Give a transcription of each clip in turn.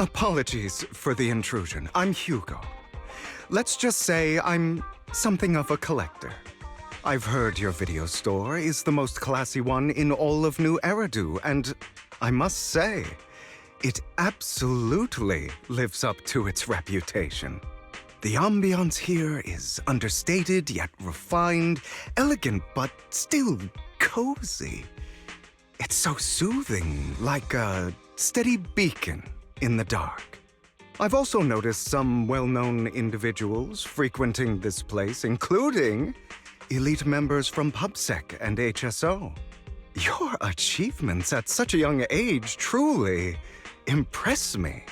Apologies for the intrusion. I'm Hugo. Let's just say I'm something of a collector. I've heard your video store is the most classy one in all of New Eridu, and I must say, it absolutely lives up to its reputation. The ambiance here is understated yet refined, elegant but still cozy. It's so soothing, like a steady beacon in the dark. I've also noticed some well-known individuals frequenting this place, including elite members from PubSec and HSO. Your achievements at such a young age truly impress me.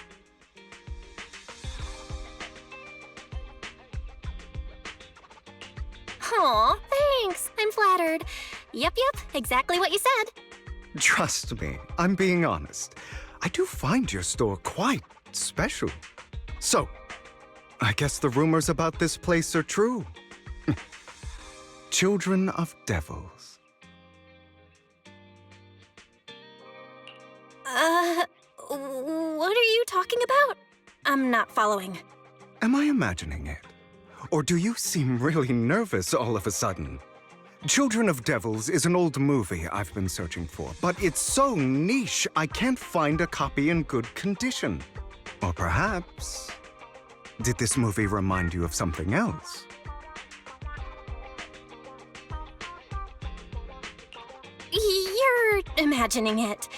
Aw, thanks. I'm flattered. Yep, exactly what you said. Trust me, I'm being honest. I do find your store quite special. So, I guess the rumors about this place are true. Children of devils. What are you talking about? I'm not following. Am I imagining it? Or do you seem really nervous all of a sudden? Children of Devils is an old movie I've been searching for, but it's so niche I can't find a copy in good condition. Or perhaps, did this movie remind you of something else? You're imagining it.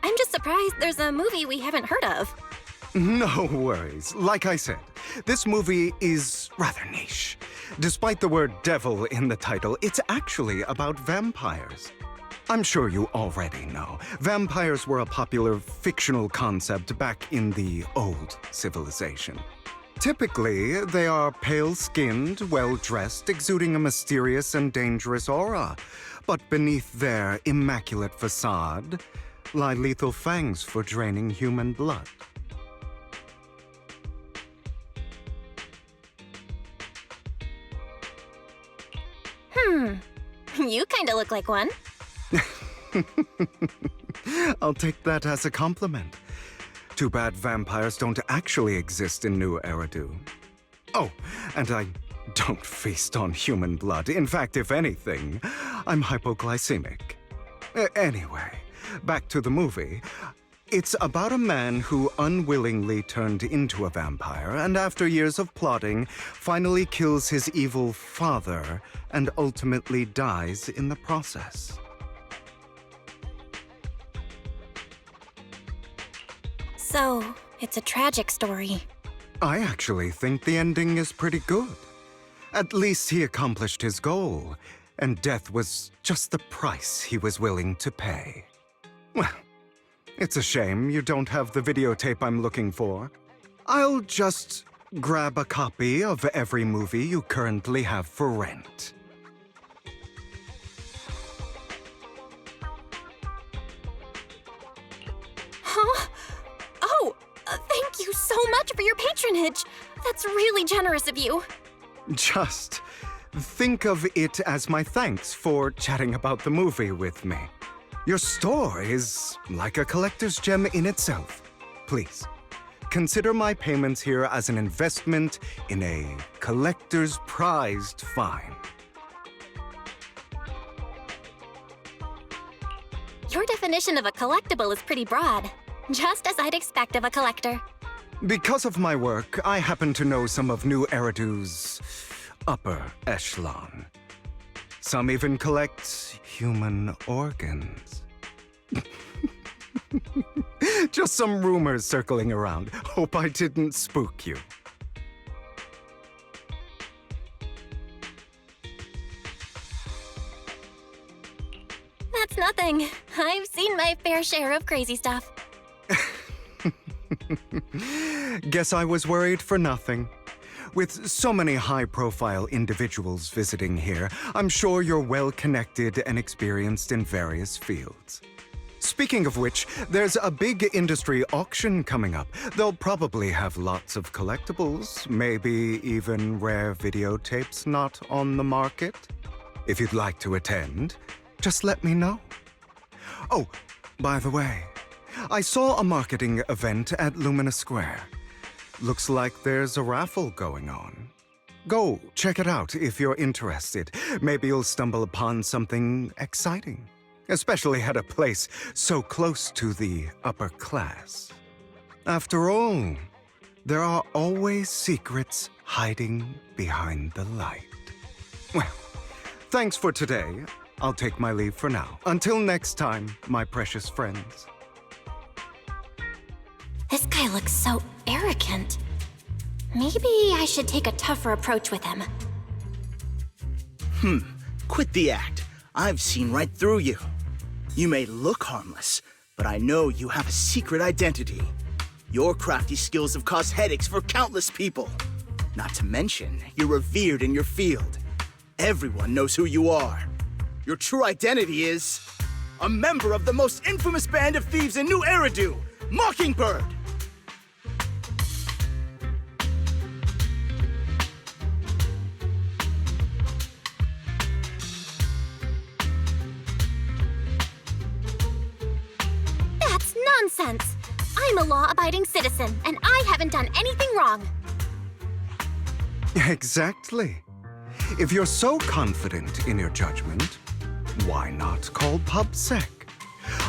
I'm just surprised there's a movie we haven't heard of. No worries. Like I said, this movie is rather niche. Despite the word devil in the title, it's actually about vampires. I'm sure you already know. Vampires were a popular fictional concept back in the old civilization. Typically, they are pale-skinned, well-dressed, exuding a mysterious and dangerous aura. But beneath their immaculate facade lie lethal fangs for draining human blood. You kinda look like one. I'll take that as a compliment. Too bad vampires don't actually exist in New Eridu. Oh, and I don't feast on human blood. In fact, if anything, I'm hypoglycemic. Anyway, back to the movie. It's about a man who unwillingly turned into a vampire and after years of plotting, finally kills his evil father and ultimately dies in the process. So, it's a tragic story. I actually think the ending is pretty good. At least he accomplished his goal, and death was just the price he was willing to pay. Well, it's a shame you don't have the videotape I'm looking for. I'll just grab a copy of every movie you currently have for rent. Huh? Oh, thank you so much for your patronage. That's really generous of you. Just think of it as my thanks for chatting about the movie with me. Your store is like a collector's gem in itself. Please, consider my payments here as an investment in a collector's prized find. Your definition of a collectible is pretty broad, just as I'd expect of a collector. Because of my work, I happen to know some of New Eridu's upper echelon. Some even collect human organs. Just some rumors circling around. Hope I didn't spook you. That's nothing. I've seen my fair share of crazy stuff. Guess I was worried for nothing. With so many high-profile individuals visiting here, I'm sure you're well-connected and experienced in various fields. Speaking of which, there's a big industry auction coming up. They'll probably have lots of collectibles, maybe even rare videotapes not on the market. If you'd like to attend, just let me know. Oh, by the way, I saw a marketing event at Lumina Square. Looks like there's a raffle going on. Go check it out if you're interested. Maybe you'll stumble upon something exciting, especially at a place so close to the upper class. After all, there are always secrets hiding behind the light. Well, thanks for today. I'll take my leave for now. Until next time, my precious friends. This guy looks so arrogant. Maybe I should take a tougher approach with him. Quit the act. I've seen right through you. You may look harmless, but I know you have a secret identity. Your crafty skills have caused headaches for countless people. Not to mention, you're revered in your field. Everyone knows who you are. Your true identity is a member of the most infamous band of thieves in New Eridu, Mockingbird! That's nonsense! I'm a law-abiding citizen, and I haven't done anything wrong. Exactly. If you're so confident in your judgment, why not call PubSec?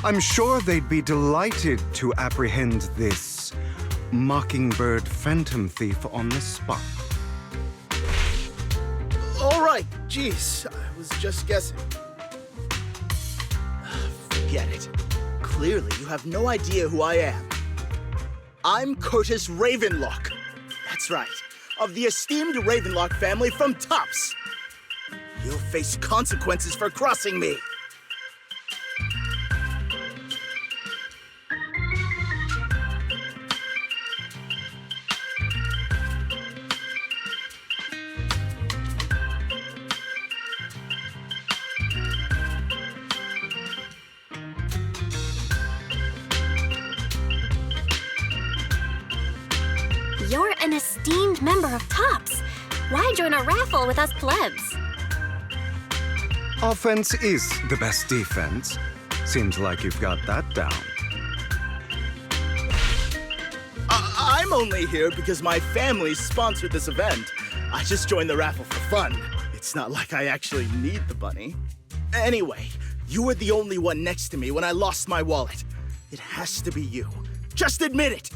I'm sure they'd be delighted to apprehend this Mockingbird Phantom Thief on the spot. All right, jeez, I was just guessing. Forget it. Clearly, you have no idea who I am. I'm Curtis Ravenlock. That's right, of the esteemed Ravenlock family from Tops. You'll face consequences for crossing me. You're an esteemed member of Tops. Why join a raffle with us plebs? Offense is the best defense. Seems like you've got that down. I'm only here because my family sponsored this event. I just joined the raffle for fun. It's not like I actually need the bunny. Anyway, you were the only one next to me when I lost my wallet. It has to be you. Just admit it!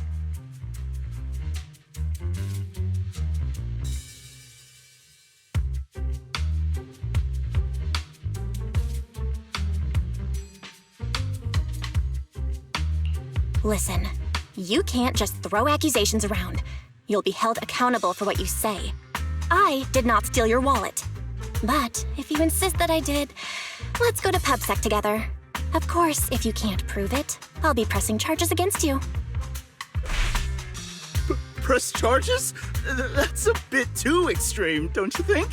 Listen, you can't just throw accusations around. You'll be held accountable for what you say. I did not steal your wallet. But if you insist that I did, let's go to PubSec together. Of course, if you can't prove it, I'll be pressing charges against you. Press charges? That's a bit too extreme, don't you think?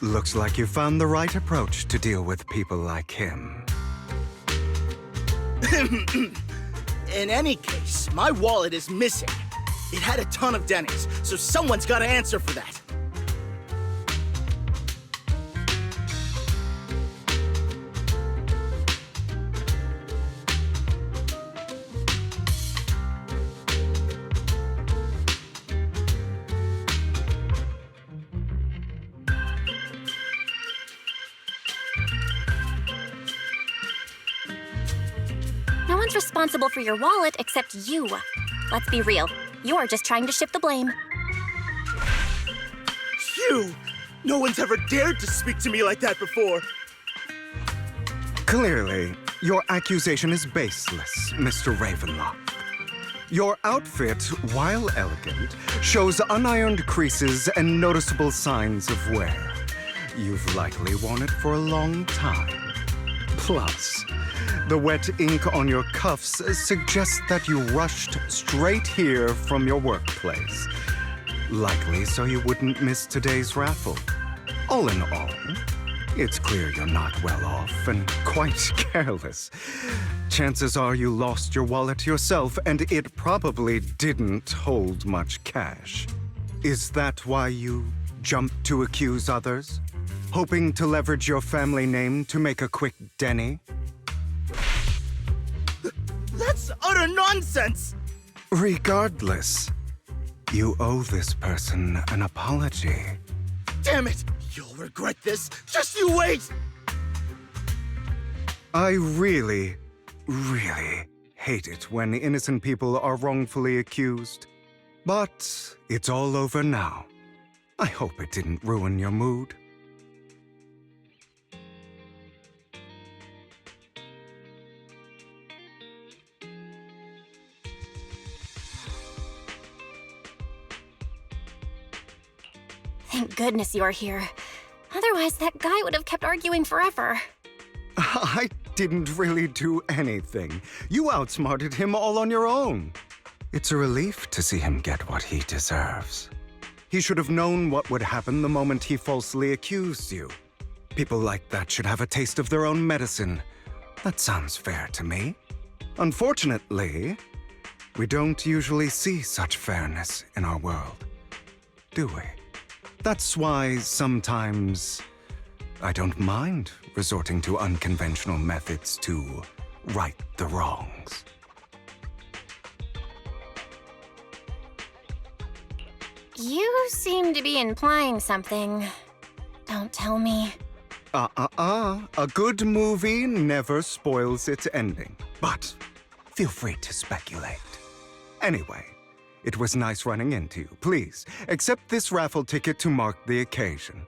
Looks like you found the right approach to deal with people like him. In any case, my wallet is missing. It had a ton of dennings, so someone's got to answer for that. No one's responsible for your wallet except you. Let's be real. You're just trying to shift the blame. You! No one's ever dared to speak to me like that before. Clearly, your accusation is baseless, Mr. Ravenlock. Your outfit, while elegant, shows unironed creases and noticeable signs of wear. You've likely worn it for a long time. Plus, the wet ink on your cuffs suggests that you rushed straight here from your workplace. Likely so you wouldn't miss today's raffle. All in all, it's clear you're not well off and quite careless. Chances are you lost your wallet yourself, and it probably didn't hold much cash. Is that why you jumped to accuse others? Hoping to leverage your family name to make a quick Denny? That's utter nonsense! Regardless, you owe this person an apology. Damn it! You'll regret this! Just you wait! I really hate it when innocent people are wrongfully accused. But it's all over now. I hope it didn't ruin your mood. Thank goodness you're here. Otherwise, that guy would have kept arguing forever. I didn't really do anything. You outsmarted him all on your own. It's a relief to see him get what he deserves. He should have known what would happen the moment he falsely accused you. People like that should have a taste of their own medicine. That sounds fair to me. Unfortunately, we don't usually see such fairness in our world, do we? That's why sometimes I don't mind resorting to unconventional methods to right the wrongs. You seem to be implying something. Don't tell me. A good movie never spoils its ending. But feel free to speculate. Anyway, it was nice running into you. Please, accept this raffle ticket to mark the occasion.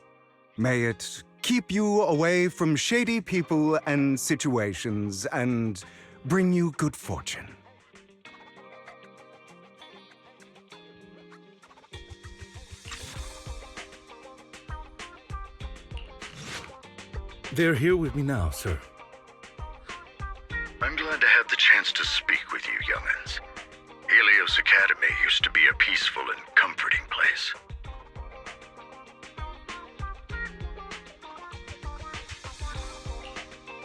May it keep you away from shady people and situations and bring you good fortune. They're here with me now, sir. I'm glad to have the chance to speak with you, young'uns. Helios Academy used to be a peaceful and comforting place.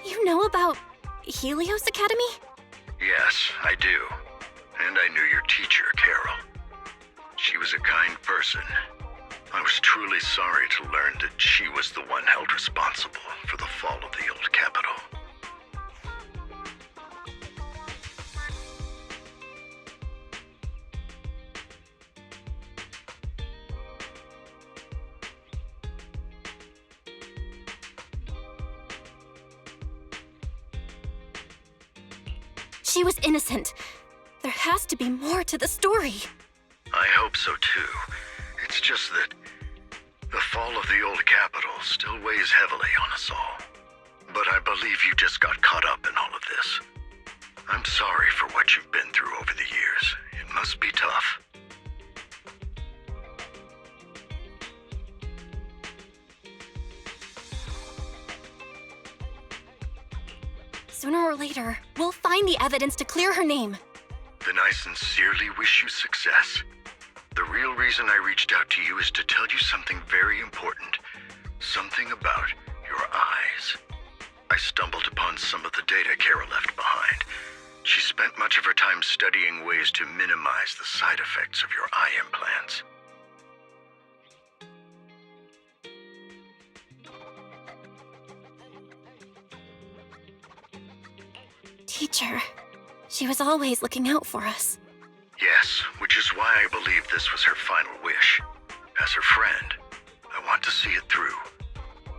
You know about Helios Academy? Yes, I do. And I knew your teacher, Carol. She was a kind person. I was truly sorry to learn that she was the one held responsible for the fall of the old capital. She was innocent. There has to be more to the story. I hope so too. It's just that the fall of the old capital still weighs heavily on us all. But I believe you just got caught up in all of this. I'm sorry for what you've been through over the years. It must be tough. Sooner or later, we'll find the evidence to clear her name. Then I sincerely wish you success. The real reason I reached out to you is to tell you something very important. Something about your eyes. I stumbled upon some of the data Carol left behind. She spent much of her time studying ways to minimize the side effects of your eye implants. Teacher, she was always looking out for us. Yes, which is why I believe this was her final wish. As her friend, I want to see it through.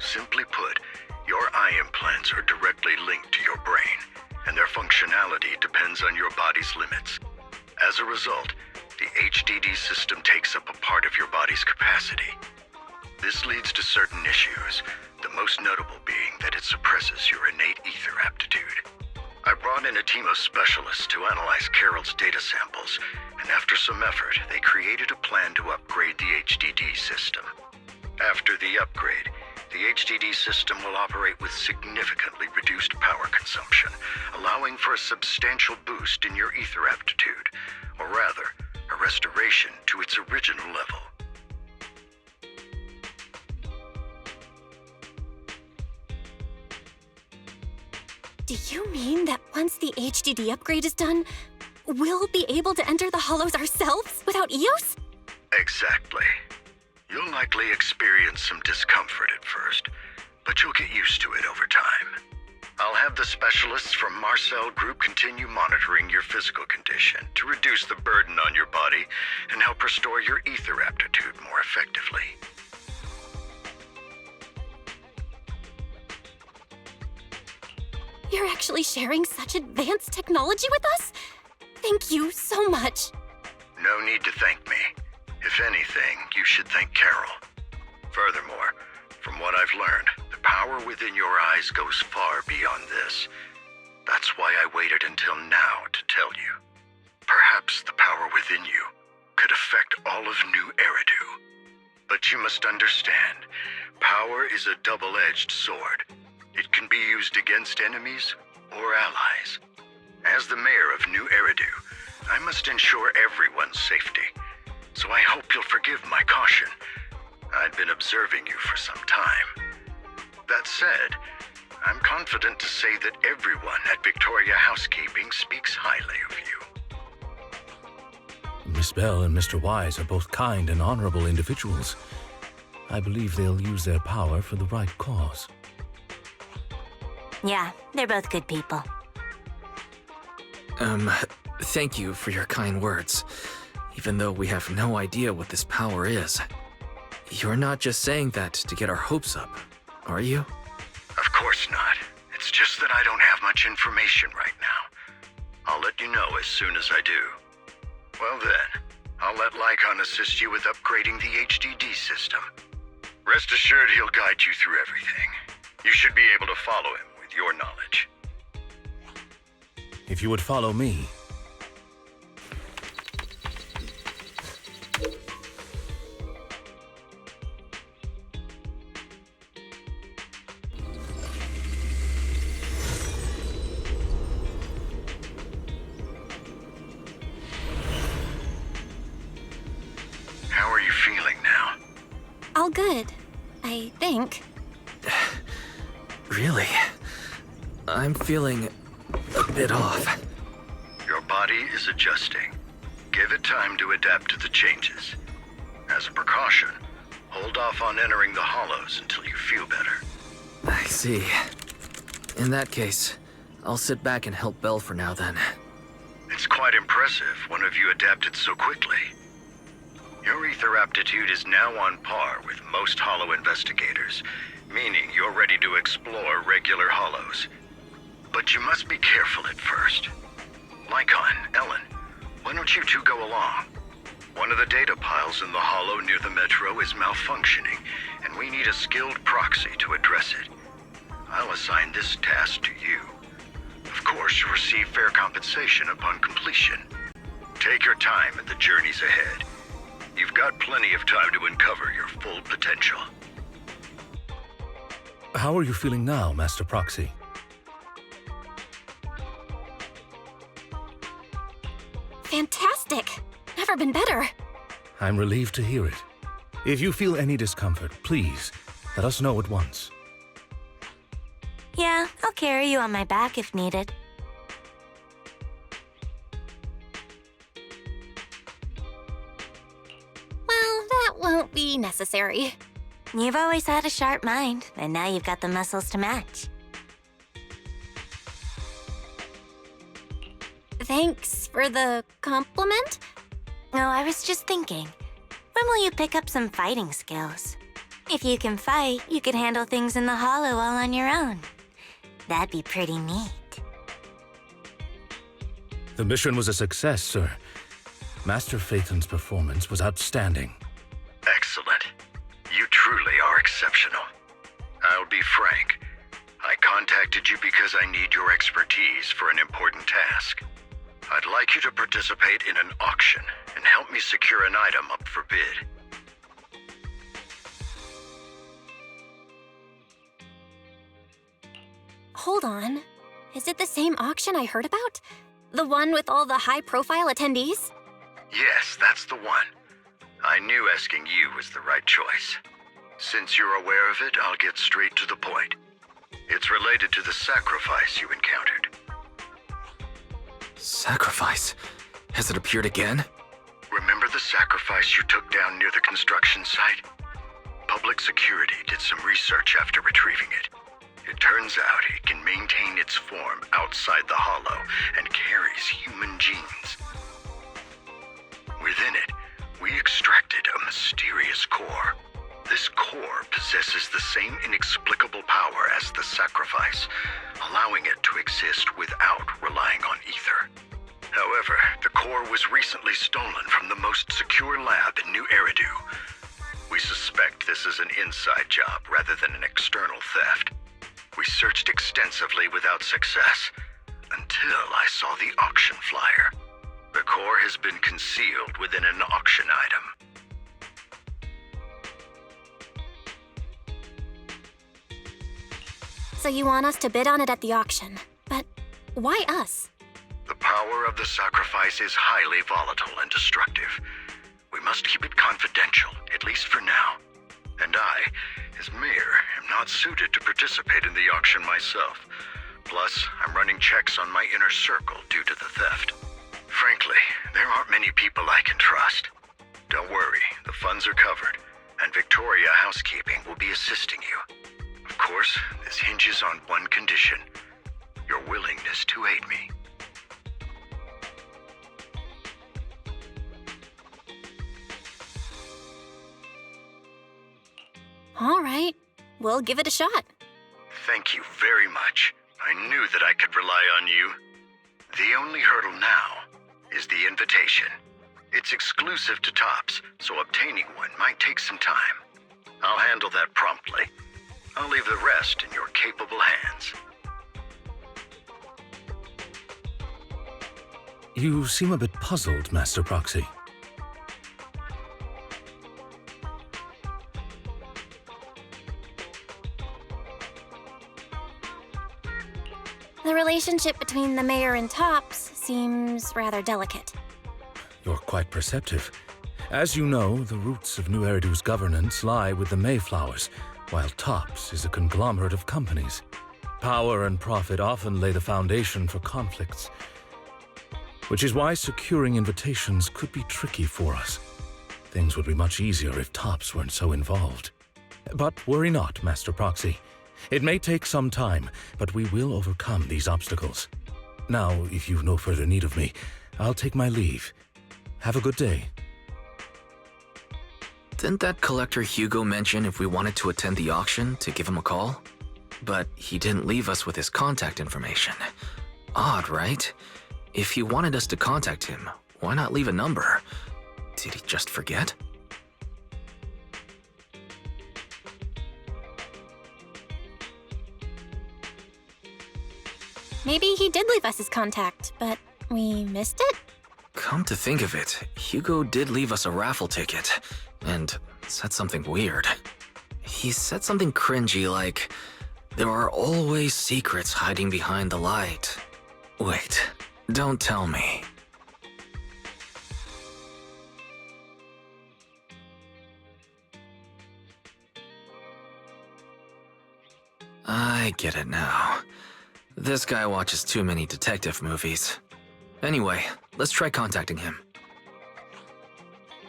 Simply put, your eye implants are directly linked to your brain, and their functionality depends on your body's limits. As a result, the HDD system takes up a part of your body's capacity. This leads to certain issues, the most notable being that it suppresses your innate ether aptitude. I brought in a team of specialists to analyze Carol's data samples, and after some effort, they created a plan to upgrade the HDD system. After the upgrade, the HDD system will operate with significantly reduced power consumption, allowing for a substantial boost in your ether aptitude, or rather, a restoration to its original level. Do you mean that once the HDD upgrade is done, we'll be able to enter the hollows ourselves without Eos? Exactly. You'll likely experience some discomfort at first, but you'll get used to it over time. I'll have the specialists from Marcel Group continue monitoring your physical condition to reduce the burden on your body and help restore your ether aptitude more effectively. You're actually sharing such advanced technology with us? Thank you so much. No need to thank me. If anything, you should thank Carol. Furthermore, from what I've learned, the power within your eyes goes far beyond this. That's why I waited until now to tell you. Perhaps the power within you could affect all of New Eridu. But you must understand, power is a double-edged sword. It can be used against enemies or allies. As the mayor of New Eridu, I must ensure everyone's safety. So I hope you'll forgive my caution. I'd been observing you for some time. That said, I'm confident to say that everyone at Victoria Housekeeping speaks highly of you. Miss Bell and Mr. Wise are both kind and honorable individuals. I believe they'll use their power for the right cause. Yeah, they're both good people. Thank you for your kind words, even though we have no idea what this power is. You're not just saying that to get our hopes up, are you? Of course not. It's just that I don't have much information right now. I'll let you know as soon as I do. Well then, I'll let Lycon assist you with upgrading the HDD system. Rest assured he'll guide you through everything. You should be able to follow him with your knowledge. If you would follow me. How are you feeling now? All good, I think. Really? I'm feeling a bit off. Your body is adjusting. Give it time to adapt to the changes. As a precaution, hold off on entering the hollows until you feel better. I see. In that case, I'll sit back and help Belle for now then. It's quite impressive one of you adapted so quickly. Your ether aptitude is now on par with most hollow investigators, meaning you're ready to explore regular hollows. But you must be careful at first. Lycon, Ellen, why don't you two go along? One of the data piles in the hollow near the metro is malfunctioning, and we need a skilled proxy to address it. I'll assign this task to you. Of course, you'll receive fair compensation upon completion. Take your time in the journeys ahead. You've got plenty of time to uncover your full potential. How are you feeling now, Master Proxy? Fantastic! Never been better. I'm relieved to hear it. If you feel any discomfort, please let us know at once. Yeah, I'll carry you on my back if needed. Well, that won't be necessary. You've always had a sharp mind, and now you've got the muscles to match. Thanks for the compliment. Oh, I was just thinking, when will you pick up some fighting skills? If you can fight, you could handle things in the hollow all on your own. That'd be pretty neat. The mission was a success, sir. Master Phaeton's performance was outstanding. Excellent. You truly are exceptional. I'll be frank. I contacted you because I need your expertise for an important task. I'd like you to participate in an auction and help me secure an item up for bid. Hold on. Is it the same auction I heard about? The one with all the high-profile attendees? Yes, that's the one. I knew asking you was the right choice. Since you're aware of it, I'll get straight to the point. It's related to the sacrifice you encountered. Sacrifice? Has it appeared again? Remember the sacrifice you took down near the construction site? Public public security did some research after retrieving it. It turns out it can maintain its form outside the hollow and carries human genes. Within it, we extracted a mysterious core. This core possesses the same inexplicable power as the sacrifice, allowing it to exist without relying on ether. However, the core was recently stolen from the most secure lab in New Eridu. We suspect this is an inside job rather than an external theft. We searched extensively without success, until I saw the auction flyer. The core has been concealed within an auction item. So you want us to bid on it at the auction. But why us? The power of the sacrifice is highly volatile and destructive. We must keep it confidential, at least for now. And I, as mayor, am not suited to participate in the auction myself. Plus, I'm running checks on my inner circle due to the theft. Frankly, there aren't many people I can trust. Don't worry, the funds are covered, and Victoria Housekeeping will be assisting you. Of course, this hinges on one condition: your willingness to aid me. All right, we'll give it a shot. Thank you very much. I knew that I could rely on you. The only hurdle now is the invitation. It's exclusive to Tops, so obtaining one might take some time. I'll handle that promptly. I'll leave the rest in your capable hands. You seem a bit puzzled, Master Proxy. The relationship between the mayor and Tops seems rather delicate. You're quite perceptive. As you know, the roots of New Eridu's governance lie with the Mayflowers, while Tops is a conglomerate of companies. Power and profit often lay the foundation for conflicts, which is why securing invitations could be tricky for us. Things would be much easier if Tops weren't so involved. But worry not, Master Proxy. It may take some time, but we will overcome these obstacles. Now, if you've no further need of me, I'll take my leave. Have a good day. Didn't that collector Hugo mention if we wanted to attend the auction to give him a call? But he didn't leave us with his contact information. Odd, right? If he wanted us to contact him, why not leave a number? Did he just forget? Maybe he did leave us his contact, but we missed it? Come to think of it, Hugo did leave us a raffle ticket, and said something weird. He said something cringy like, "There are always secrets hiding behind the light." Wait, don't tell me. I get it now. This guy watches too many detective movies. Anyway, let's try contacting him.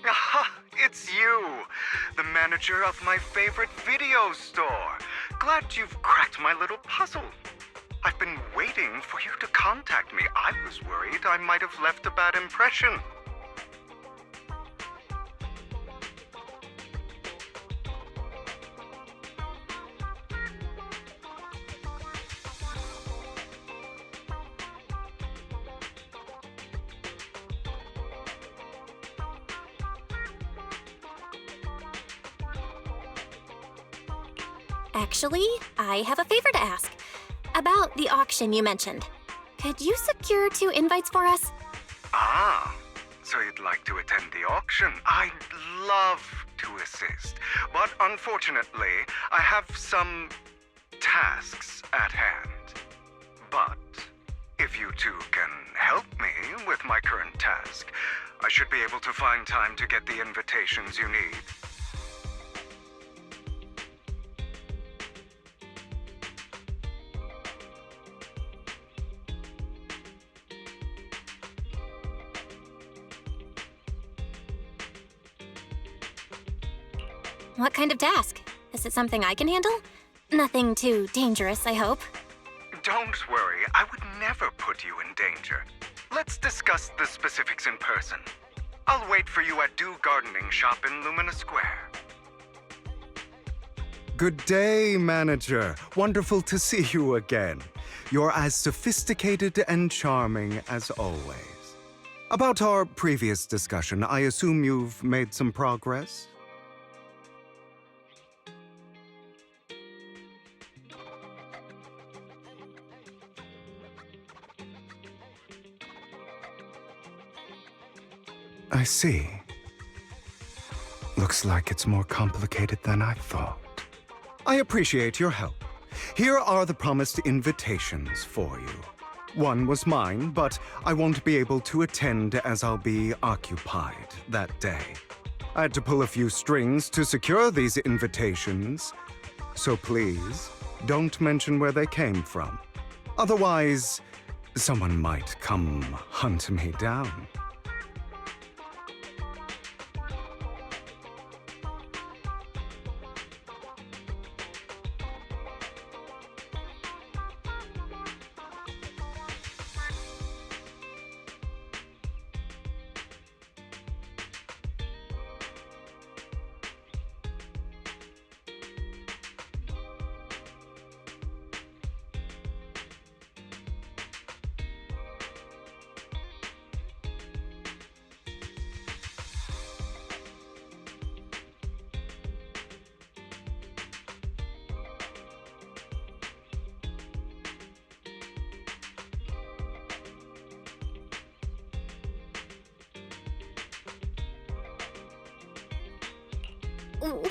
Aha, it's you, the manager of my favorite video store. Glad you've cracked my little puzzle. I've been waiting for you to contact me. I was worried I might have left a bad impression. Actually, I have a favor to ask. About the auction you mentioned. Could you secure 2 invites for us? Ah, so you'd like to attend the auction? I'd love to assist, but unfortunately, I have some tasks at hand. But if you two can help me with my current task, I should be able to find time to get the invitations you need. What kind of task? Is it something I can handle? Nothing too dangerous, I hope. Don't worry, I would never put you in danger. Let's discuss the specifics in person. I'll wait for you at Dew Gardening Shop in Lumina Square. Good day, Manager. Wonderful to see you again. You're as sophisticated and charming as always. About our previous discussion, I assume you've made some progress? I see. Looks like it's more complicated than I thought. I appreciate your help. Here are the promised invitations for you. One was mine, but I won't be able to attend as I'll be occupied that day. I had to pull a few strings to secure these invitations, so please don't mention where they came from. Otherwise, someone might come hunt me down.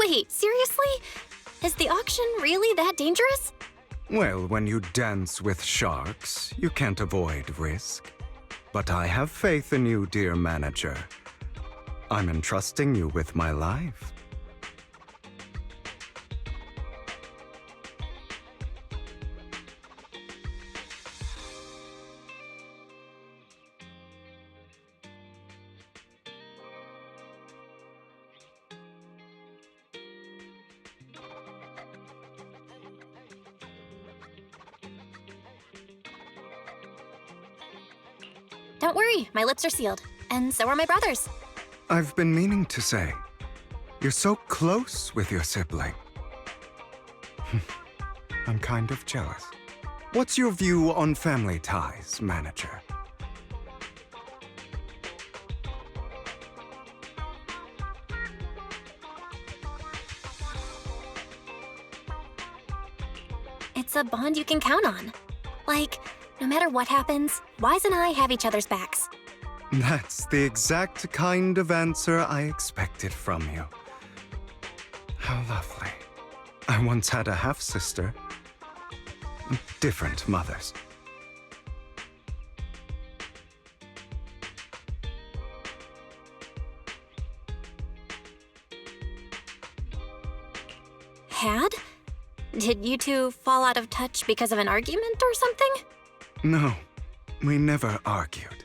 Wait, seriously? Is the auction really that dangerous? Well, when you dance with sharks, you can't avoid risk. But I have faith in you, dear Manager. I'm entrusting you with my life. Don't worry, my lips are sealed. And so are my brothers. I've been meaning to say, you're so close with your sibling. I'm kind of jealous. What's your view on family ties, Manager? It's a bond you can count on. Like, no matter what happens, Wise and I have each other's backs. That's the exact kind of answer I expected from you. How lovely. I once had a half-sister. Different mothers. Had? Did you two fall out of touch because of an argument or something? No, we never argued.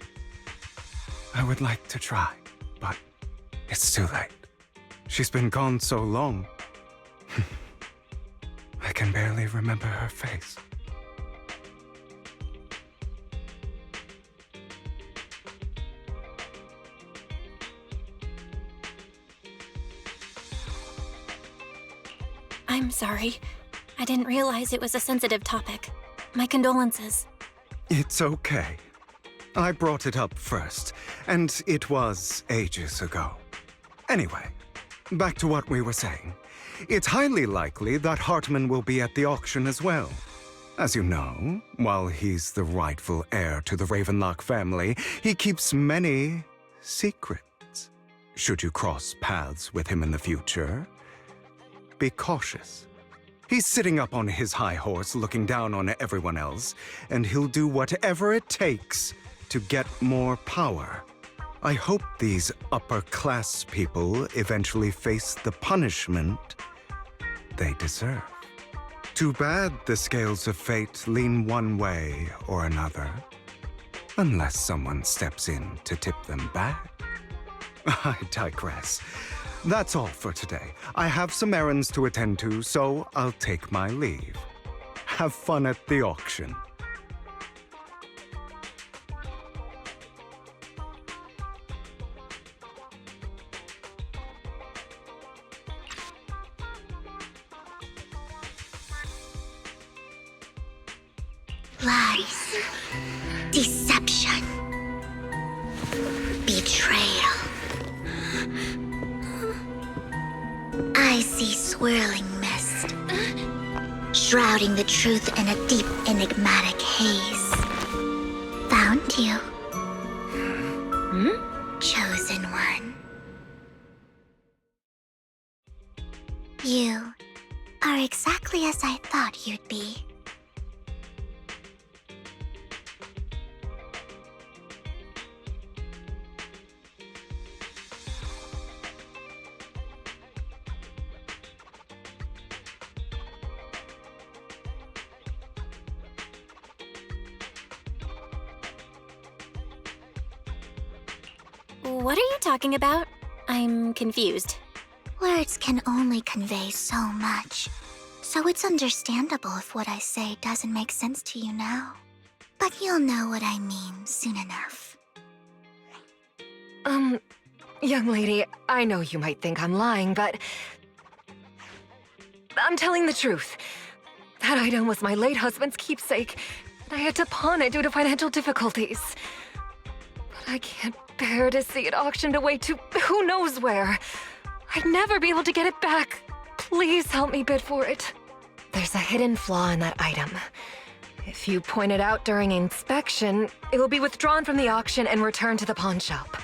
I would like to try, but it's too late. She's been gone so long. I can barely remember her face. I'm sorry. I didn't realize it was a sensitive topic. My condolences. It's okay. I brought it up first, and it was ages ago. Anyway, back to what we were saying. It's highly likely that Hartman will be at the auction as well. As you know, while he's the rightful heir to the Ravenlock family, he keeps many secrets. Should you cross paths with him in the future, be cautious. He's sitting up on his high horse looking down on everyone else, and he'll do whatever it takes to get more power. I hope these upper-class people eventually face the punishment they deserve. Too bad the scales of fate lean one way or another, unless someone steps in to tip them back. I digress. That's all for today. I have some errands to attend to, so I'll take my leave. Have fun at the auction. Lies, deception, betrayal. I see swirling mist, shrouding the truth in a deep, enigmatic haze. Found you. Chosen one. You are exactly as I thought you'd be. What are you talking about? I'm confused. Words can only convey so much, so it's understandable if what I say doesn't make sense to you now. But you'll know what I mean soon enough. Young lady, I know you might think I'm lying, but I'm telling the truth. That item was my late husband's keepsake, and I had to pawn it due to financial difficulties. But I can't bear to see it auctioned away to who knows where. I'd never be able to get it back. Please help me bid for it. There's a hidden flaw in that item. If you point it out during inspection, it will be withdrawn from the auction and returned to the pawn shop.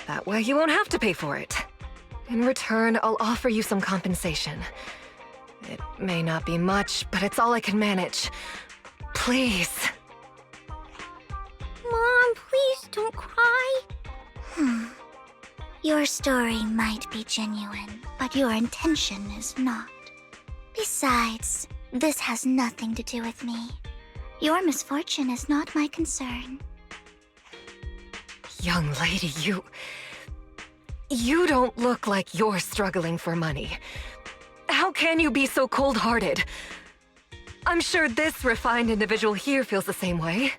That way you won't have to pay for it. In return, I'll offer you some compensation. It may not be much, but it's all I can manage. Please. Mom, please don't cry. Your story might be genuine, but your intention is not. Besides, this has nothing to do with me. Your misfortune is not my concern. Young lady, you don't look like you're struggling for money. How can you be so cold-hearted? I'm sure this refined individual here feels the same way.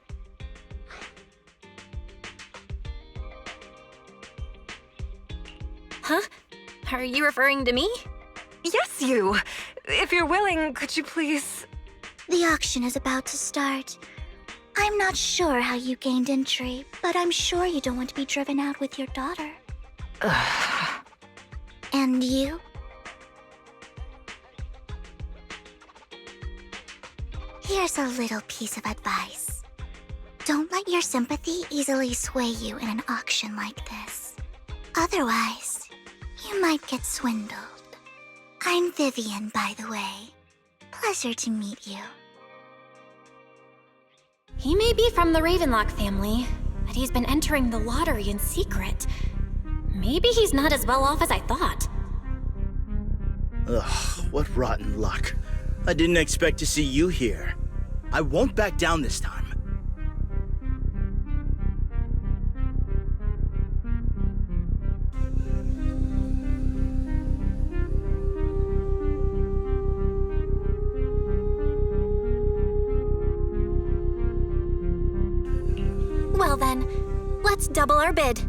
Huh? Are you referring to me? Yes, you! If you're willing, could you please... The auction is about to start. I'm not sure how you gained entry, but I'm sure you don't want to be driven out with your daughter. And you? Here's a little piece of advice. Don't let your sympathy easily sway you in an auction like this. Otherwise, you might get swindled. I'm Vivian, by the way. Pleasure to meet you. He may be from the Ravenlock family, but he's been entering the lottery in secret. Maybe he's not as well off as I thought. Ugh, what rotten luck. I didn't expect to see you here. I won't back down this time. Well then, let's double our bid.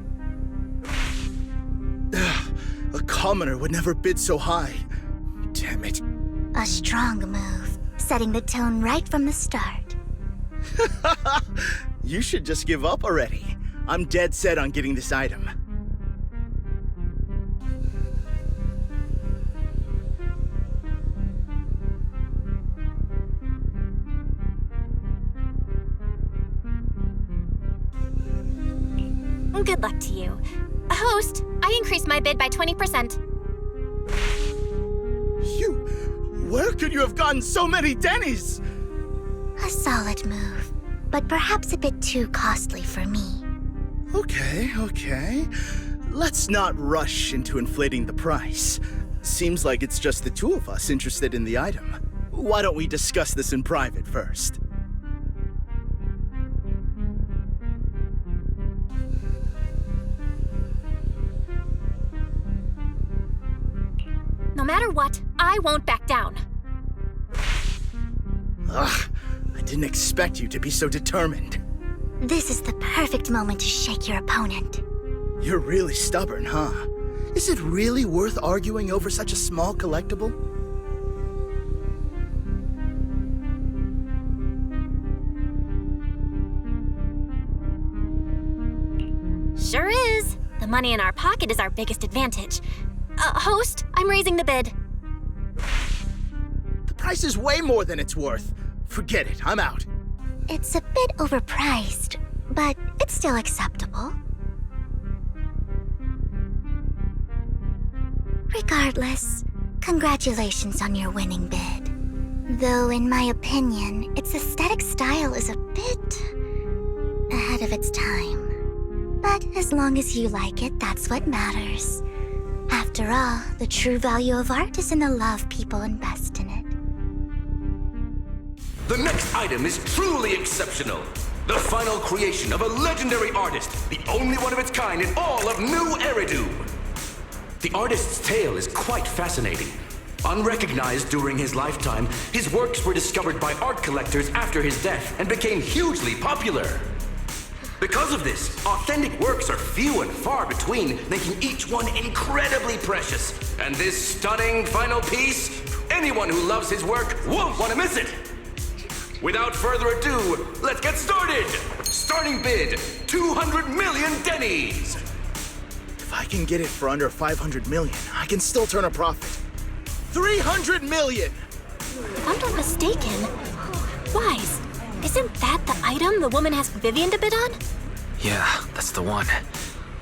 A commoner would never bid so high. Damn it. A strong move, setting the tone right from the start. You should just give up already. I'm dead set on getting this item. Good luck to you. Host, I increased my bid by 20%. Where could you have gotten so many Denny's? A solid move, but perhaps a bit too costly for me. Okay. Let's not rush into inflating the price. Seems like it's just the two of us interested in the item. Why don't we discuss this in private first? I won't back down. Ugh, I didn't expect you to be so determined. This is the perfect moment to shake your opponent. You're really stubborn, huh? Is it really worth arguing over such a small collectible? Sure is. The money in our pocket is our biggest advantage. Host, I'm raising the bid. The price is way more than it's worth. Forget it, I'm out. It's a bit overpriced, but it's still acceptable. Regardless, congratulations on your winning bid. Though, in my opinion, its aesthetic style is a bit ahead of its time. But as long as you like it, that's what matters. After all, the true value of art is in the love people invest in it. The next item is truly exceptional. The final creation of a legendary artist, the only one of its kind in all of New Eridu. The artist's tale is quite fascinating. Unrecognized during his lifetime, his works were discovered by art collectors after his death and became hugely popular. Because of this, authentic works are few and far between, making each one incredibly precious. And this stunning final piece, anyone who loves his work won't want to miss it. Without further ado, let's get started! Starting bid, 200 million dennies! If I can get it for under 500 million, I can still turn a profit. 300 million! If I'm not mistaken, Wise, isn't that the item the woman asked Vivian to bid on? Yeah, that's the one.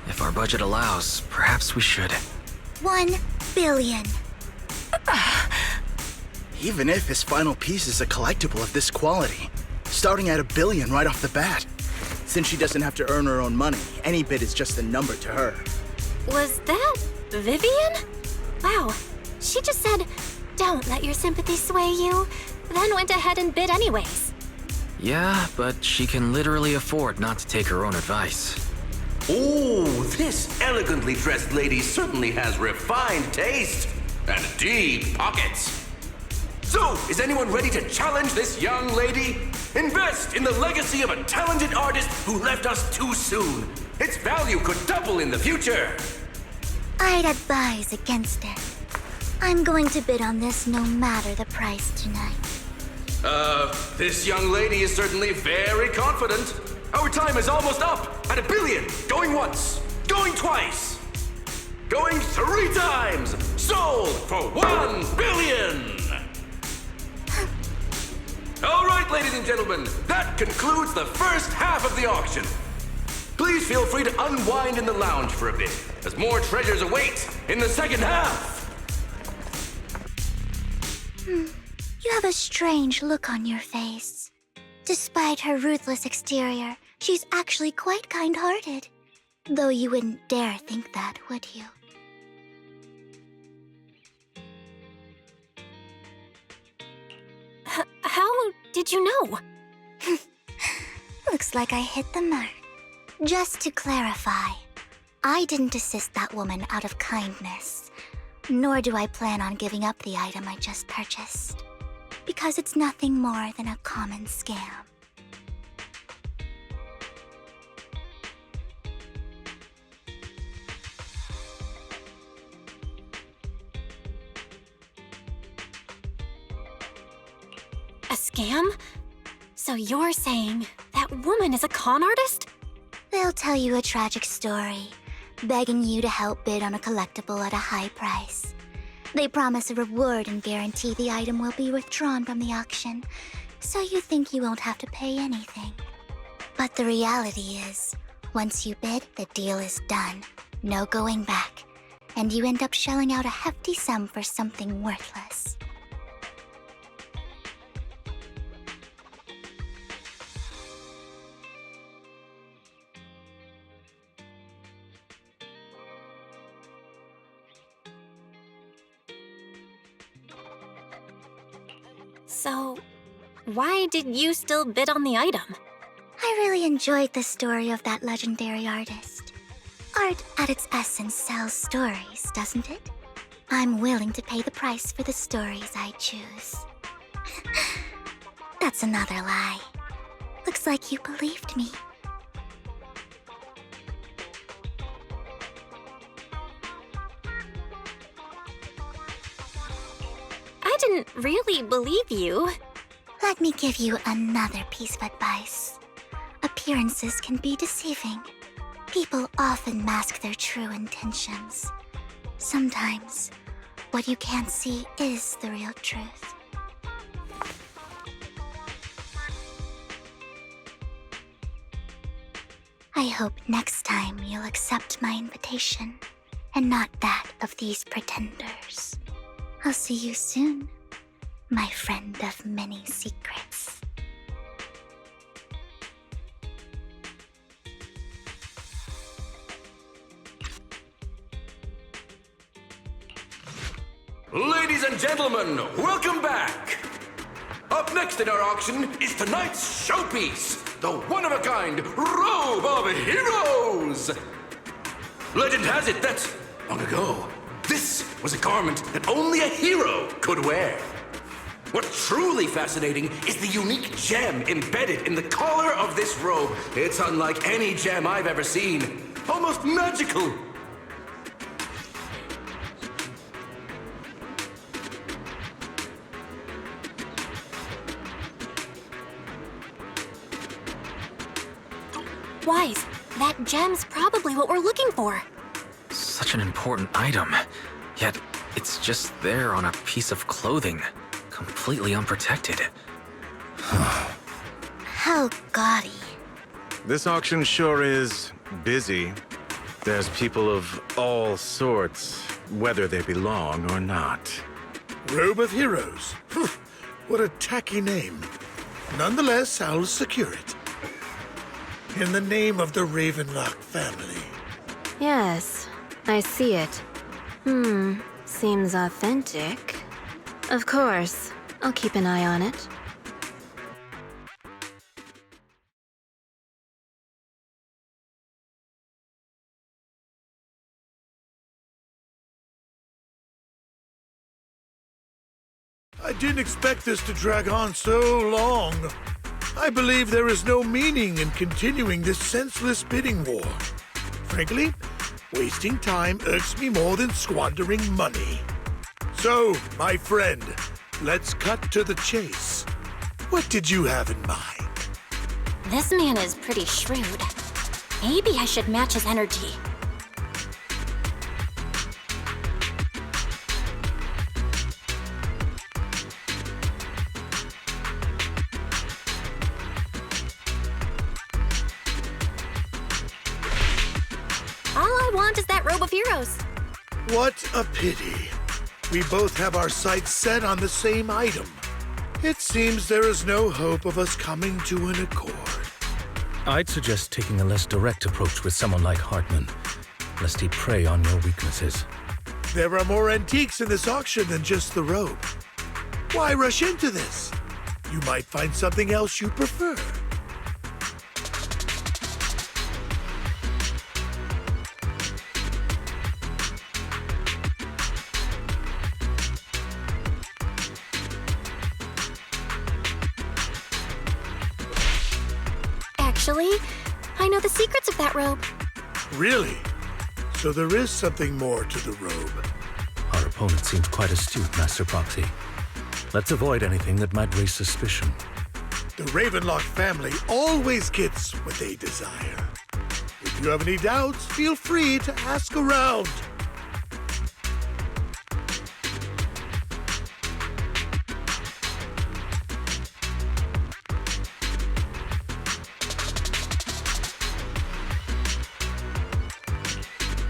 If our budget allows, perhaps we should. 1 billion. Even if his final piece is a collectible of this quality, starting at $1 billion right off the bat. Since she doesn't have to earn her own money, any bid is just a number to her. Was that Vivian? Wow, she just said, "Don't let your sympathy sway you," then went ahead and bid anyways. Yeah, but she can literally afford not to take her own advice. Ooh, this elegantly dressed lady certainly has refined taste and deep pockets. So, is anyone ready to challenge this young lady? Invest in the legacy of a talented artist who left us too soon. Its value could double in the future. I'd advise against it. I'm going to bid on this no matter the price tonight. This young lady is certainly very confident. Our time is almost up at $1 billion. Going once, going twice, going 3 times. Sold for $1 billion. All right, ladies and gentlemen, that concludes the first half of the auction. Please feel free to unwind in the lounge for a bit, as more treasures await in the second half. You have a strange look on your face. Despite her ruthless exterior, she's actually quite kind-hearted. Though you wouldn't dare think that, would you? How did you know? Looks like I hit the mark. Just to clarify, I didn't assist that woman out of kindness, nor do I plan on giving up the item I just purchased, because it's nothing more than a common scam. A scam? So you're saying that woman is a con artist? They'll tell you a tragic story, begging you to help bid on a collectible at a high price. They promise a reward and guarantee the item will be withdrawn from the auction, so you think you won't have to pay anything. But the reality is, once you bid, the deal is done. No going back. And you end up shelling out a hefty sum for something worthless. So, why did you still bid on the item? I really enjoyed the story of that legendary artist. Art, at its essence, sells stories, doesn't it? I'm willing to pay the price for the stories I choose. That's another lie. Looks like you believed me. I didn't really believe you. Let me give you another piece of advice. Appearances can be deceiving. People often mask their true intentions. Sometimes, what you can't see is the real truth. I hope next time you'll accept my invitation, and not that of these pretenders. I'll see you soon, my friend of many secrets. Ladies and gentlemen, welcome back! Up next in our auction is tonight's showpiece, the one-of-a-kind Robe of Heroes! Legend has it that, long ago, this was a garment that only a hero could wear. What's truly fascinating is the unique gem embedded in the collar of this robe. It's unlike any gem I've ever seen. Almost magical. Wise, that gem's probably what we're looking for. Such an important item, yet it's just there on a piece of clothing, completely unprotected. How gaudy. This auction sure is busy. There's people of all sorts, whether they belong or not. Robe of Heroes. What a tacky name. Nonetheless, I'll secure it. In the name of the Ravenlock family. Yes, I see it. Seems authentic. Of course, I'll keep an eye on it. I didn't expect this to drag on so long. I believe there is no meaning in continuing this senseless bidding war. Frankly, wasting time irks me more than squandering money. So, my friend, let's cut to the chase. What did you have in mind? This man is pretty shrewd. Maybe I should match his energy. All I want is that Robe of Heroes. What a pity. We both have our sights set on the same item. It seems there is no hope of us coming to an accord. I'd suggest taking a less direct approach with someone like Hartman, lest he prey on your weaknesses. There are more antiques in this auction than just the robe. Why rush into this? You might find something else you prefer. Actually, I know the secrets of that robe. Really? So there is something more to the robe. Our opponent seems quite astute, Master Proxy. Let's avoid anything that might raise suspicion. The Ravenlock family always gets what they desire. If you have any doubts, feel free to ask around.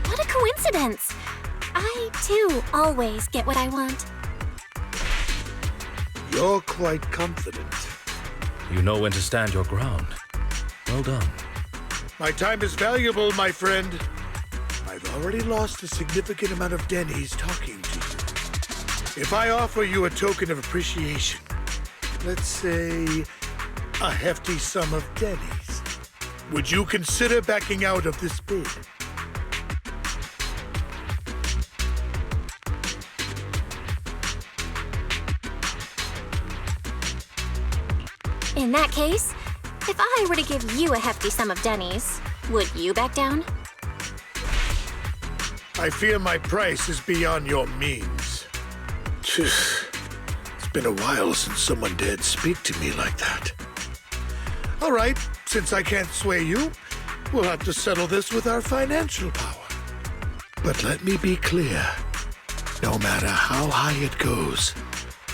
What a coincidence! I, too, always get what I want. You're quite confident. You know when to stand your ground. Well done. My time is valuable, my friend. I've already lost a significant amount of Denny's talking to you. If I offer you a token of appreciation, let's say a hefty sum of Denny's, would you consider backing out of this bid? In that case, if I were to give you a hefty sum of Dennies, would you back down? I fear my price is beyond your means. It's been a while since someone dared speak to me like that. All right, since I can't sway you, we'll have to settle this with our financial power. But let me be clear. No matter how high it goes,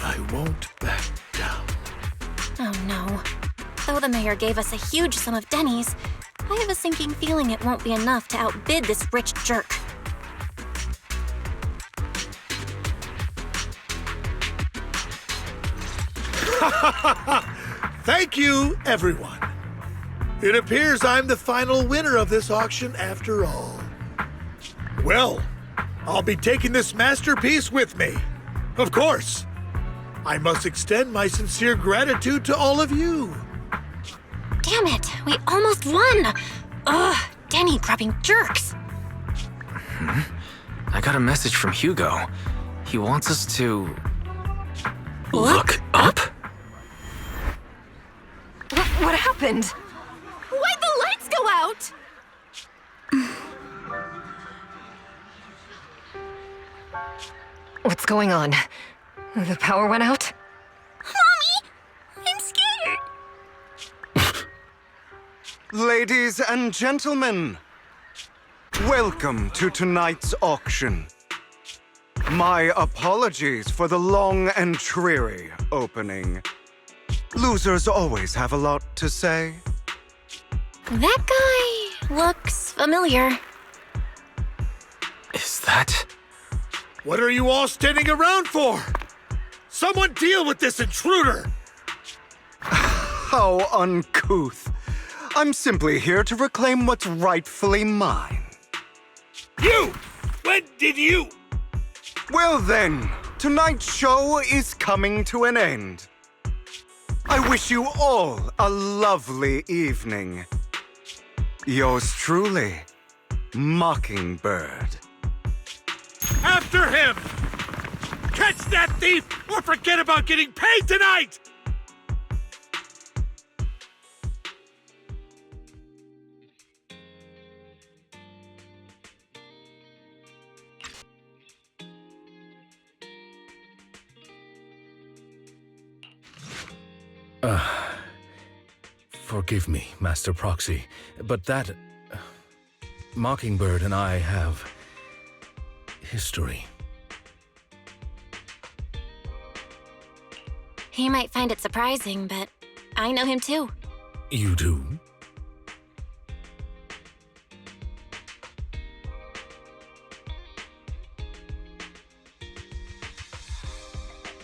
I won't back down. Oh no. Though the mayor gave us a huge sum of Dennies, I have a sinking feeling it won't be enough to outbid this rich jerk. Thank you, everyone. It appears I'm the final winner of this auction after all. Well, I'll be taking this masterpiece with me. Of course. I must extend my sincere gratitude to all of you. Damn it, we almost won! Ugh, Denny-grubbing jerks. I got a message from Hugo. He wants us to... Look up? What happened? Why'd the lights go out? What's going on? The power went out? Mommy! I'm scared! Ladies and gentlemen, welcome to tonight's auction. My apologies for the long and dreary opening. Losers always have a lot to say. That guy looks familiar. Is that... What are you all standing around for? Someone deal with this intruder! How uncouth. I'm simply here to reclaim what's rightfully mine. You! When did you... Well then, tonight's show is coming to an end. I wish you all a lovely evening. Yours truly, Mockingbird. After him! Catch that thief or forget about getting paid tonight! Forgive me, Master Proxy, but that... Mockingbird and I have... history. He might find it surprising, but I know him too. You do?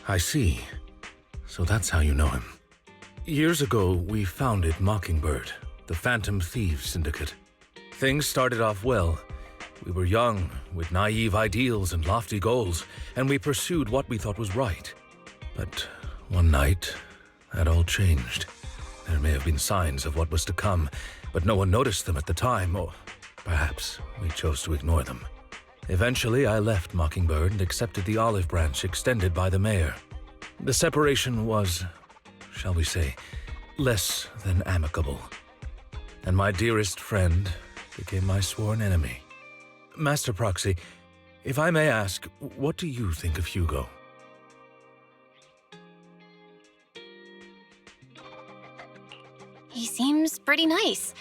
I see. So that's how you know him. Years ago, we founded Mockingbird, the Phantom Thieves Syndicate. Things started off well. We were young, with naive ideals and lofty goals, and we pursued what we thought was right. But one night, that all changed. There may have been signs of what was to come, but no one noticed them at the time, or perhaps we chose to ignore them. Eventually, I left Mockingbird and accepted the olive branch extended by the mayor. The separation was, shall we say, less than amicable. And my dearest friend became my sworn enemy. Master Proxy, if I may ask, what do you think of Hugo? He seems pretty nice.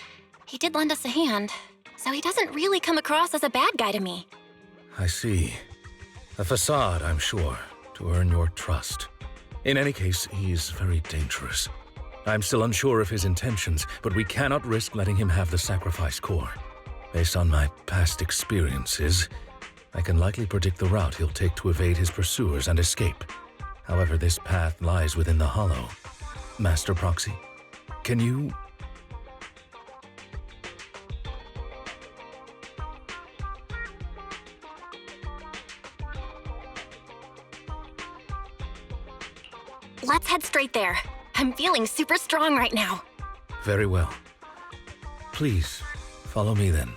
He did lend us a hand, so he doesn't really come across as a bad guy to me. I see. A facade, I'm sure, to earn your trust. In any case, he's very dangerous. I'm still unsure of his intentions, but we cannot risk letting him have the sacrifice core. Based on my past experiences, I can likely predict the route he'll take to evade his pursuers and escape. However, this path lies within the Hollow. Master Proxy, can you... Let's head straight there. I'm feeling super strong right now. Very well. Please, follow me then.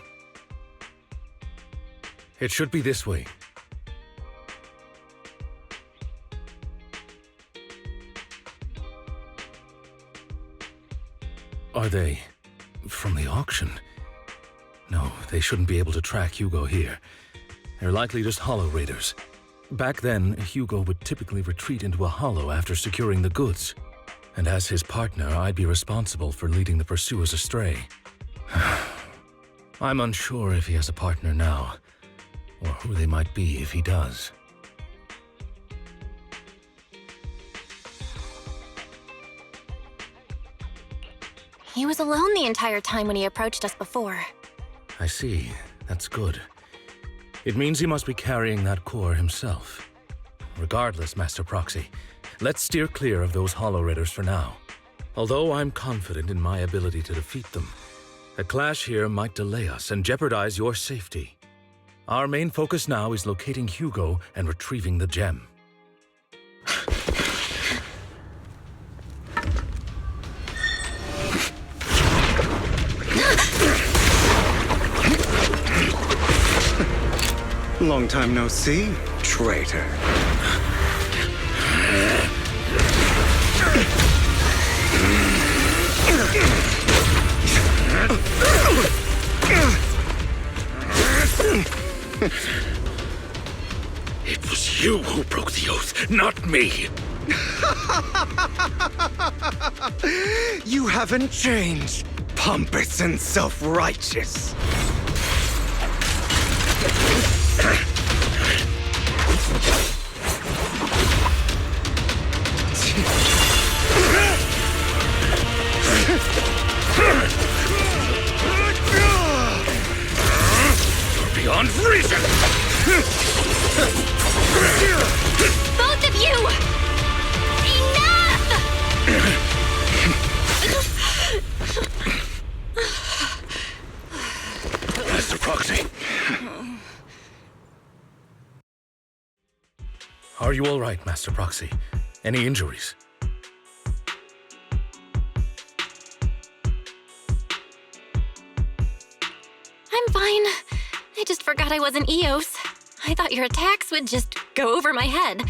It should be this way. Are they from the auction? No, they shouldn't be able to track Hugo here. They're likely just hollow raiders. Back then, Hugo would typically retreat into a hollow after securing the goods. And as his partner, I'd be responsible for leading the pursuers astray. I'm unsure if he has a partner now, or who they might be if he does. He was alone the entire time when he approached us before. I see. That's good. It means he must be carrying that core himself. Regardless, Master Proxy, let's steer clear of those Hollow Raiders for now. Although I'm confident in my ability to defeat them, a clash here might delay us and jeopardize your safety. Our main focus now is locating Hugo and retrieving the gem. Long time no see, traitor. It was you who broke the oath, not me. You haven't changed, pompous and self-righteous. You're beyond reason! Both of you! Enough! Master Proxy. Are you all right, Master Proxy? Any injuries? I'm fine. I just forgot I wasn't Eos. I thought your attacks would just go over my head.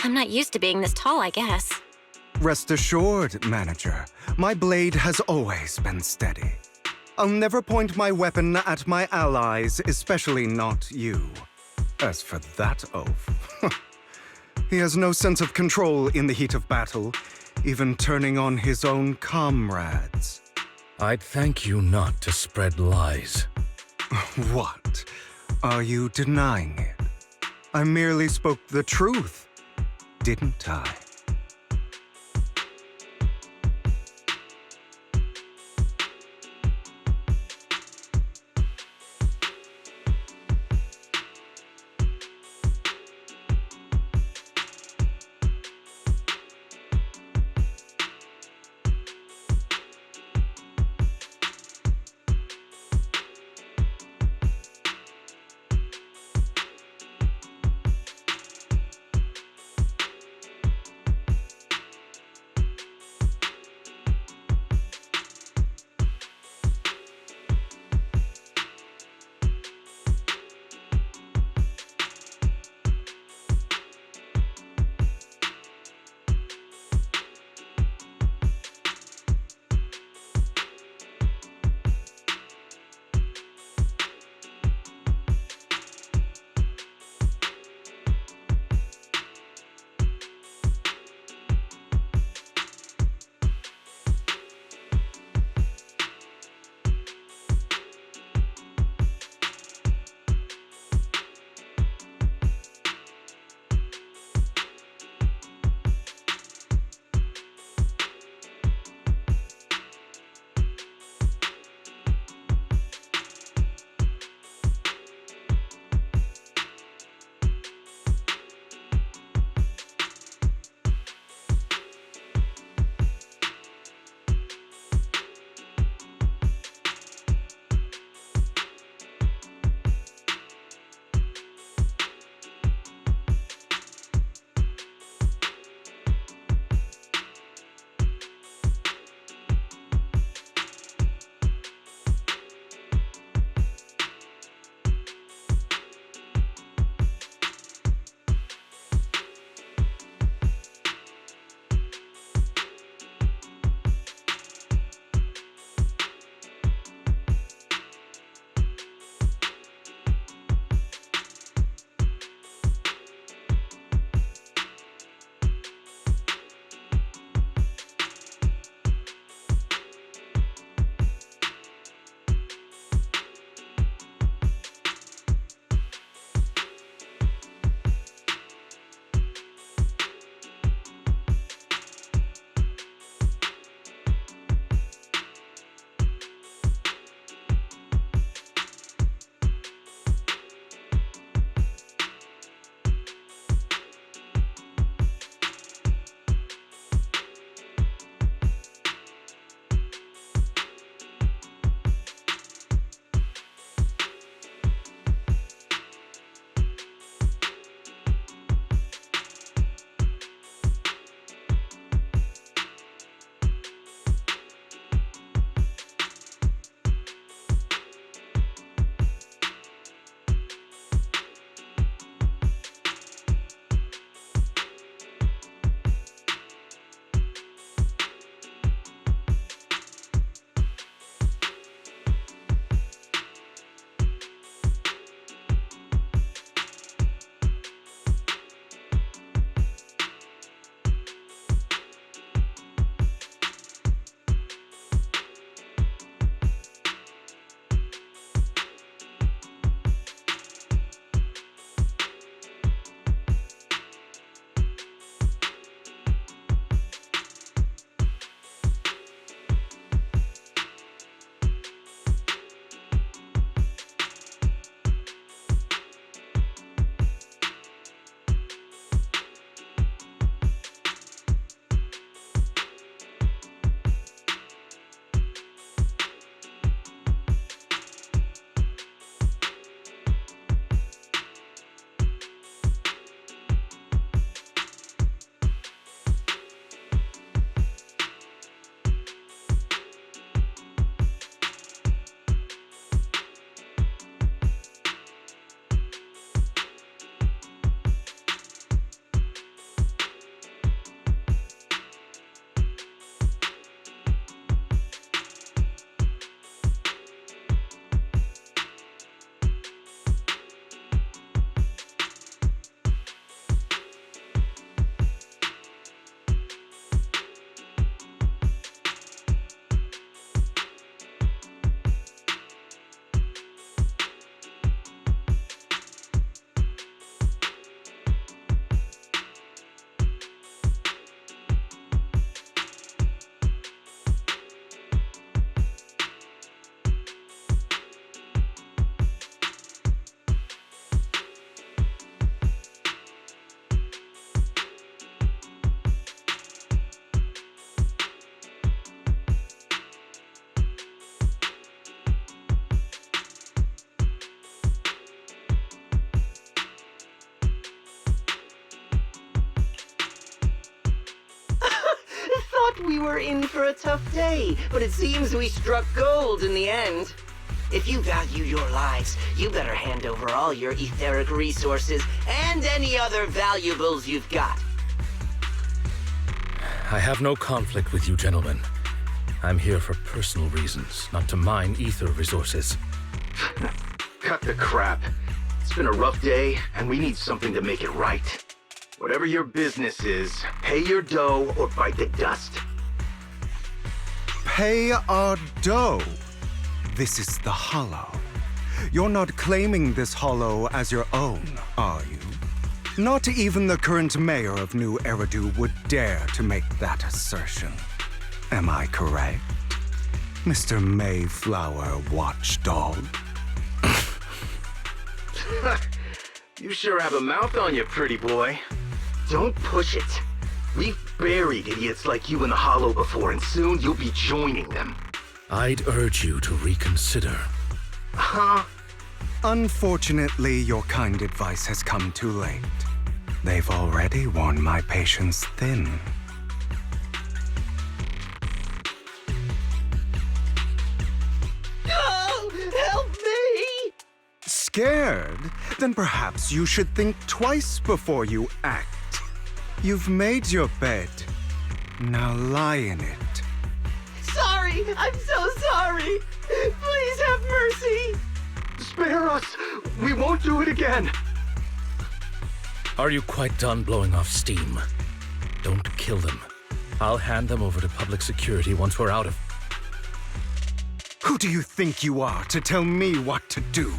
I'm not used to being this tall, I guess. Rest assured, Manager, my blade has always been steady. I'll never point my weapon at my allies, especially not you. As for that oaf, he has no sense of control in the heat of battle, even turning on his own comrades. I'd thank you not to spread lies. What? Are you denying it? I merely spoke the truth, didn't I? thought we were in for a tough day, but it seems we struck gold in the end. If you value your lives, you better hand over all your etheric resources and any other valuables you've got. I have no conflict with you, gentlemen. I'm here for personal reasons, not to mine ether resources. Cut the crap. It's been a rough day, and we need something to make it right. Whatever your business is, pay your dough or bite the dust. Pay our dough. This is the Hollow. You're not claiming this Hollow as your own, are you? Not even the current mayor of New Eridu would dare to make that assertion. Am I correct, Mr. Mayflower Watchdog? You sure have a mouth on you, pretty boy. Don't push it. We've buried idiots like you in the Hollow before, and soon you'll be joining them. I'd urge you to reconsider. Huh? Unfortunately, your kind advice has come too late. They've already worn my patience thin. Oh, help me! Scared? Then perhaps you should think twice before you act. You've made your bed. Now lie in it. Sorry, I'm so sorry. Please have mercy. Spare us! We won't do it again! Are you quite done blowing off steam? Don't kill them. I'll hand them over to public security once we're out of... Who do you think you are to tell me what to do?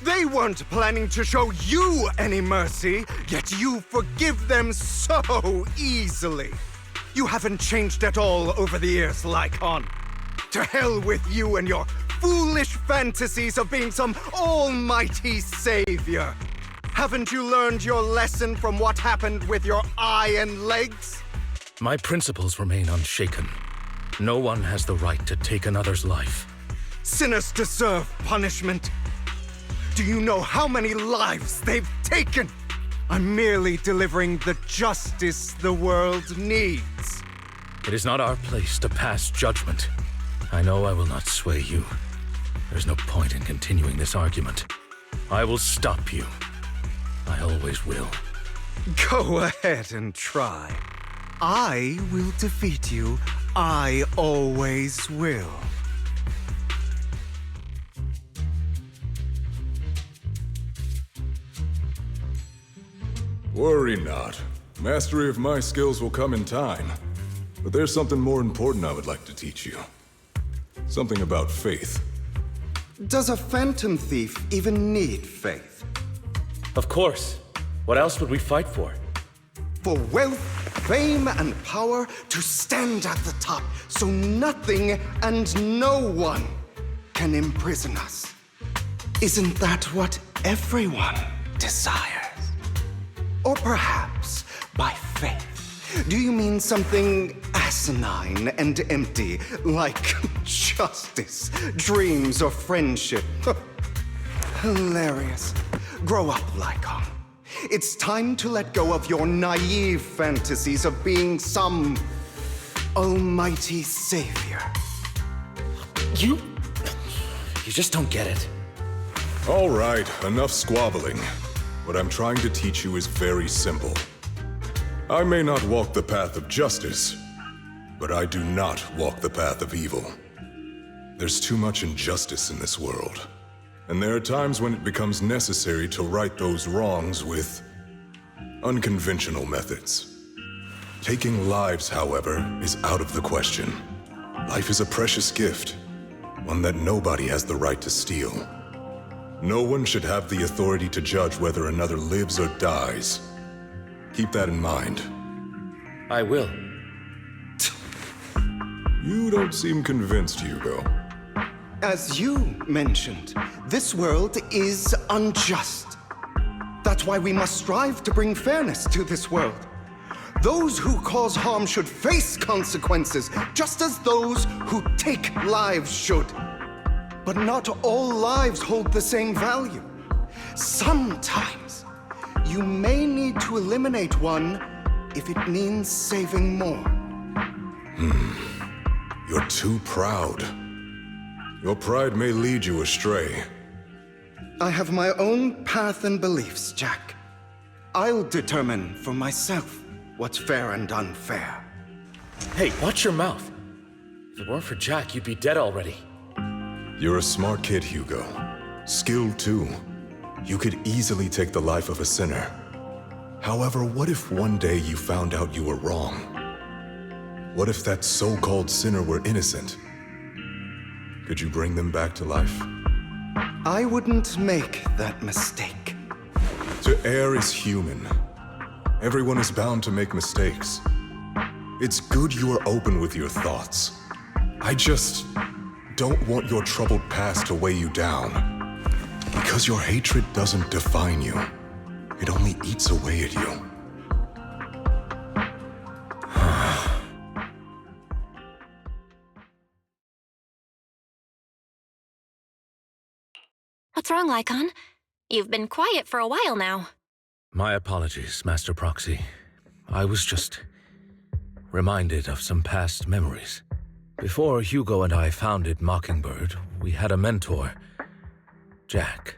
They weren't planning to show you any mercy, yet you forgive them so easily. You haven't changed at all over the years, Lycon. To hell with you and your foolish fantasies of being some almighty savior. Haven't you learned your lesson from what happened with your eye and legs? My principles remain unshaken. No one has the right to take another's life. Sinners deserve punishment. Do you know how many lives they've taken? I'm merely delivering the justice the world needs. It is not our place to pass judgment. I know I will not sway you. There's no point in continuing this argument. I will stop you. I always will. Go ahead and try. I will defeat you. I always will. Worry not. Mastery of my skills will come in time. But there's something more important I would like to teach you. Something about faith. Does a phantom thief even need faith? Of course. What else would we fight for? For wealth, fame, and power to stand at the top, so nothing and no one can imprison us. Isn't that what everyone desires? Or perhaps by faith, do you mean something asinine and empty, like justice, dreams, or friendship? Hilarious. Grow up, Lycon. It's time to let go of your naive fantasies of being some almighty savior. You just don't get it. All right, enough squabbling. What I'm trying to teach you is very simple. I may not walk the path of justice, but I do not walk the path of evil. There's too much injustice in this world, and there are times when it becomes necessary to right those wrongs with unconventional methods. Taking lives, however, is out of the question. Life is a precious gift, one that nobody has the right to steal. No one should have the authority to judge whether another lives or dies. Keep that in mind. I will. You don't seem convinced, Hugo. As you mentioned, this world is unjust. That's why we must strive to bring fairness to this world. Those who cause harm should face consequences, just as those who take lives should. But not all lives hold the same value. Sometimes, you may need to eliminate one if it means saving more. You're too proud. Your pride may lead you astray. I have my own path and beliefs, Jack. I'll determine for myself what's fair and unfair. Hey, watch your mouth. If it weren't for Jack, you'd be dead already. You're a smart kid, Hugo. Skilled too. You could easily take the life of a sinner. However, what if one day you found out you were wrong? What if that so-called sinner were innocent? Could you bring them back to life? I wouldn't make that mistake. To err is human. Everyone is bound to make mistakes. It's good you are open with your thoughts. I just don't want your troubled past to weigh you down. Because your hatred doesn't define you. It only eats away at you. What's wrong, Lycon? You've been quiet for a while now. My apologies, Master Proxy. I was just reminded of some past memories. Before Hugo and I founded Mockingbird, we had a mentor, Jack.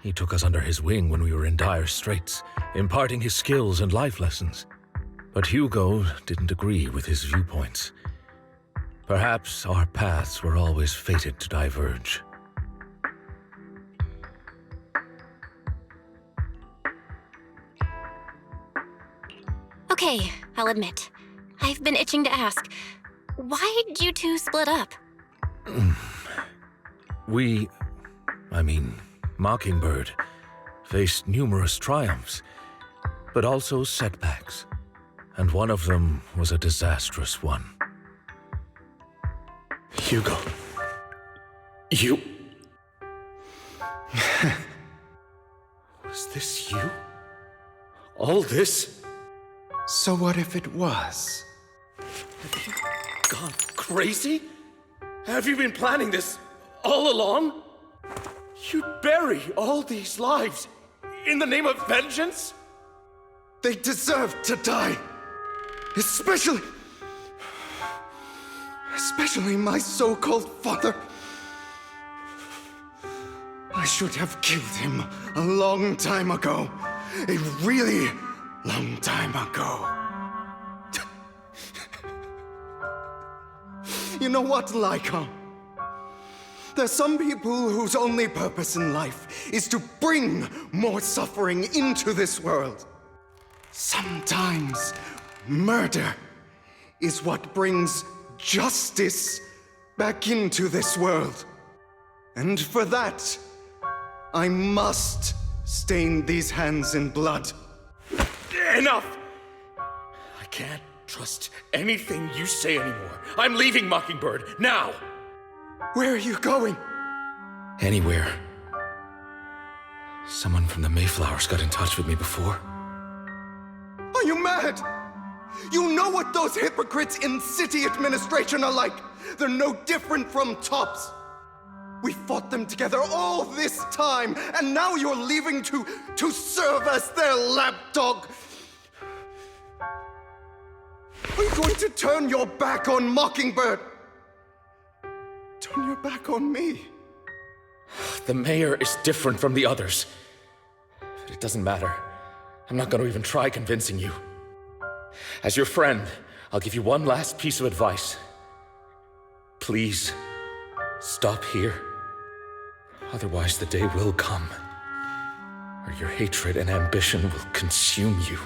He took us under his wing when we were in dire straits, imparting his skills and life lessons. But Hugo didn't agree with his viewpoints. Perhaps our paths were always fated to diverge. Okay, I'll admit. I've been itching to ask, why did you two split up? Mockingbird faced numerous triumphs, but also setbacks, and one of them was a disastrous one. Hugo, you... Was this you? All this? So what if it was? Have you gone crazy? Have you been planning this all along? You bury all these lives in the name of vengeance? They deserve to die. Especially my so-called father. I should have killed him a long time ago. A really long time ago. You know what, Lycon? There's some people whose only purpose in life is to bring more suffering into this world. Sometimes murder is what brings justice back into this world. And for that, I must stain these hands in blood. Enough! I can't trust anything you say anymore. I'm leaving Mockingbird, now! Where are you going? Anywhere. Someone from the Mayflowers got in touch with me before. Are you mad? You know what those hypocrites in city administration are like. They're no different from tops. We fought them together all this time, and now you're leaving to serve as their lapdog. Are you going to turn your back on Mockingbird? Turn your back on me. The mayor is different from the others. But it doesn't matter. I'm not going to even try convincing you. As your friend, I'll give you one last piece of advice. Please, stop here. Otherwise, the day will come where your hatred and ambition will consume you.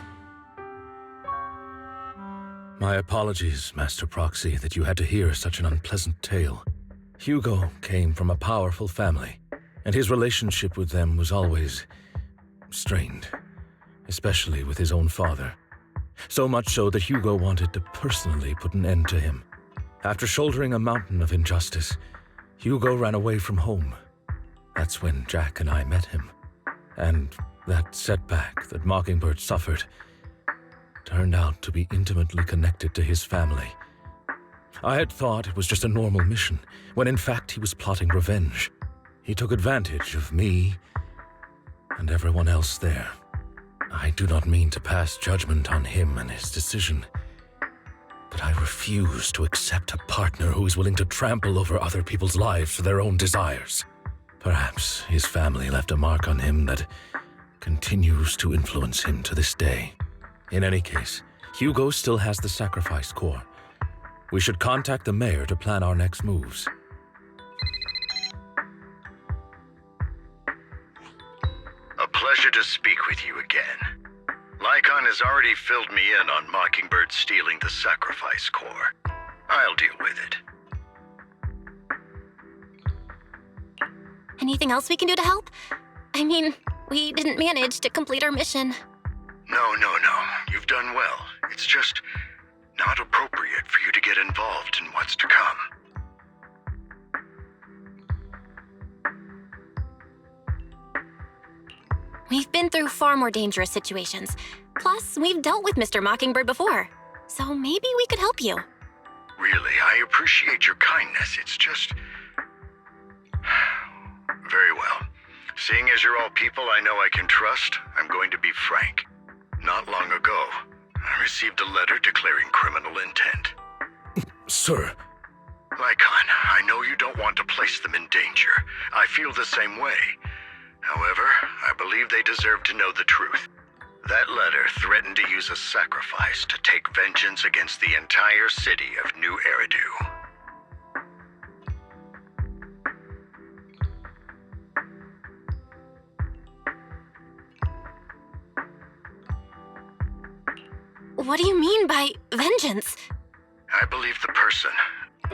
My apologies, Master Proxy, that you had to hear such an unpleasant tale. Hugo came from a powerful family, and his relationship with them was always strained, especially with his own father. So much so that Hugo wanted to personally put an end to him. After shouldering a mountain of injustice, Hugo ran away from home. That's when Jack and I met him. And that setback that Mockingbird suffered turned out to be intimately connected to his family. I had thought it was just a normal mission, when in fact he was plotting revenge. He took advantage of me and everyone else there. I do not mean to pass judgment on him and his decision, but I refuse to accept a partner who is willing to trample over other people's lives for their own desires. Perhaps his family left a mark on him that continues to influence him to this day. In any case, Hugo still has the sacrifice core. We should contact the mayor to plan our next moves. A pleasure to speak with you again. Lycon has already filled me in on Mockingbird stealing the sacrifice core. I'll deal with it. Anything else we can do to help? I mean, we didn't manage to complete our mission. No. You've done well. It's just not appropriate for you to get involved in what's to come. We've been through far more dangerous situations. Plus, we've dealt with Mr. Mockingbird before. So maybe we could help you. Really, I appreciate your kindness. It's just... Very well. Seeing as you're all people I know I can trust, I'm going to be frank. Not long ago, I received a letter declaring criminal intent. Sir. Lycon, I know you don't want to place them in danger. I feel the same way. However, I believe they deserve to know the truth. That letter threatened to use a sacrifice to take vengeance against the entire city of New Eridu. What do you mean by vengeance? I believe the person,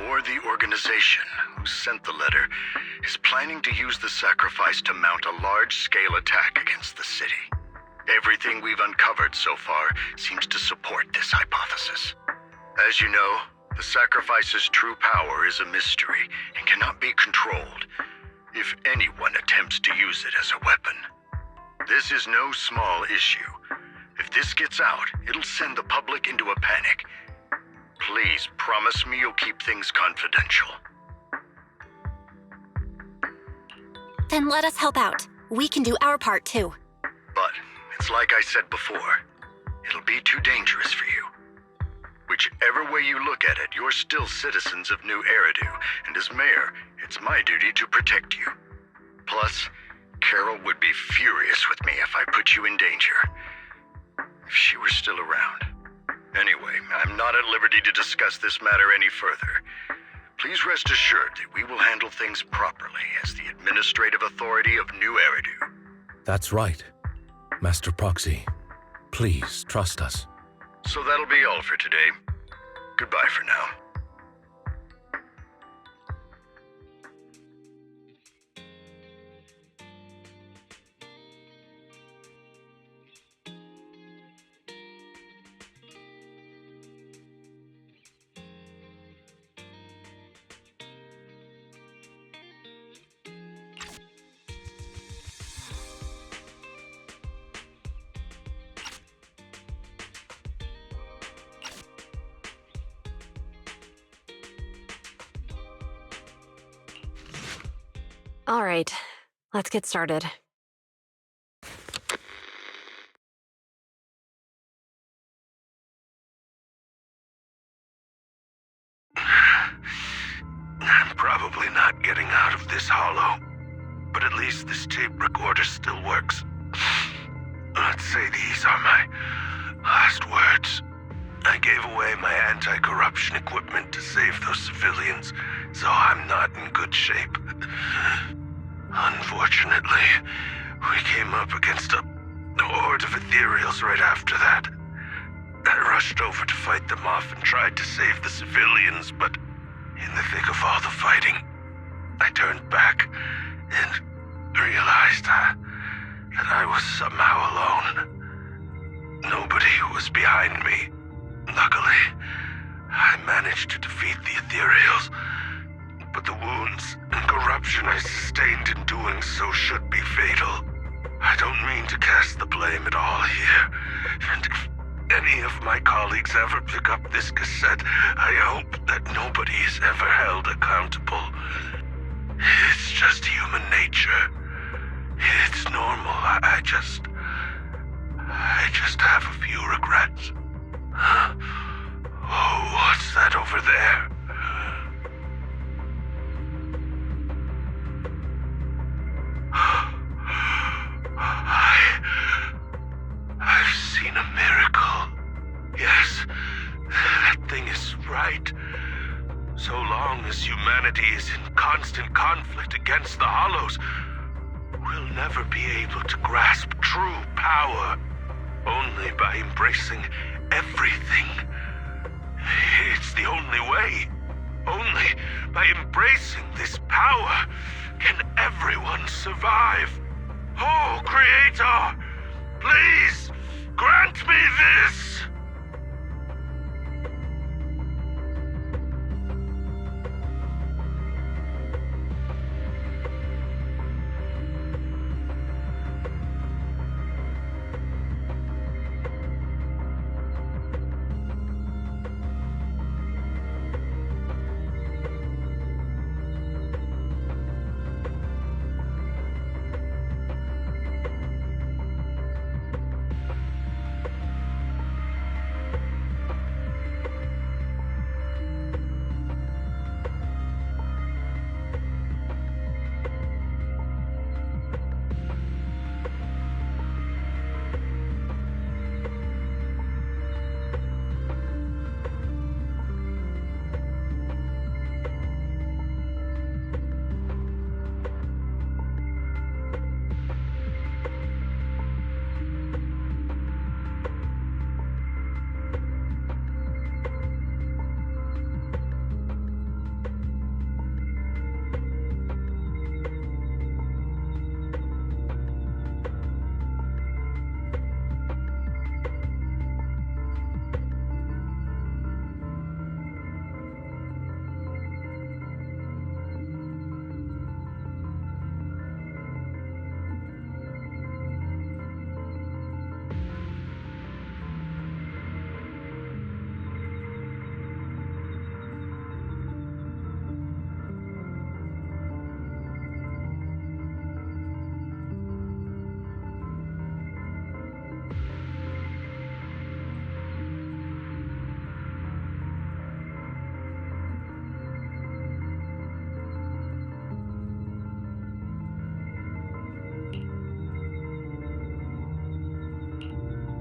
or the organization, who sent the letter is planning to use the sacrifice to mount a large-scale attack against the city. Everything we've uncovered so far seems to support this hypothesis. As you know, the sacrifice's true power is a mystery and cannot be controlled if anyone attempts to use it as a weapon. This is no small issue. If this gets out, it'll send the public into a panic. Please promise me you'll keep things confidential. Then let us help out. We can do our part too. But it's like I said before, it'll be too dangerous for you. Whichever way you look at it, you're still citizens of New Eridu, and as mayor, it's my duty to protect you. Plus, Carol would be furious with me if I put you in danger. If she were still around. Anyway, I'm not at liberty to discuss this matter any further. Please rest assured that we will handle things properly as the administrative authority of New Eridu. That's right. Master Proxy, please trust us. So that'll be all for today. Goodbye for now. All right, let's get started. I'm probably not getting out of this hollow, but at least this tape recorder still works. Let's say these are my last words. I gave away my anti-corruption equipment to save those civilians, so I'm not in good shape. Unfortunately, we came up against a horde of ethereals right after that. I rushed over to fight them off and tried to save the civilians, but in the thick of all the fighting, I turned back and realized that I was somehow alone. Nobody was behind me. Luckily, I managed to defeat the ethereals, but the wounds and corruption I sustained in doing so should be fatal. I don't mean to cast the blame at all here, and if any of my colleagues ever pick up this cassette, I hope that nobody is ever held accountable. It's just human nature. It's normal. I I just have a few regrets. Oh, what's that over there? I've seen a miracle. Yes, that thing is right. So long as humanity is in constant conflict against the Hollows, we'll never be able to grasp true power. Only by embracing everything. It's the only way. Only by embracing this power can everyone survive. Oh, Creator, please grant me this!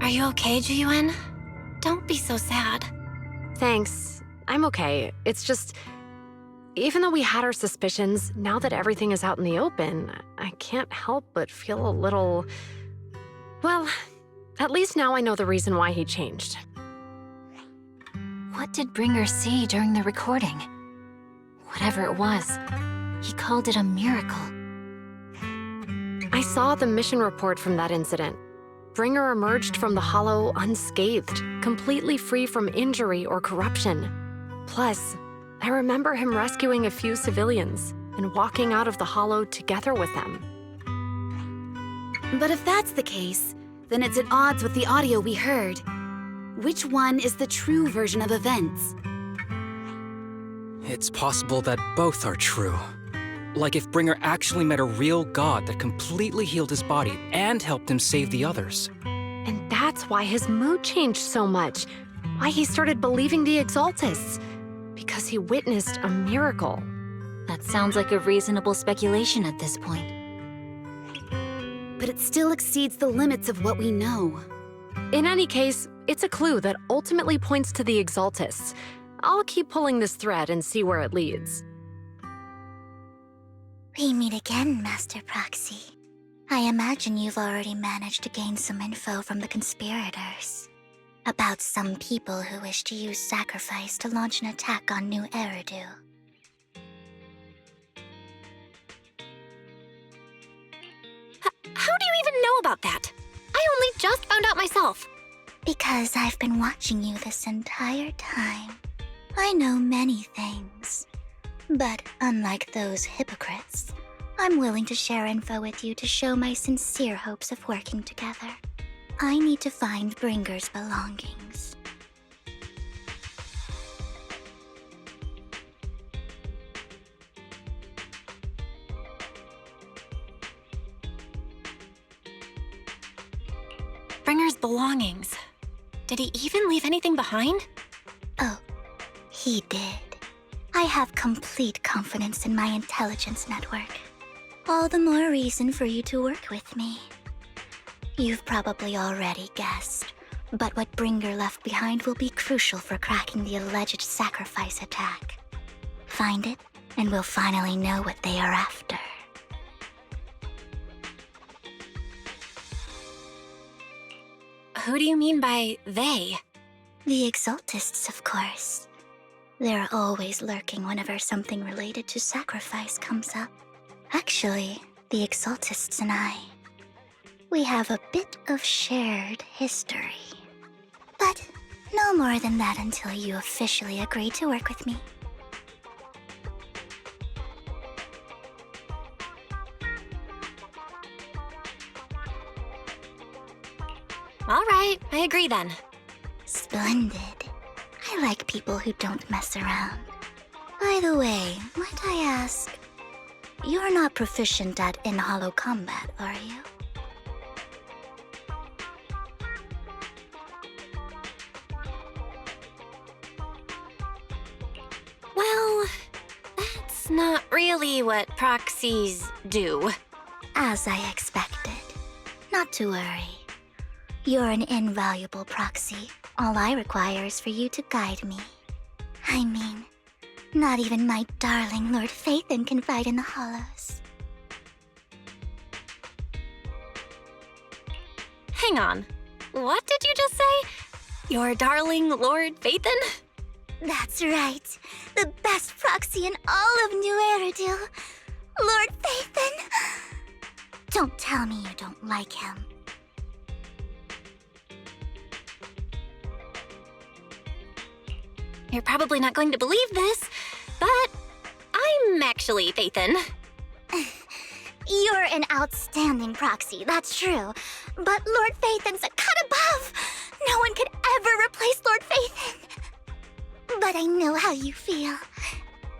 Are you okay, Ji-Yuan? Don't be so sad. Thanks. I'm okay. It's just... Even though we had our suspicions, now that everything is out in the open, I can't help but feel a little... Well, at least now I know the reason why he changed. What did Bringer see during the recording? Whatever it was, he called it a miracle. I saw the mission report from that incident. Bringer emerged from the Hollow unscathed, completely free from injury or corruption. Plus, I remember him rescuing a few civilians and walking out of the Hollow together with them. But if that's the case, then it's at odds with the audio we heard. Which one is the true version of events? It's possible that both are true. Like if Bringer actually met a real god that completely healed his body and helped him save the others. And that's why his mood changed so much. Why he started believing the Exaltists. Because he witnessed a miracle. That sounds like a reasonable speculation at this point. But it still exceeds the limits of what we know. In any case, it's a clue that ultimately points to the Exaltists. I'll keep pulling this thread and see where it leads. We meet again, Master Proxy. I imagine you've already managed to gain some info from the conspirators. About some people who wish to use sacrifice to launch an attack on New Eridu. How do you even know about that? I only just found out myself. Because I've been watching you this entire time. I know many things. But unlike those hypocrites, I'm willing to share info with you to show my sincere hopes of working together. I need to find Bringer's belongings. Bringer's belongings. Did he even leave anything behind? Oh, he did. I have complete confidence in my intelligence network. All the more reason for you to work with me. You've probably already guessed, but what Bringer left behind will be crucial for cracking the alleged sacrifice attack. Find it, and we'll finally know what they are after. Who do you mean by they? The Exaltists, of course. They're always lurking whenever something related to sacrifice comes up. Actually, the Exaltists and I, we have a bit of shared history. But no more than that until you officially agree to work with me. All right, I agree then. Splendid. I like people who don't mess around. By the way, might I ask, you're not proficient at in-hollow combat, are you? Well, that's not really what proxies do. As I expected. Not to worry. You're an invaluable proxy. All I require is for you to guide me. I mean, not even my darling Lord Phaethon can fight in the hollows. Hang on. What did you just say? Your darling Lord Phaethon? That's right. The best proxy in all of New Eridu. Lord Phaethon. Don't tell me you don't like him. You're probably not going to believe this, but I'm actually Phaethon. You're an outstanding proxy, that's true. But Lord Phaethon's a cut above. No one could ever replace Lord Phaethon. But I know how you feel.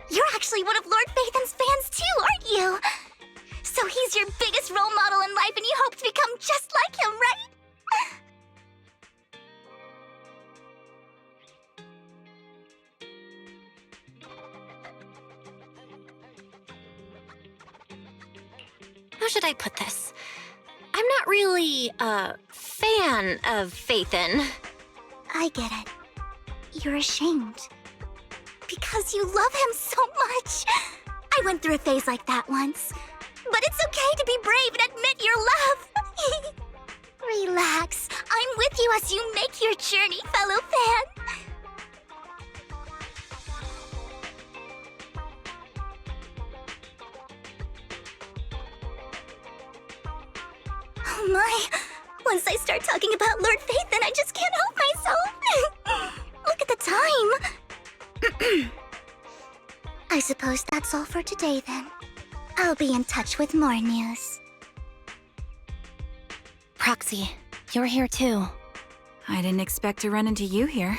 You're actually one of Lord Phaethon's fans too, aren't you? So he's your biggest role model in life and you hope to become just like him, right? How should I put this? I'm not really a fan of Phaethon. I get it. You're ashamed. Because you love him so much. I went through a phase like that once. But it's okay to be brave and admit your love. Relax. I'm with you as you make your journey, fellow fan. Oh my! Once I start talking about Lord Phaethon, I just can't help myself! Look at the time! I suppose that's all for today then. I'll be in touch with more news. Proxy, you're here too. I didn't expect to run into you here.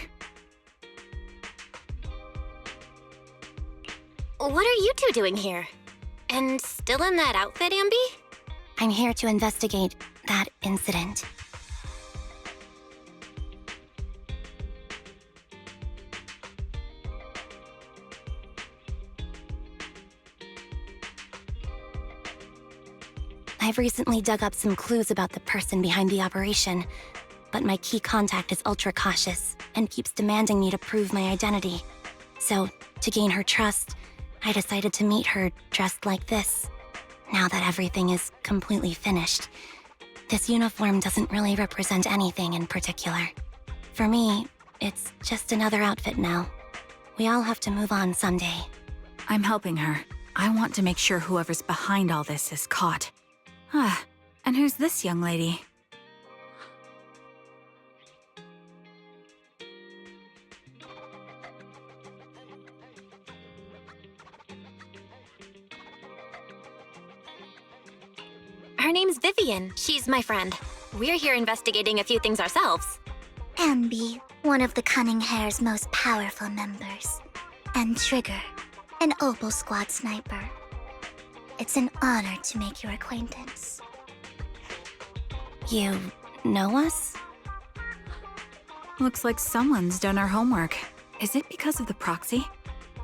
What are you two doing here? And still in that outfit, Ambi? I'm here to investigate that incident. I've recently dug up some clues about the person behind the operation, but my key contact is ultra cautious and keeps demanding me to prove my identity. So, to gain her trust, I decided to meet her dressed like this. Now that everything is completely finished, this uniform doesn't really represent anything in particular. For me, it's just another outfit now. We all have to move on someday. I'm helping her. I want to make sure whoever's behind all this is caught. Ah, and who's this young lady? Her name's Vivian. She's my friend. We're here investigating a few things ourselves. Ambi, one of the Cunning Hair's most powerful members. And Trigger, an Opal Squad sniper. It's an honor to make your acquaintance. You know us? Looks like someone's done our homework. Is it because of the proxy?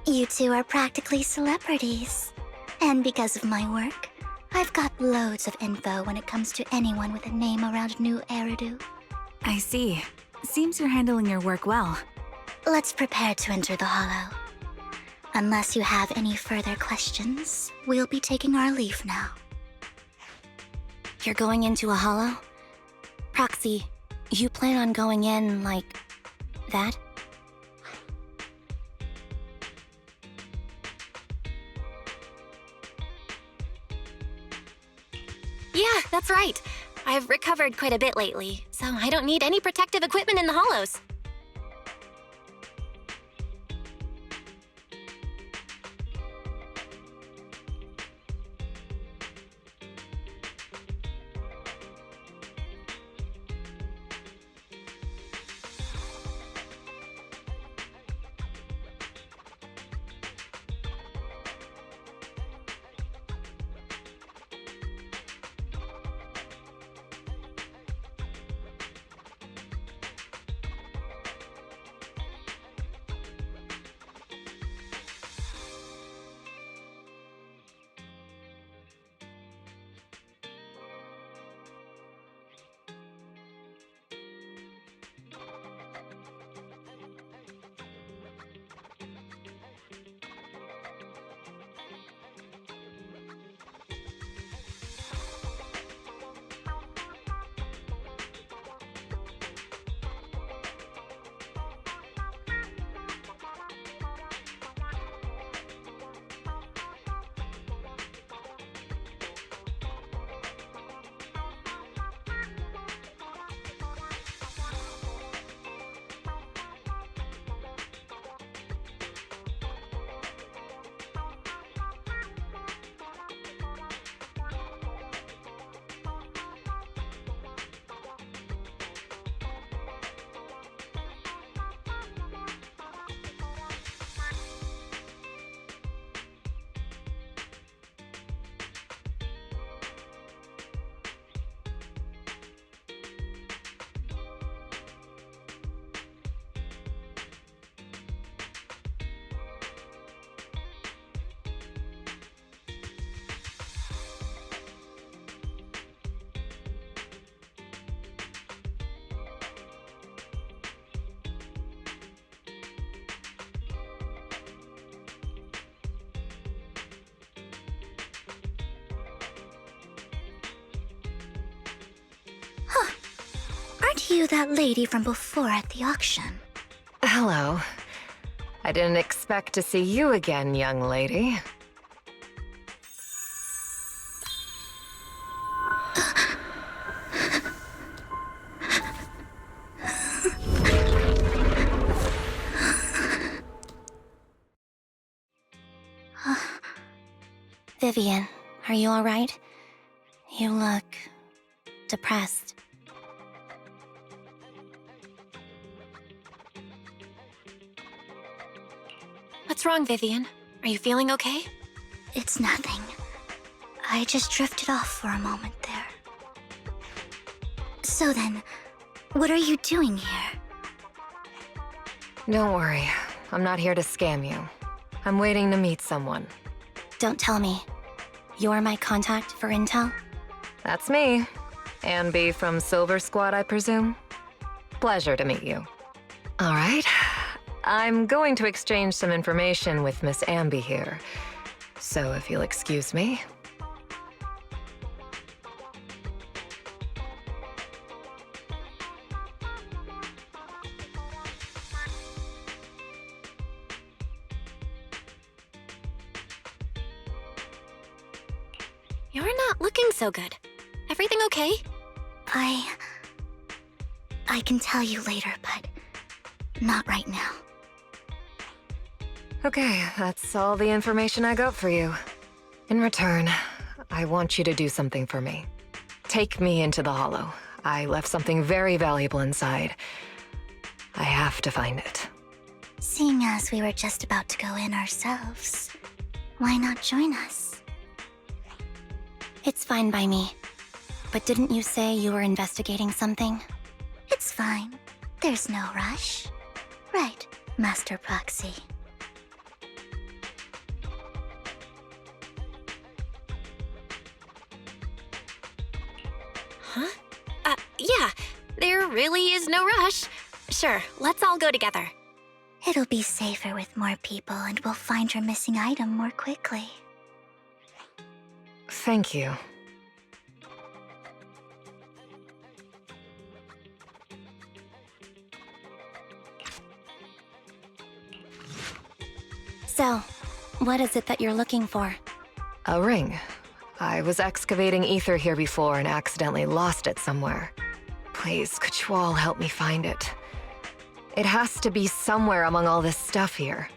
You two are practically celebrities. And because of my work, I've got loads of info when it comes to anyone with a name around New Eridu. I see. Seems you're handling your work well. Let's prepare to enter the Hollow. Unless you have any further questions, we'll be taking our leave now. You're going into a hollow? Proxy, you plan on going in like that? Yeah, that's right. I've recovered quite a bit lately, so I don't need any protective equipment in the hollows. Aren't you that lady from before at the auction? Hello. I didn't expect to see you again, young lady. Vivian, are you all right? You look depressed. What's wrong, Vivian? Are you feeling okay? It's nothing. I just drifted off for a moment there. So then, what are you doing here? Don't worry. I'm not here to scam you. I'm waiting to meet someone. Don't tell me. You're my contact for intel? That's me. Ambi from Silver Squad, I presume? Pleasure to meet you. All right. I'm going to exchange some information with Miss Ambi here. So if you'll excuse me. You're not looking so good. Everything okay? I can tell you later, but not right now. Okay, that's all the information I got for you. In return, I want you to do something for me. Take me into the Hollow. I left something very valuable inside. I have to find it. Seeing as we were just about to go in ourselves, why not join us? It's fine by me. But didn't you say you were investigating something? It's fine. There's no rush. Right, Master Proxy. Huh? Yeah. There really is no rush. Sure, let's all go together. It'll be safer with more people, and we'll find your missing item more quickly. Thank you. So, what is it that you're looking for? A ring. I was excavating ether here before and accidentally lost it somewhere. Please, could you all help me find it? It has to be somewhere among all this stuff here.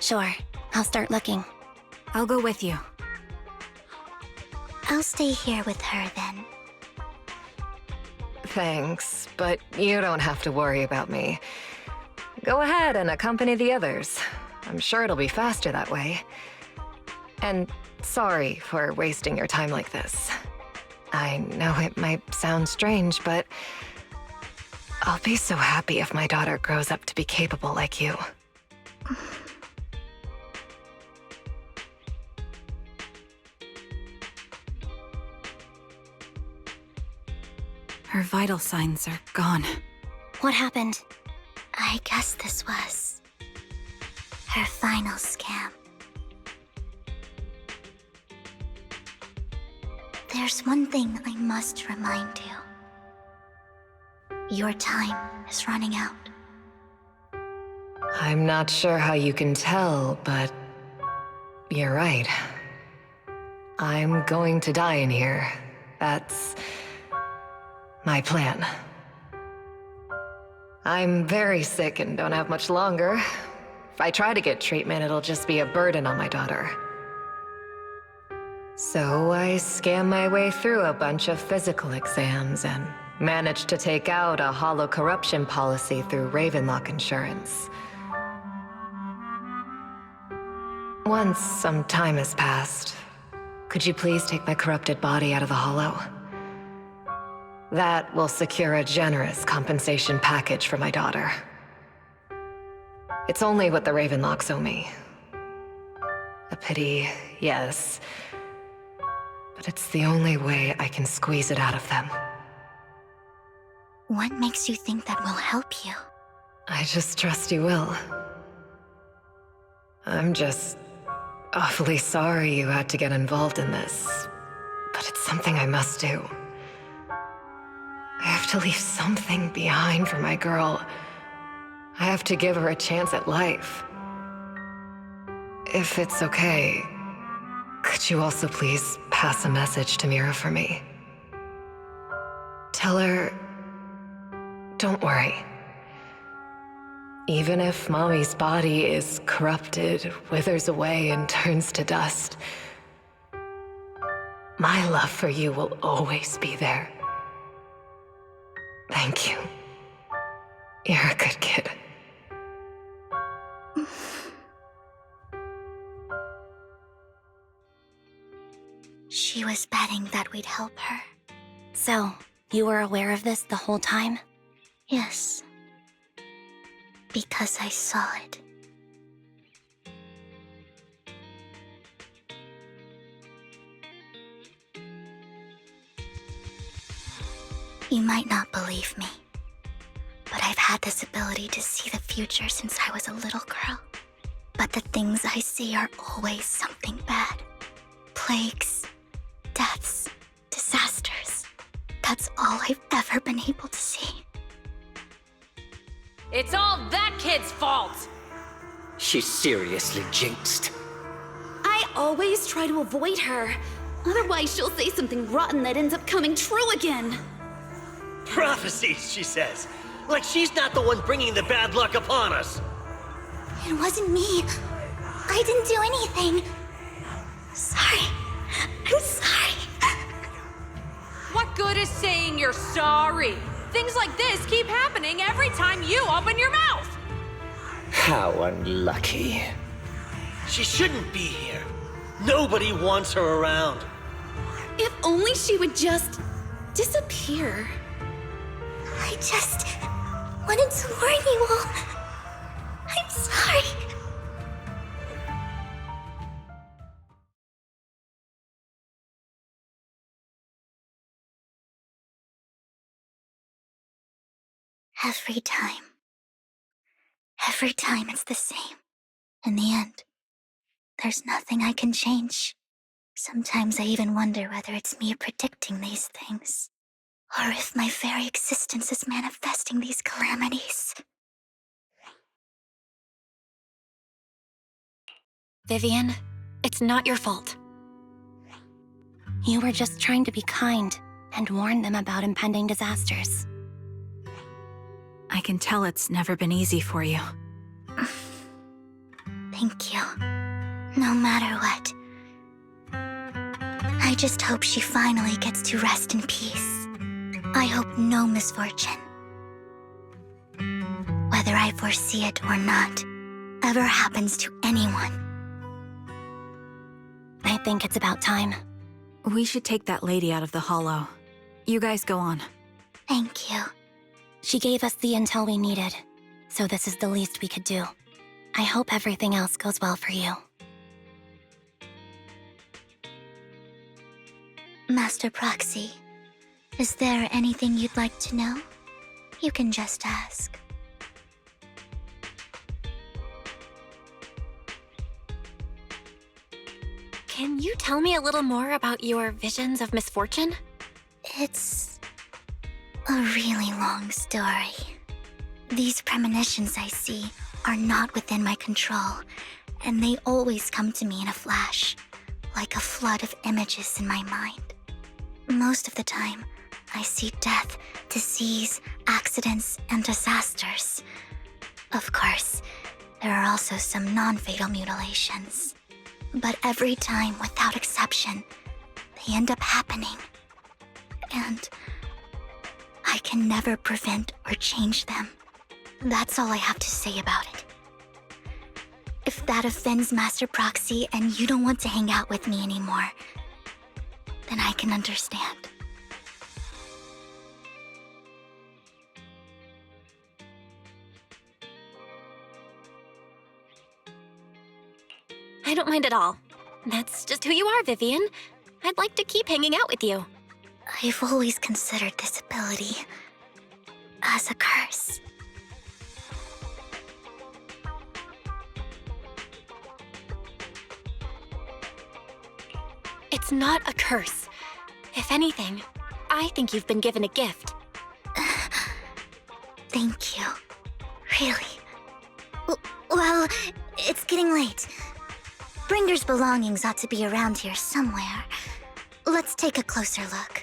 Sure, I'll start looking. I'll go with you. I'll stay here with her then. Thanks, but you don't have to worry about me. Go ahead and accompany the others. I'm sure it'll be faster that way. And sorry for wasting your time like this. I know it might sound strange, but I'll be so happy if my daughter grows up to be capable like you. Her vital signs are gone. What happened? I guess this was her final scam. There's one thing I must remind you. Your time is running out. I'm not sure how you can tell, but you're right. I'm going to die in here. That's my plan. I'm very sick and don't have much longer. If I try to get treatment, it'll just be a burden on my daughter. So I scam my way through a bunch of physical exams and managed to take out a hollow corruption policy through Ravenlock Insurance. Once some time has passed, could you please take my corrupted body out of the hollow? That will secure a generous compensation package for my daughter. It's only what the Ravenlocks owe me. A pity, yes. But it's the only way I can squeeze it out of them. What makes you think that will help you? I just trust you will. I'm just awfully sorry you had to get involved in this. But it's something I must do. I have to leave something behind for my girl. I have to give her a chance at life. If it's okay, could you also please pass a message to Mira for me? Tell her, don't worry. Even if Mommy's body is corrupted, withers away, and turns to dust, my love for you will always be there. Thank you. You're a good kid. She was betting that we'd help her. So, you were aware of this the whole time? Yes. Because I saw it. You might not believe me, but I've had this ability to see the future since I was a little girl. But the things I see are always something bad. Plagues, deaths, disasters. That's all I've ever been able to see. It's all that kid's fault! She's seriously jinxed. I always try to avoid her. Otherwise, she'll say something rotten that ends up coming true again. Prophecies, she says. Like she's not the one bringing the bad luck upon us. It wasn't me. I didn't do anything. Sorry. I'm sorry. What good is saying you're sorry? Things like this keep happening every time you open your mouth! How unlucky. She shouldn't be here. Nobody wants her around. If only she would just disappear? I just wanted to warn you all. I'm sorry. Every time it's the same. In the end, there's nothing I can change. Sometimes I even wonder whether it's me predicting these things, or if my very existence is manifesting these calamities. Vivian, it's not your fault. You were just trying to be kind and warn them about impending disasters. I can tell it's never been easy for you. Thank you. No matter what. I just hope she finally gets to rest in peace. I hope no misfortune, whether I foresee it or not, ever happens to anyone. I think it's about time. We should take that lady out of the hollow. You guys go on. Thank you. She gave us the intel we needed, so this is the least we could do. I hope everything else goes well for you. Master Proxy, is there anything you'd like to know? You can just ask. Can you tell me a little more about your visions of misfortune? It's a really long story. These premonitions I see are not within my control, and they always come to me in a flash, like a flood of images in my mind. Most of the time, I see death, disease, accidents, and disasters. Of course, there are also some non-fatal mutilations. But every time, without exception, they end up happening. And I can never prevent or change them. That's all I have to say about it. If that offends Master Proxy and you don't want to hang out with me anymore, then I can understand. I don't mind at all. That's just who you are, Vivian. I'd like to keep hanging out with you. I've always considered this ability as a curse. It's not a curse. If anything, I think you've been given a gift. Thank you. Really. Well, it's getting late. Bringer's belongings ought to be around here somewhere. Let's take a closer look.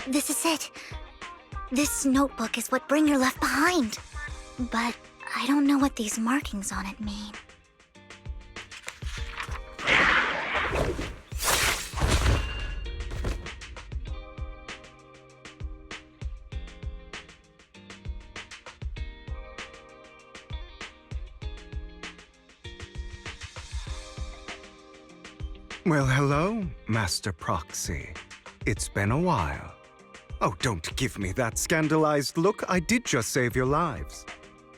This is it. This notebook is what Bringer left behind. But I don't know what these markings on it mean. Well, hello, Master Proxy. It's been a while. Oh, don't give me that scandalized look. I did just save your lives.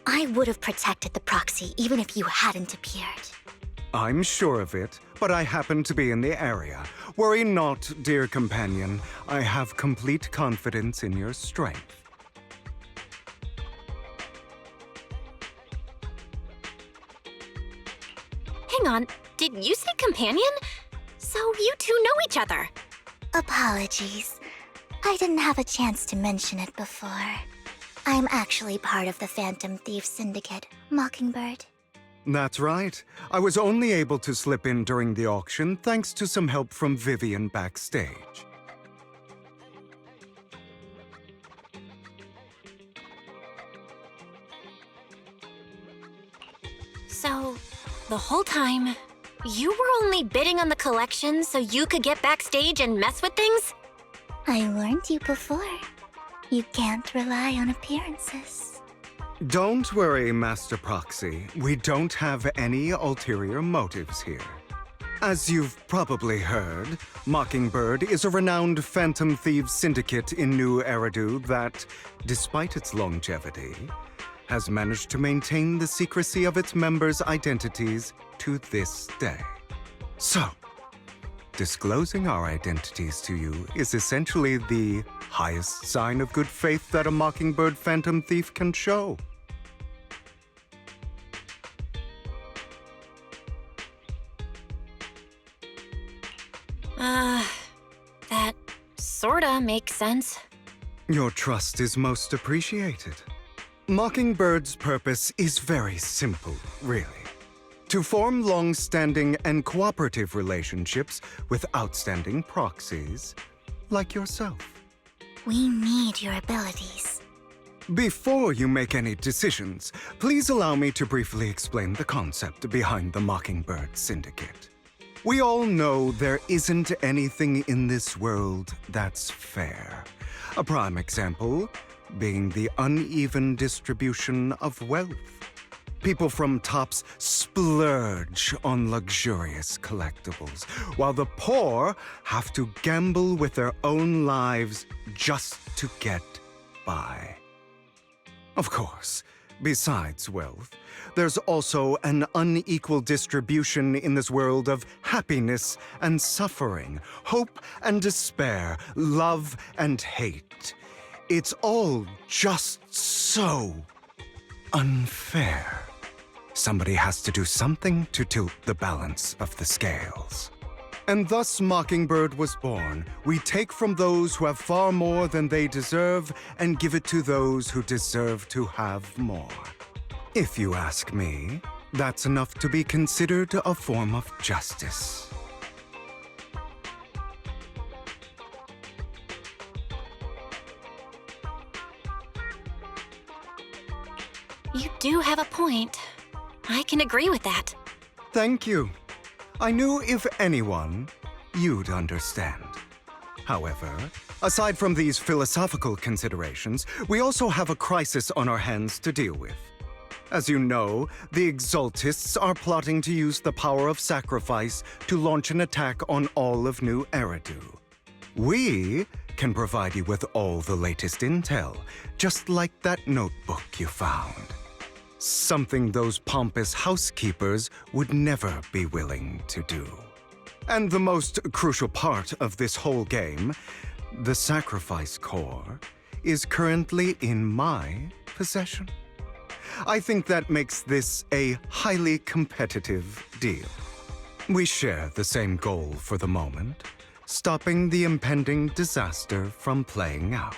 I would have protected the Proxy even if you hadn't appeared. I'm sure of it, but I happen to be in the area. Worry not, dear companion. I have complete confidence in your strength. Hang on, did you say companion? So you two know each other. Apologies. I didn't have a chance to mention it before. I'm actually part of the Phantom Thief Syndicate, Mockingbird. That's right. I was only able to slip in during the auction thanks to some help from Vivian backstage. So, the whole time, you were only bidding on the collection so you could get backstage and mess with things? I warned you before. You can't rely on appearances. Don't worry, Master Proxy. We don't have any ulterior motives here. As you've probably heard, Mockingbird is a renowned phantom thieves syndicate in New Eridu that, despite its longevity, has managed to maintain the secrecy of its members' identities to this day. So, disclosing our identities to you is essentially the highest sign of good faith that a Mockingbird phantom thief can show. That sorta makes sense. Your trust is most appreciated. Mockingbird's purpose is very simple, really. To form long-standing and cooperative relationships with outstanding proxies, like yourself. We need your abilities. Before you make any decisions, please allow me to briefly explain the concept behind the Mockingbird Syndicate. We all know there isn't anything in this world that's fair. A prime example being the uneven distribution of wealth. People from tops splurge on luxurious collectibles, while the poor have to gamble with their own lives just to get by. Of course, besides wealth, there's also an unequal distribution in this world of happiness and suffering, hope and despair, love and hate. It's all just so unfair. Somebody has to do something to tilt the balance of the scales. And thus Mockingbird was born. We take from those who have far more than they deserve and give it to those who deserve to have more. If you ask me, that's enough to be considered a form of justice. You do have a point. I can agree with that. Thank you. I knew if anyone, you'd understand. However, aside from these philosophical considerations, we also have a crisis on our hands to deal with. As you know, the Exaltists are plotting to use the power of sacrifice to launch an attack on all of New Eridu. We can provide you with all the latest intel, just like that notebook you found. Something those pompous housekeepers would never be willing to do. And the most crucial part of this whole game, the sacrifice core, is currently in my possession. I think that makes this a highly competitive deal. We share the same goal for the moment, stopping the impending disaster from playing out.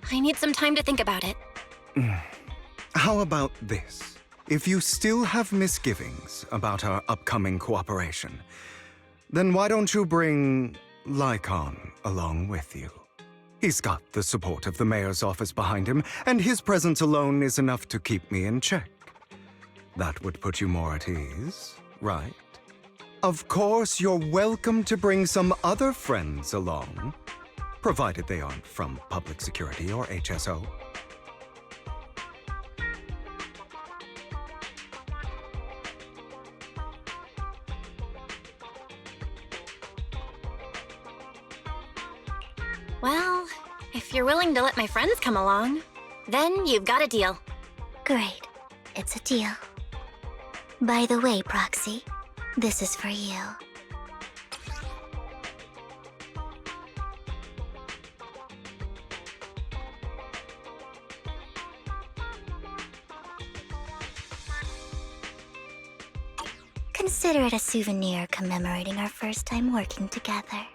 I need some time to think about it. How about this? If you still have misgivings about our upcoming cooperation, then why don't you bring Lycon along with you? He's got the support of the mayor's office behind him, and his presence alone is enough to keep me in check. That would put you more at ease, right? Of course, you're welcome to bring some other friends along, provided they aren't from public security or HSO. Well, if you're willing to let my friends come along, then you've got a deal. Great. It's a deal. By the way, Proxy, this is for you. Consider it a souvenir commemorating our first time working together.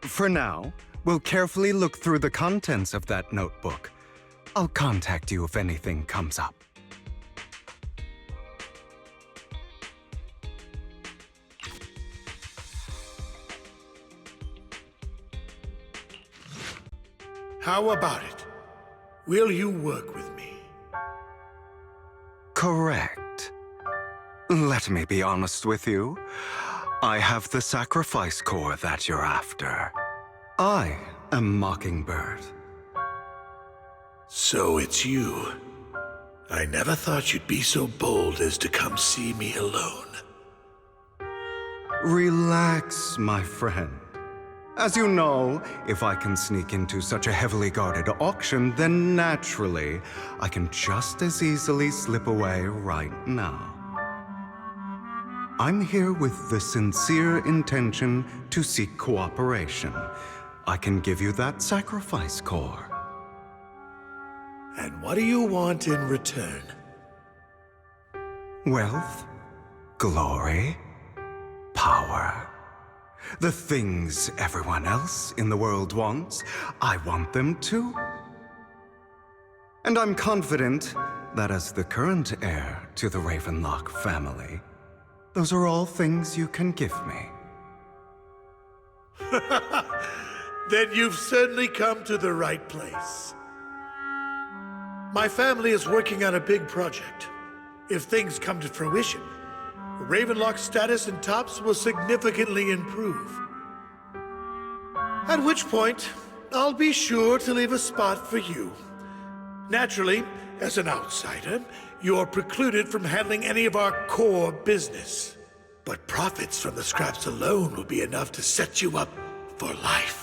For now, we'll carefully look through the contents of that notebook. I'll contact you if anything comes up. How about it? Will you work with me? Correct. Let me be honest with you. I have the sacrifice core that you're after. I am Mockingbird. So it's you. I never thought you'd be so bold as to come see me alone. Relax, my friend. As you know, if I can sneak into such a heavily guarded auction, then naturally, I can just as easily slip away right now. I'm here with the sincere intention to seek cooperation. I can give you that sacrifice core. And what do you want in return? Wealth, glory, power. The things everyone else in the world wants, I want them too. And I'm confident that as the current heir to the Ravenlock family, those are all things you can give me. Then you've certainly come to the right place. My family is working on a big project. If things come to fruition, Ravenlock's status in Tops will significantly improve. At which point, I'll be sure to leave a spot for you. Naturally, as an outsider, you're precluded from handling any of our core business. But profits from the scraps alone will be enough to set you up for life.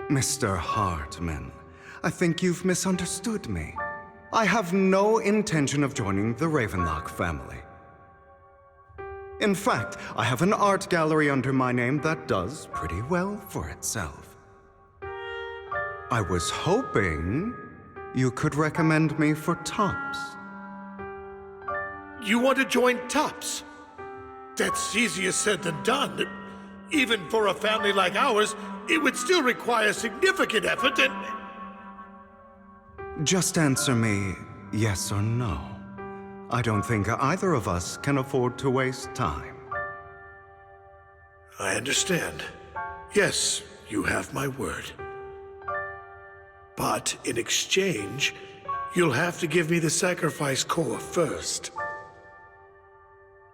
Mr. Hartman, I think you've misunderstood me. I have no intention of joining the Ravenlock family. In fact, I have an art gallery under my name that does pretty well for itself. I was hoping you could recommend me for Tops. You want to join Tops? That's easier said than done. Even for a family like ours, it would still require significant effort and... Just answer me yes or no. I don't think either of us can afford to waste time. I understand. Yes, you have my word. But in exchange, you'll have to give me the sacrifice core first.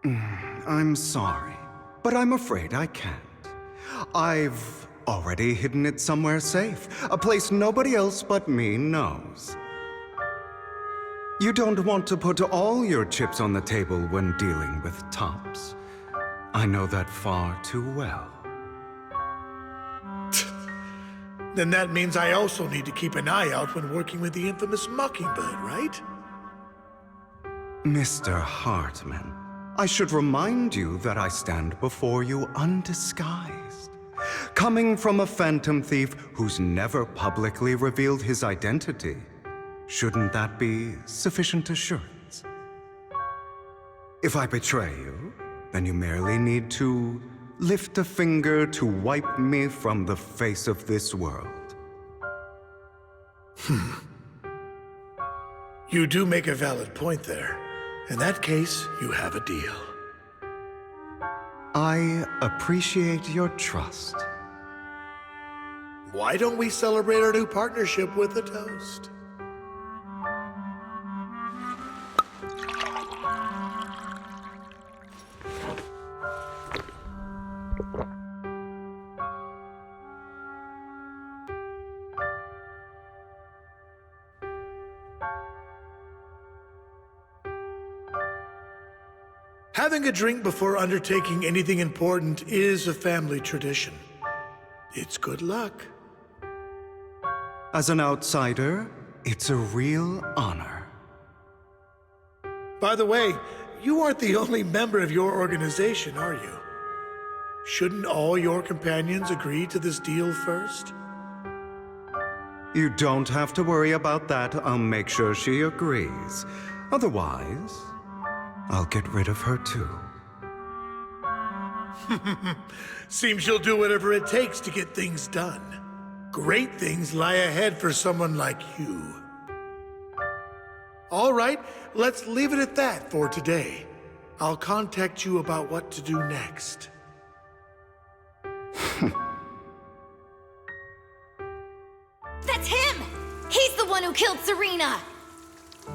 I'm sorry, but I'm afraid I can't. I've already hidden it somewhere safe, a place nobody else but me knows. You don't want to put all your chips on the table when dealing with Tops. I know that far too well. Then that means I also need to keep an eye out when working with the infamous Mockingbird, right? Mr. Hartman, I should remind you that I stand before you undisguised. Coming from a phantom thief who's never publicly revealed his identity, shouldn't that be sufficient assurance? If I betray you, then you merely need to lift a finger to wipe me from the face of this world. You do make a valid point there. In that case, you have a deal. I appreciate your trust. Why don't we celebrate our new partnership with a toast? Having a drink before undertaking anything important is a family tradition. It's good luck. As an outsider, it's a real honor. By the way, you aren't the only member of your organization, are you? Shouldn't all your companions agree to this deal first? You don't have to worry about that. I'll make sure she agrees. Otherwise, I'll get rid of her too. Seems you'll do whatever it takes to get things done. Great things lie ahead for someone like you. All right, let's leave it at that for today. I'll contact you about what to do next. That's him! He's the one who killed Serena!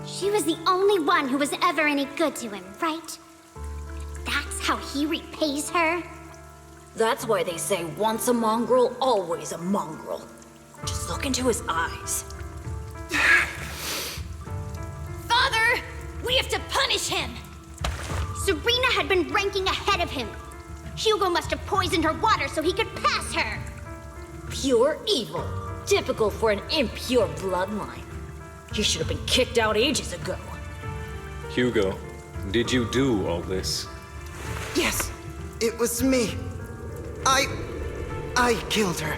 She was the only one who was ever any good to him, right? That's how he repays her? That's why they say once a mongrel, always a mongrel. Just look into his eyes. Father! We have to punish him! Serena had been ranking ahead of him. Hugo must have poisoned her water so he could pass her. Pure evil. Typical for an impure bloodline. He should have been kicked out ages ago. Hugo, did you do all this? Yes, it was me. I killed her.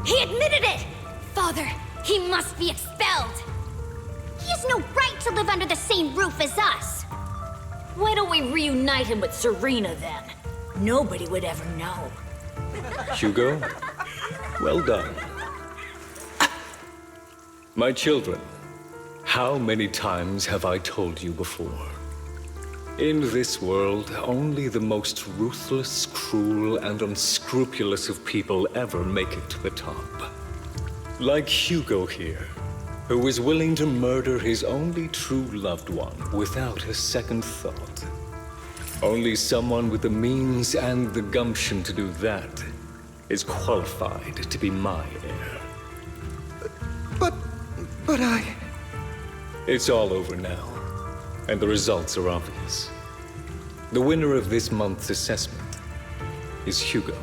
He admitted it! Father, he must be expelled. He has no right to live under the same roof as us. Why don't we reunite him with Serena then? Nobody would ever know. Hugo, well done. My children, how many times have I told you before? In this world, only the most ruthless, cruel, and unscrupulous of people ever make it to the top. Like Hugo here, who is willing to murder his only true loved one without a second thought. Only someone with the means and the gumption to do that is qualified to be my heir. But I... It's all over now, and the results are obvious. The winner of this month's assessment is Hugo.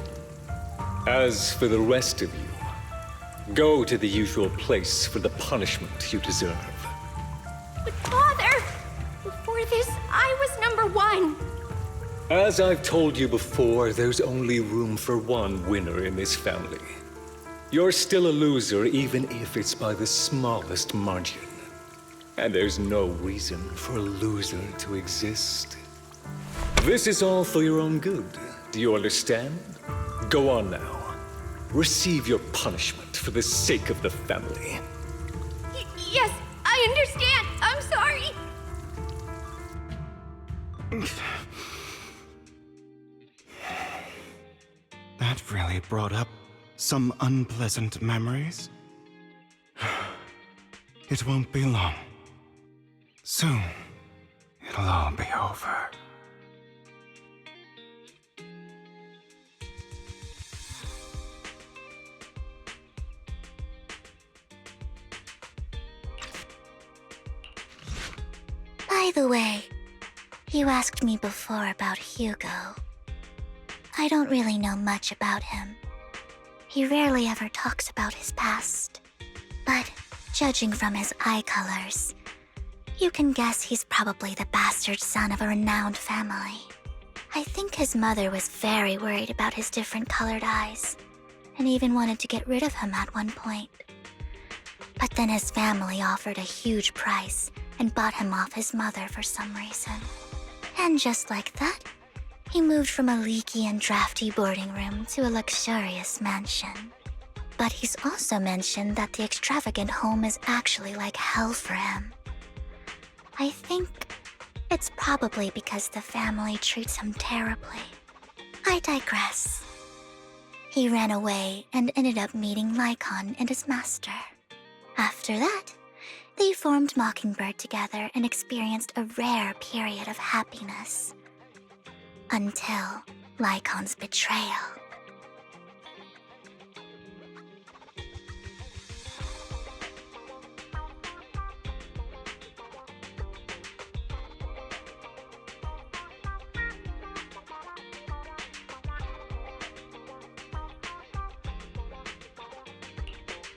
As for the rest of you, go to the usual place for the punishment you deserve. But Father, before this, I was number one. As I've told you before, there's only room for one winner in this family. You're still a loser, even if it's by the smallest margin. And there's no reason for a loser to exist. This is all for your own good. Do you understand? Go on now. Receive your punishment for the sake of the family. Yes, I understand. I'm sorry. That really brought up some unpleasant memories. It won't be long. Soon, it'll all be over. By the way, you asked me before about Hugo. I don't really know much about him. He rarely ever talks about his past. But judging from his eye colors, you can guess he's probably the bastard son of a renowned family. I think his mother was very worried about his different colored eyes, and even wanted to get rid of him at one point. But then his family offered a huge price and bought him off his mother for some reason. And just like that, he moved from a leaky and drafty boarding room to a luxurious mansion. But he's also mentioned that the extravagant home is actually like hell for him. I think it's probably because the family treats him terribly. I digress. He ran away and ended up meeting Lycon and his master. After that, they formed Mockingbird together and experienced a rare period of happiness. Until Lycon's betrayal.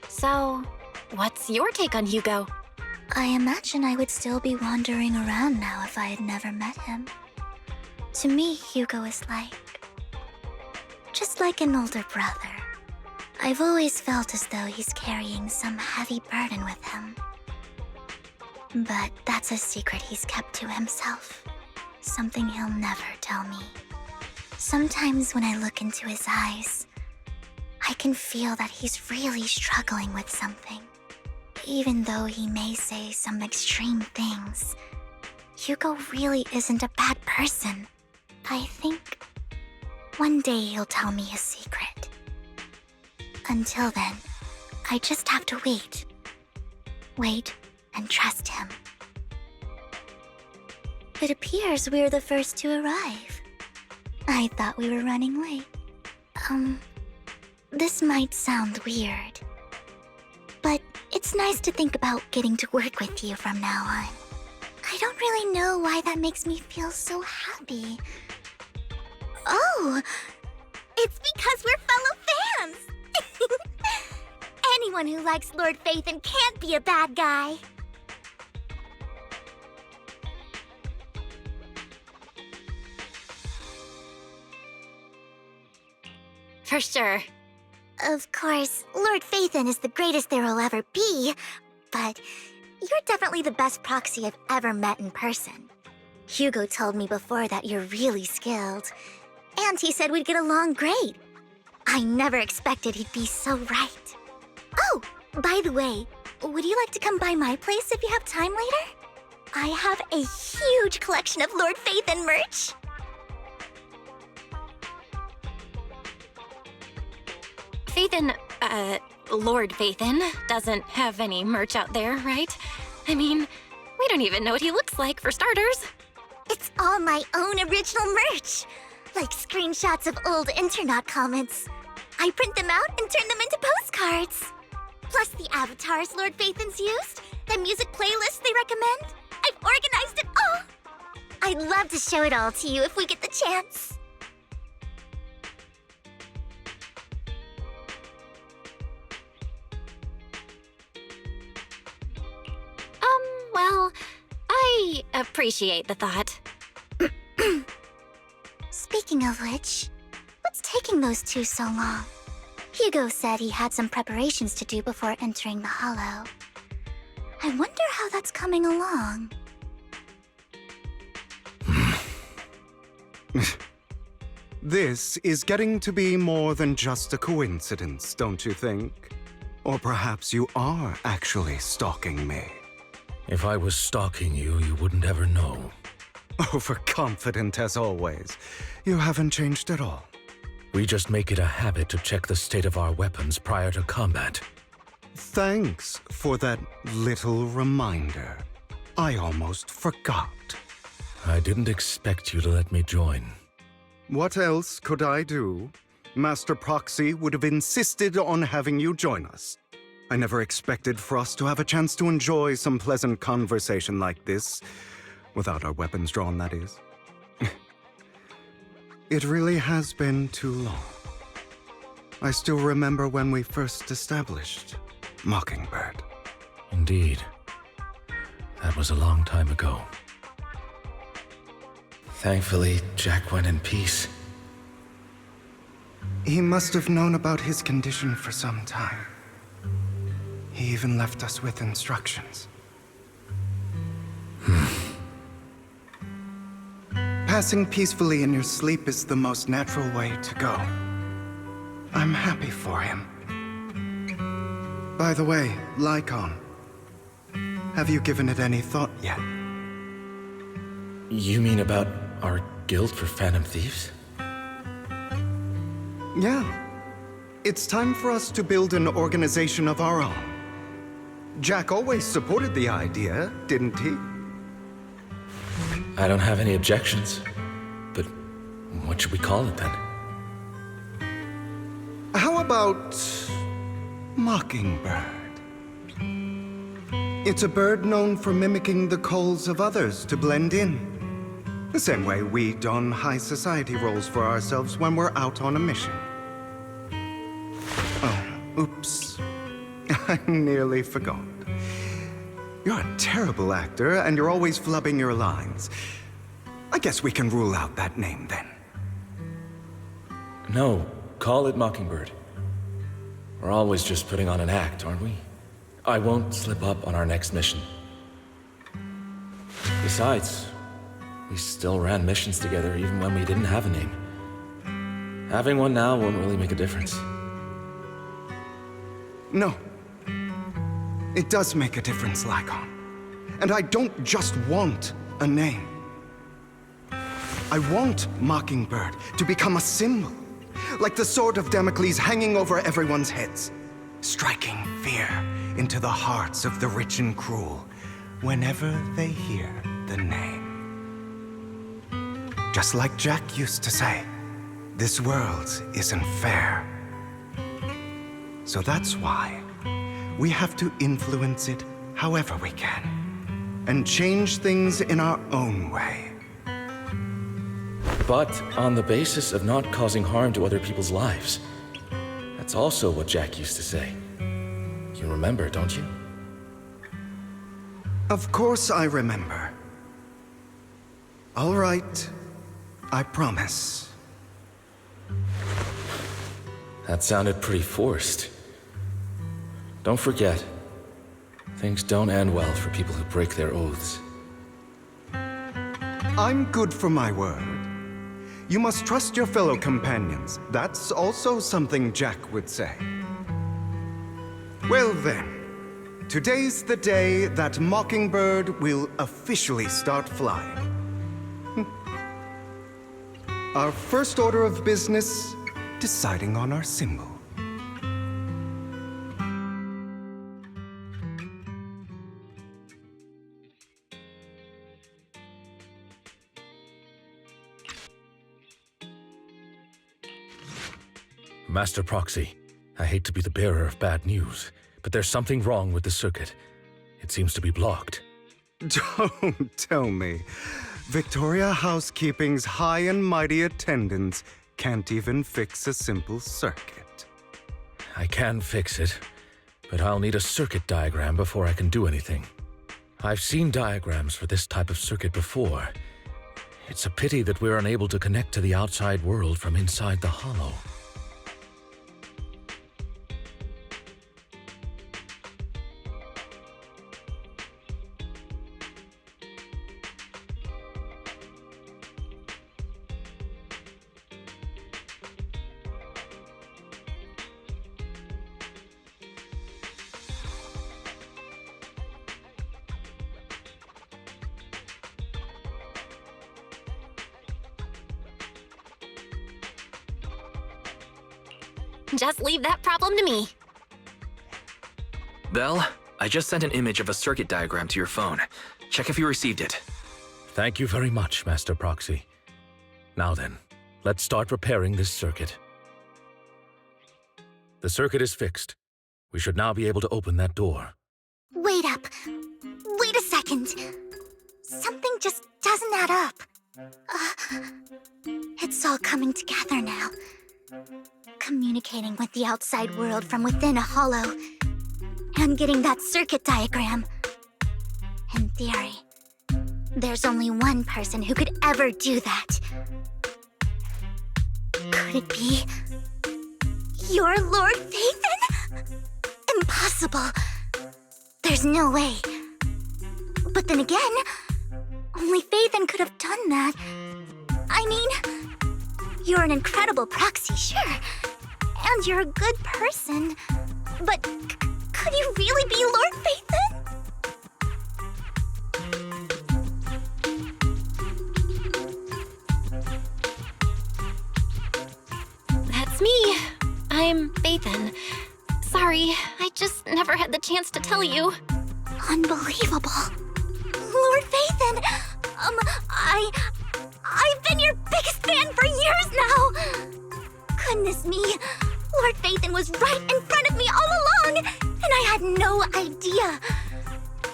So, what's your take on Hugo? I imagine I would still be wandering around now if I had never met him. To me, Hugo is just like an older brother. I've always felt as though he's carrying some heavy burden with him. But that's a secret he's kept to himself. Something he'll never tell me. Sometimes when I look into his eyes, I can feel that he's really struggling with something. Even though he may say some extreme things, Hugo really isn't a bad person. I think one day he'll tell me his secret. Until then, I just have to wait. Wait and trust him. It appears we're the first to arrive. I thought we were running late. This might sound weird, but it's nice to think about getting to work with you from now on. I don't really know why that makes me feel so happy. Oh, it's because we're fellow fans! Anyone who likes Lord Phaethon can't be a bad guy. For sure. Of course, Lord Phaethon is the greatest there will ever be, but you're definitely the best proxy I've ever met in person. Hugo told me before that you're really skilled, and he said we'd get along great. I never expected he'd be so right. Oh, by the way, would you like to come by my place if you have time later? I have a huge collection of Lord Phaethon merch. Phaethon, Lord Phaethon doesn't have any merch out there, right? I mean, we don't even know what he looks like, for starters. It's all my own original merch, like screenshots of old Internet comments. I print them out and turn them into postcards. Plus the avatars Lord Phaethon's used, the music playlists they recommend. I've organized it all. I'd love to show it all to you if we get the chance. Well, I appreciate the thought. Speaking of which, what's taking those two so long? Hugo said he had some preparations to do before entering the Hollow. I wonder how that's coming along. This is getting to be more than just a coincidence, don't you think? Or perhaps you are actually stalking me. If I was stalking you, you wouldn't ever know. Overconfident as always. You haven't changed at all. We just make it a habit to check the state of our weapons prior to combat. Thanks for that little reminder. I almost forgot. I didn't expect you to let me join. What else could I do? Master Proxy would have insisted on having you join us. I never expected for us to have a chance to enjoy some pleasant conversation like this, without our weapons drawn, that is. It really has been too long. I still remember when we first established Mockingbird. Indeed. That was a long time ago. Thankfully, Jack went in peace. He must have known about his condition for some time. He even left us with instructions. Passing peacefully in your sleep is the most natural way to go. I'm happy for him. By the way, Lycon, have you given it any thought yet? You mean about our guild for Phantom Thieves? Yeah. It's time for us to build an organization of our own. Jack always supported the idea, didn't he? I don't have any objections. But what should we call it then? How about Mockingbird? It's a bird known for mimicking the calls of others to blend in. The same way we don high society roles for ourselves when we're out on a mission. Oh, oops. I nearly forgot. You're a terrible actor, and you're always flubbing your lines. I guess we can rule out that name, then. No, call it Mockingbird. We're always just putting on an act, aren't we? I won't slip up on our next mission. Besides, we still ran missions together even when we didn't have a name. Having one now won't really make a difference. No. It does make a difference, Lycon. And I don't just want a name. I want Mockingbird to become a symbol, like the sword of Damocles hanging over everyone's heads, striking fear into the hearts of the rich and cruel whenever they hear the name. Just like Jack used to say, This world isn't fair. So that's why we have to influence it however we can, and change things in our own way. But on the basis of not causing harm to other people's lives. That's also what Jack used to say. You remember, don't you? Of course I remember. All right, I promise. That sounded pretty forced. Don't forget, things don't end well for people who break their oaths. I'm good for my word. You must trust your fellow companions. That's also something Jack would say. Well then, today's the day that Mockingbird will officially start flying. Our first order of business, deciding on our symbol. Master Proxy, I hate to be the bearer of bad news, but there's something wrong with the circuit. It seems to be blocked. Don't tell me. Victoria Housekeeping's high and mighty attendants can't even fix a simple circuit. I can fix it, but I'll need a circuit diagram before I can do anything. I've seen diagrams for this type of circuit before. It's a pity that we're unable to connect to the outside world from inside the hollow. Just leave that problem to me. Belle, I just sent an image of a circuit diagram to your phone. Check if you received it. Thank you very much, Master Proxy. Now then, let's start repairing this circuit. The circuit is fixed. We should now be able to open that door. Wait up. Wait a second. Something just doesn't add up. It's all coming together now. Communicating with the outside world from within a hollow. And getting that circuit diagram. In theory, there's only one person who could ever do that. Could it be your Lord Phaethon? Impossible. There's no way. But then again, only Phaethon could have done that. I mean, you're an incredible proxy, sure. And you're a good person. But could you really be Lord Phaethon? That's me. I'm Phaethon. Sorry, I just never had the chance to tell you. Unbelievable. Lord Phaethon! I've been your biggest fan for years now! Goodness me, Lord Phaethon was right in front of me all along, and I had no idea.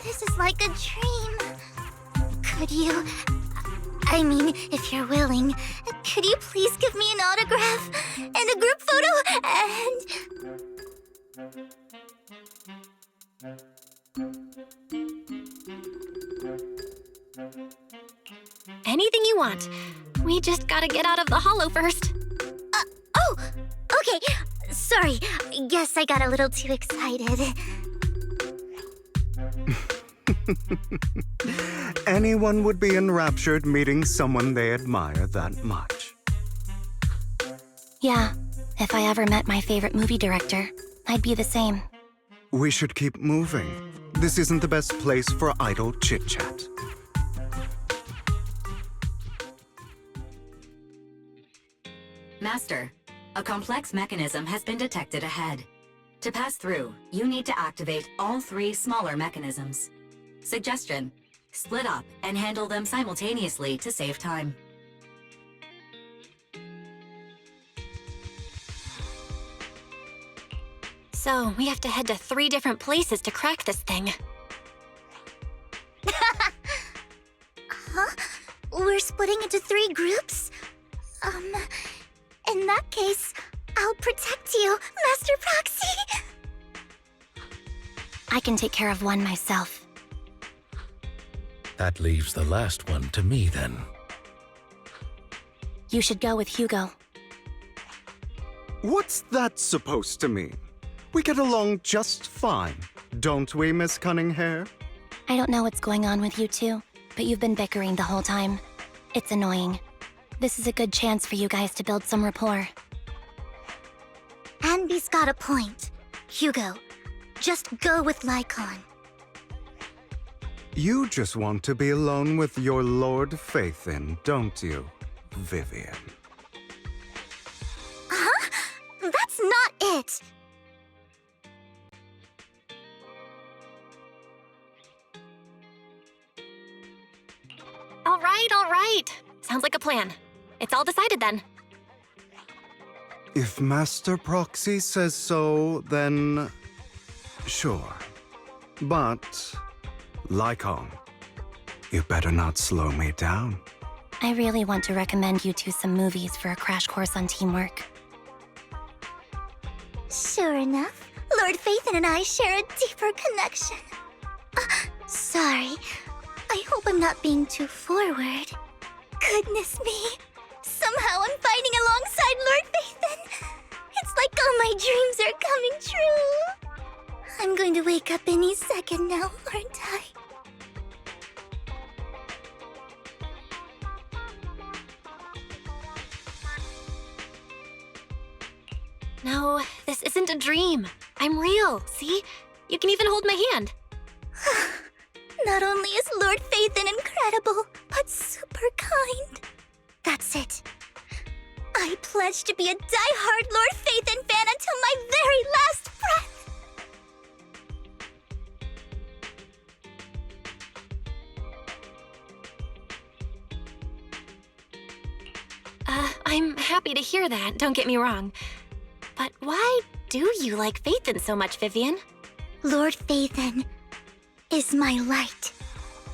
This is like a dream. Could you... I mean, if you're willing, could you please give me an autograph and a group photo Anything you want. We just gotta get out of the hollow first. Oh! Okay, sorry. Guess I got a little too excited. Anyone would be enraptured meeting someone they admire that much. Yeah, if I ever met my favorite movie director, I'd be the same. We should keep moving. This isn't the best place for idle chit-chat. Master, a complex mechanism has been detected ahead. To pass through, you need to activate all 3 smaller mechanisms. Suggestion: split up and handle them simultaneously to save time. So, we have to head to 3 different places to crack this thing. Huh? We're splitting into 3 groups? In that case, I'll protect you, Master Proxy! I can take care of one myself. That leaves the last one to me, then. You should go with Hugo. What's that supposed to mean? We get along just fine, don't we, Miss Cunninghair? I don't know what's going on with you two, but you've been bickering the whole time. It's annoying. This is a good chance for you guys to build some rapport. Anby's got a point. Hugo, just go with Lycon. You just want to be alone with your Lord Faithin, don't you, Vivian? Huh? That's not it! All right. Sounds like a plan. It's all decided then. If Master Proxy says so, then sure. But, Lycon, you better not slow me down. I really want to recommend you two some movies for a crash course on teamwork. Sure enough, Lord Faithin and I share a deeper connection. Sorry. I hope I'm not being too forward. Goodness me. Somehow I'm fighting alongside Lord Faithin. It's like all my dreams are coming true. I'm going to wake up any second now, aren't I? No, this isn't a dream. I'm real, see? You can even hold my hand. Not only is Lord Faithin incredible, but super kind. That's it. I pledge to be a die-hard Lord Faithin fan until my very last breath. I'm happy to hear that, don't get me wrong. But why do you like Faithin so much, Vivian? Lord Faithin is my light.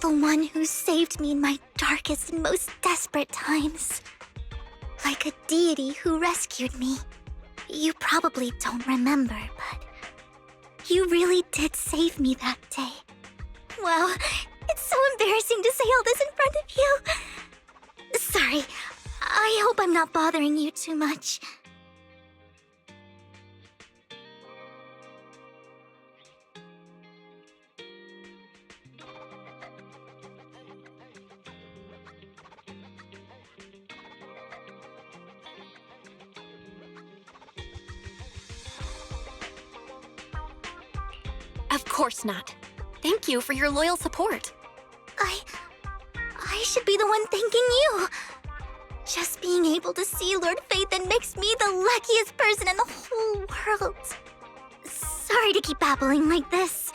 The one who saved me in my darkest and most desperate times. Like a deity who rescued me. You probably don't remember, but you really did save me that day. Wow, it's so embarrassing to say all this in front of you. Sorry, I hope I'm not bothering you too much. Of course not. Thank you for your loyal support. I should be the one thanking you. Just being able to see Lord Faithin makes me the luckiest person in the whole world. Sorry to keep babbling like this.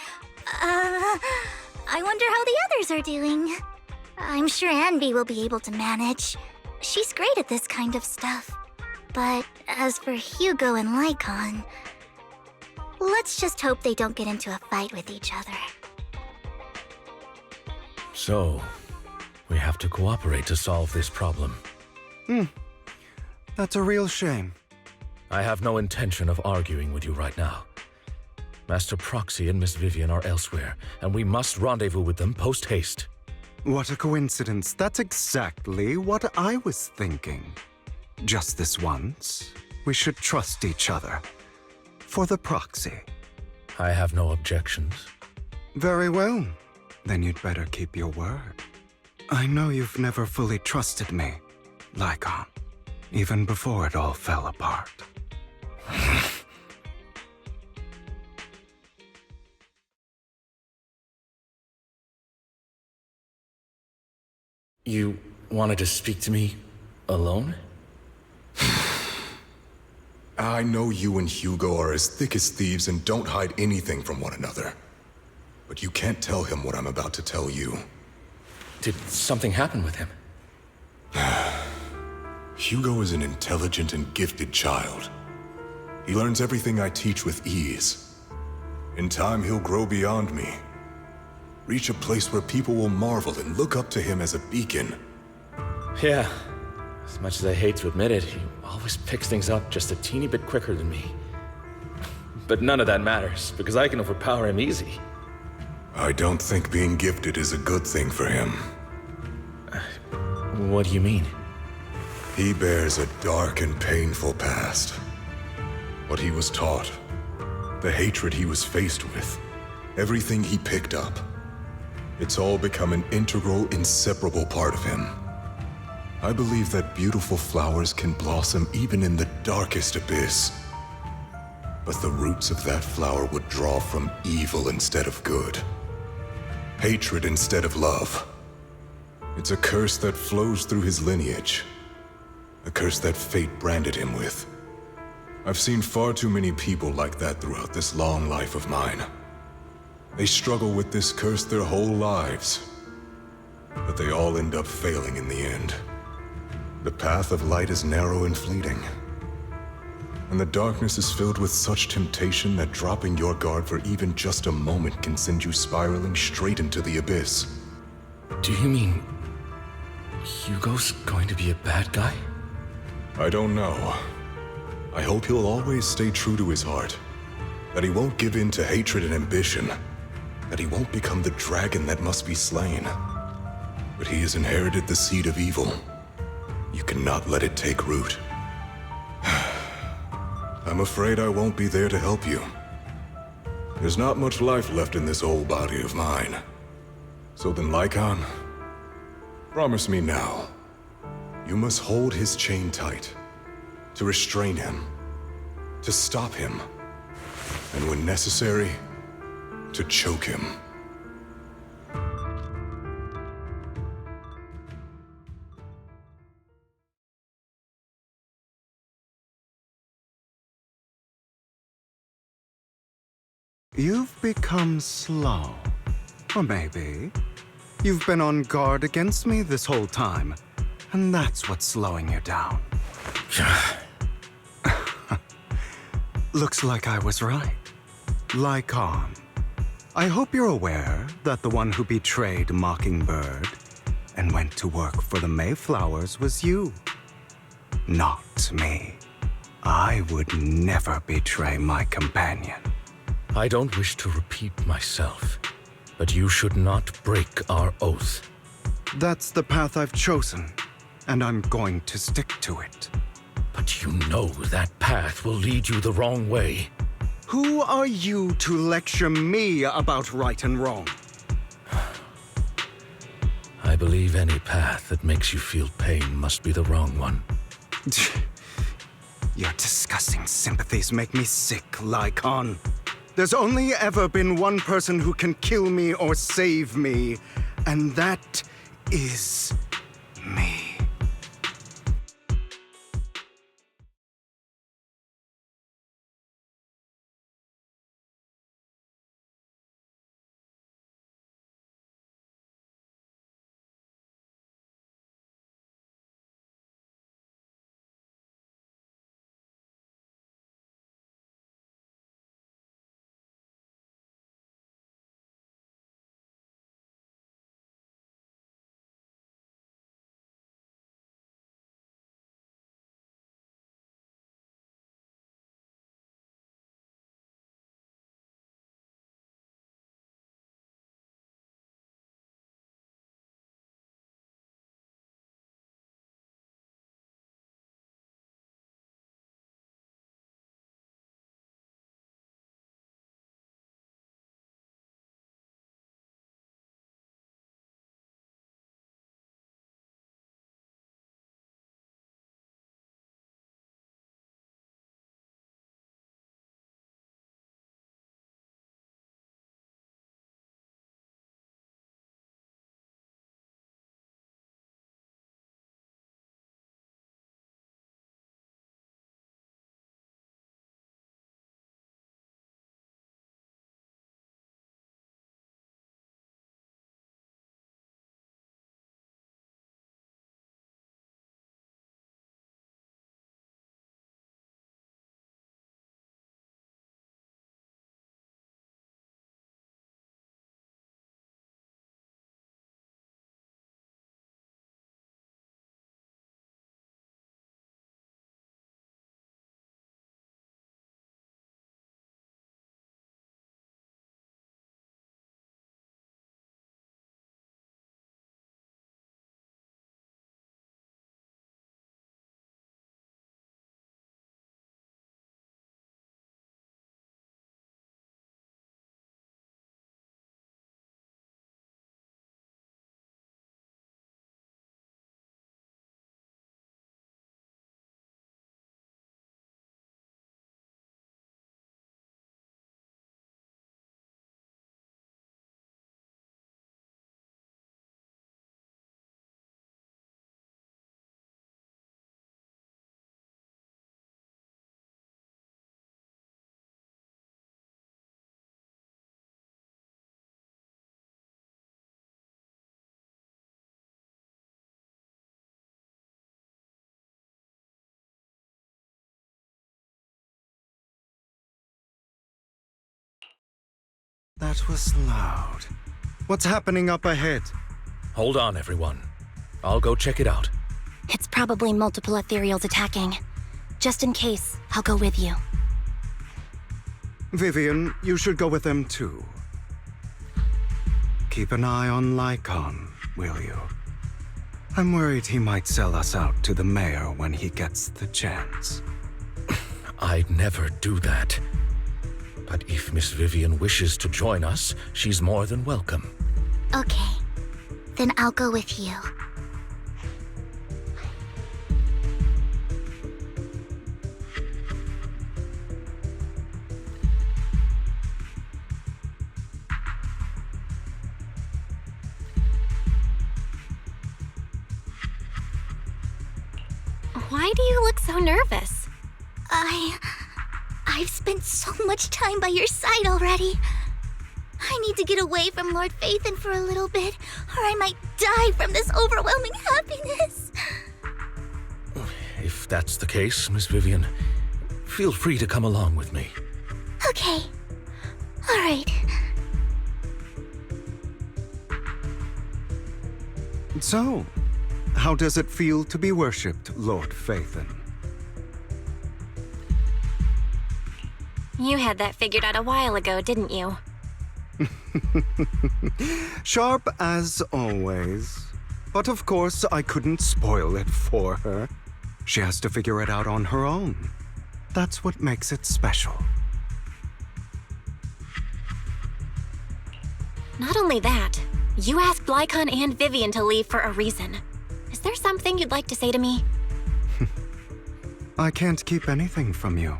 I wonder how the others are doing. I'm sure Anby will be able to manage. She's great at this kind of stuff. But as for Hugo and Lycon, let's just hope they don't get into a fight with each other. So, we have to cooperate to solve this problem. That's a real shame. I have no intention of arguing with you right now. Master Proxy and Miss Vivian are elsewhere, and we must rendezvous with them post-haste. What a coincidence. That's exactly what I was thinking. Just this once, we should trust each other. For the Proxy. I have no objections. Very well. Then you'd better keep your word. I know you've never fully trusted me, Lycon, even before it all fell apart. You wanted to speak to me alone? I know you and Hugo are as thick as thieves and don't hide anything from one another. But you can't tell him what I'm about to tell you. Did something happen with him? Hugo is an intelligent and gifted child. He learns everything I teach with ease. In time, he'll grow beyond me. Reach a place where people will marvel and look up to him as a beacon. Yeah. As much as I hate to admit it, he always picks things up just a teeny bit quicker than me. But none of that matters, because I can overpower him easy. I don't think being gifted is a good thing for him. What do you mean? He bears a dark and painful past. What he was taught, the hatred he was faced with, everything he picked up. It's all become an integral, inseparable part of him. I believe that beautiful flowers can blossom even in the darkest abyss. But the roots of that flower would draw from evil instead of good. Hatred instead of love. It's a curse that flows through his lineage. A curse that fate branded him with. I've seen far too many people like that throughout this long life of mine. They struggle with this curse their whole lives. But they all end up failing in the end. The path of light is narrow and fleeting. And the darkness is filled with such temptation that dropping your guard for even just a moment can send you spiraling straight into the abyss. Do you mean Hugo's going to be a bad guy? I don't know. I hope he'll always stay true to his heart. That he won't give in to hatred and ambition. That he won't become the dragon that must be slain. But he has inherited the seed of evil. You cannot let it take root. I'm afraid I won't be there to help you. There's not much life left in this old body of mine. So then, Lycon, promise me now. You must hold his chain tight. To restrain him. To stop him. And when necessary, to choke him. You've become slow. Or maybe you've been on guard against me this whole time, and that's what's slowing you down. Looks like I was right. Lycon, I hope you're aware that the one who betrayed Mockingbird and went to work for the Mayflowers was you. Not me. I would never betray my companion. I don't wish to repeat myself, but you should not break our oath. That's the path I've chosen, and I'm going to stick to it. But you know that path will lead you the wrong way. Who are you to lecture me about right and wrong? I believe any path that makes you feel pain must be the wrong one. Your disgusting sympathies make me sick, Lycon. There's only ever been one person who can kill me or save me, and that is me. That was loud. What's happening up ahead? Hold on, everyone. I'll go check it out. It's probably multiple ethereals attacking. Just in case, I'll go with you. Vivian, you should go with them too. Keep an eye on Lycon, will you? I'm worried he might sell us out to the mayor when he gets the chance. I'd never do that. But if Miss Vivian wishes to join us, she's more than welcome. Okay. Then I'll go with you. Why do you look so nervous? I've spent so much time by your side already. I need to get away from Lord Phaethon for a little bit, or I might die from this overwhelming happiness. If that's the case, Miss Vivian, feel free to come along with me. Okay. All right. So, how does it feel to be worshipped, Lord Phaethon? You had that figured out a while ago, didn't you? Sharp as always. But of course, I couldn't spoil it for her. She has to figure it out on her own. That's what makes it special. Not only that, you asked Lycon and Vivian to leave for a reason. Is there something you'd like to say to me? I can't keep anything from you,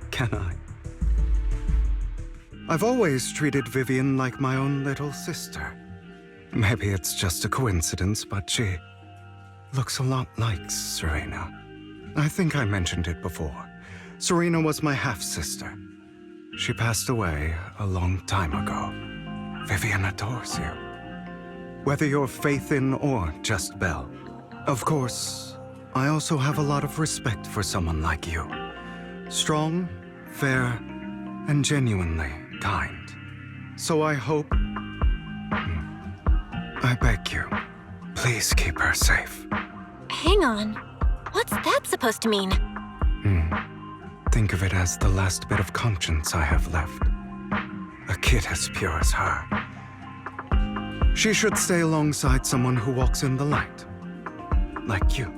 can I? I've always treated Vivian like my own little sister. Maybe it's just a coincidence, but she looks a lot like Serena. I think I mentioned it before. Serena was my half-sister. She passed away a long time ago. Vivian adores you. Whether you're Phaethon or just Belle. Of course, I also have a lot of respect for someone like you. Strong, fair, and genuinely kind. So I hope... I beg you, please keep her safe. Hang on. What's that supposed to mean? Think of it as the last bit of conscience I have left. A kid as pure as her. She should stay alongside someone who walks in the light. Like you.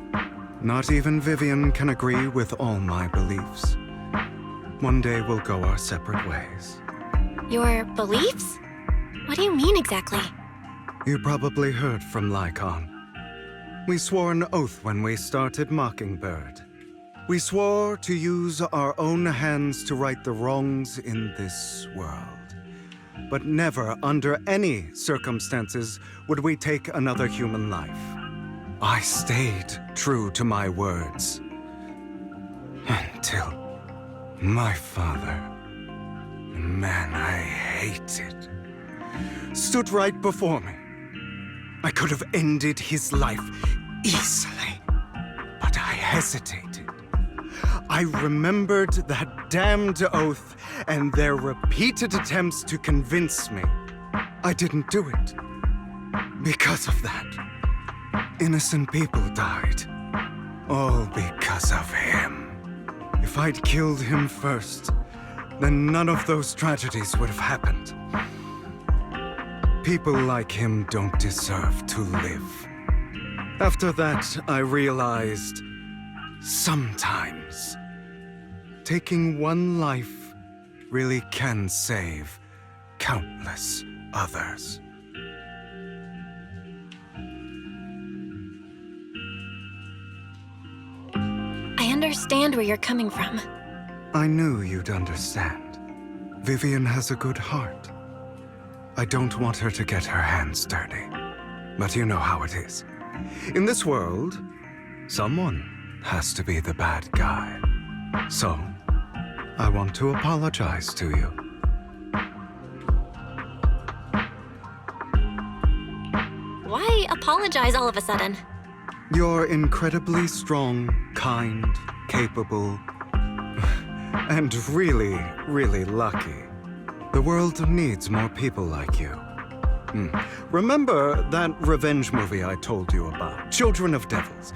Not even Vivian can agree with all my beliefs. One day we'll go our separate ways. Your beliefs? What do you mean exactly? You probably heard from Lycon. We swore an oath when we started Mockingbird. We swore to use our own hands to right the wrongs in this world. But never, under any circumstances, would we take another human life. I stayed true to my words. Until my father, a man I hated, stood right before me. I could have ended his life easily, but I hesitated. I remembered that damned oath and their repeated attempts to convince me. I didn't do it. Because of that, innocent people died. All because of him. If I'd killed him first, then none of those tragedies would have happened. People like him don't deserve to live. After that, I realized sometimes taking one life really can save countless others. I understand where you're coming from. I knew you'd understand. Vivian has a good heart. I don't want her to get her hands dirty. But you know how it is. In this world, someone has to be the bad guy. So, I want to apologize to you. Why apologize all of a sudden? You're incredibly strong, kind, capable, and really, really lucky. The world needs more people like you. Remember that revenge movie I told you about, Children of Devils?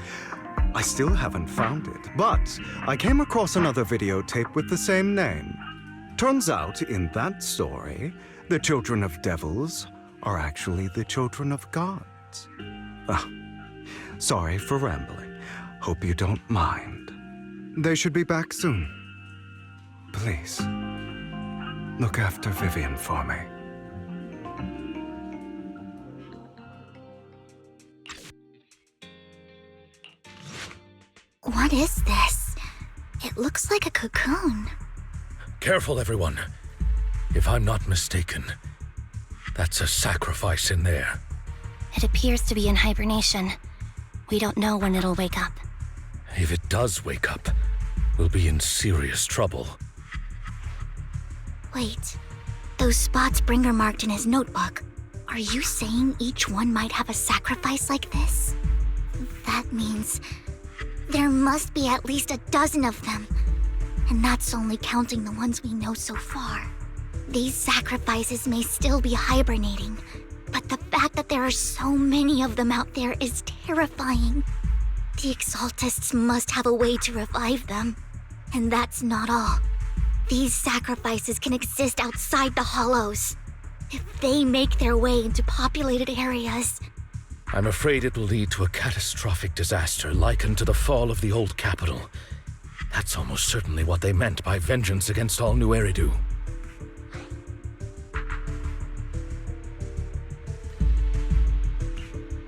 I still haven't found it, but I came across another videotape with the same name. Turns out, in that story, the children of devils are actually the children of gods. Sorry for rambling. Hope you don't mind. They should be back soon. Please, look after Vivian for me. What is this? It looks like a cocoon. Careful, everyone. If I'm not mistaken, that's a sacrifice in there. It appears to be in hibernation. We don't know when it'll wake up. If it does wake up, we'll be in serious trouble. Wait, those spots Bringer marked in his notebook. Are you saying each one might have a sacrifice like this? That means there must be at least a dozen of them. And that's only counting the ones we know so far. These sacrifices may still be hibernating, but the fact that there are so many of them out there is terrifying. The Exaltists must have a way to revive them. And that's not all. These sacrifices can exist outside the Hollows. If they make their way into populated areas... I'm afraid it will lead to a catastrophic disaster likened to the fall of the old capital. That's almost certainly what they meant by vengeance against all New Eridu.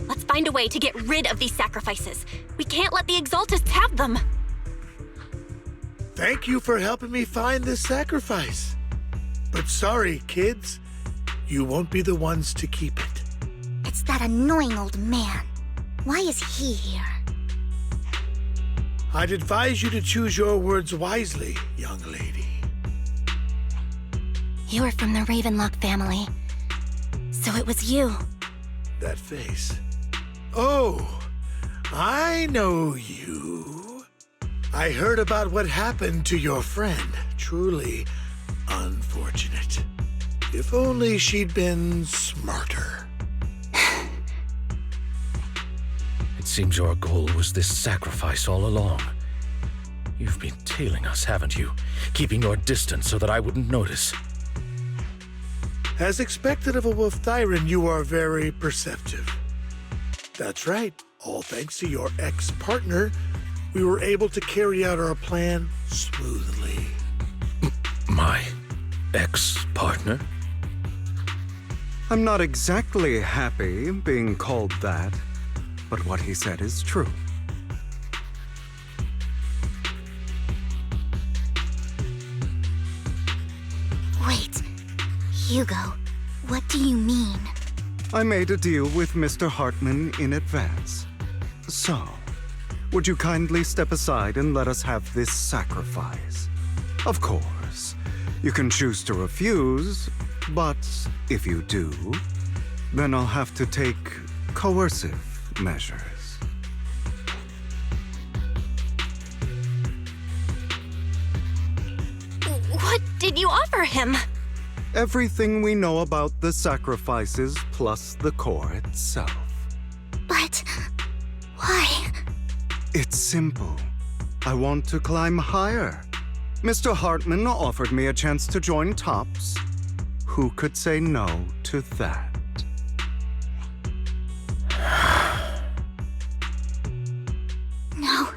Let's find a way to get rid of these sacrifices. We can't let the Exaltists have them. Thank you for helping me find this sacrifice. But sorry, kids. You won't be the ones to keep it. It's that annoying old man. Why is he here? I'd advise you to choose your words wisely, young lady. You are from the Ravenlock family. So it was you. That face. Oh, I know you. I heard about what happened to your friend. Truly unfortunate. If only she'd been smarter. It seems your goal was this sacrifice all along. You've been tailing us, haven't you? Keeping your distance so that I wouldn't notice. As expected of a Wolf-Thyran, you are very perceptive. That's right. All thanks to your ex-partner, we were able to carry out our plan smoothly. My ex-partner? I'm not exactly happy being called that, but what he said is true. Wait, Hugo, what do you mean? I made a deal with Mr. Hartman in advance. So, would you kindly step aside and let us have this sacrifice? Of course, you can choose to refuse, but if you do, then I'll have to take coercive measures. What did you offer him? Everything we know about the sacrifices plus the core itself. But why? It's simple. I want to climb higher. Mr. Hartman offered me a chance to join Tops. Who could say no to that? No.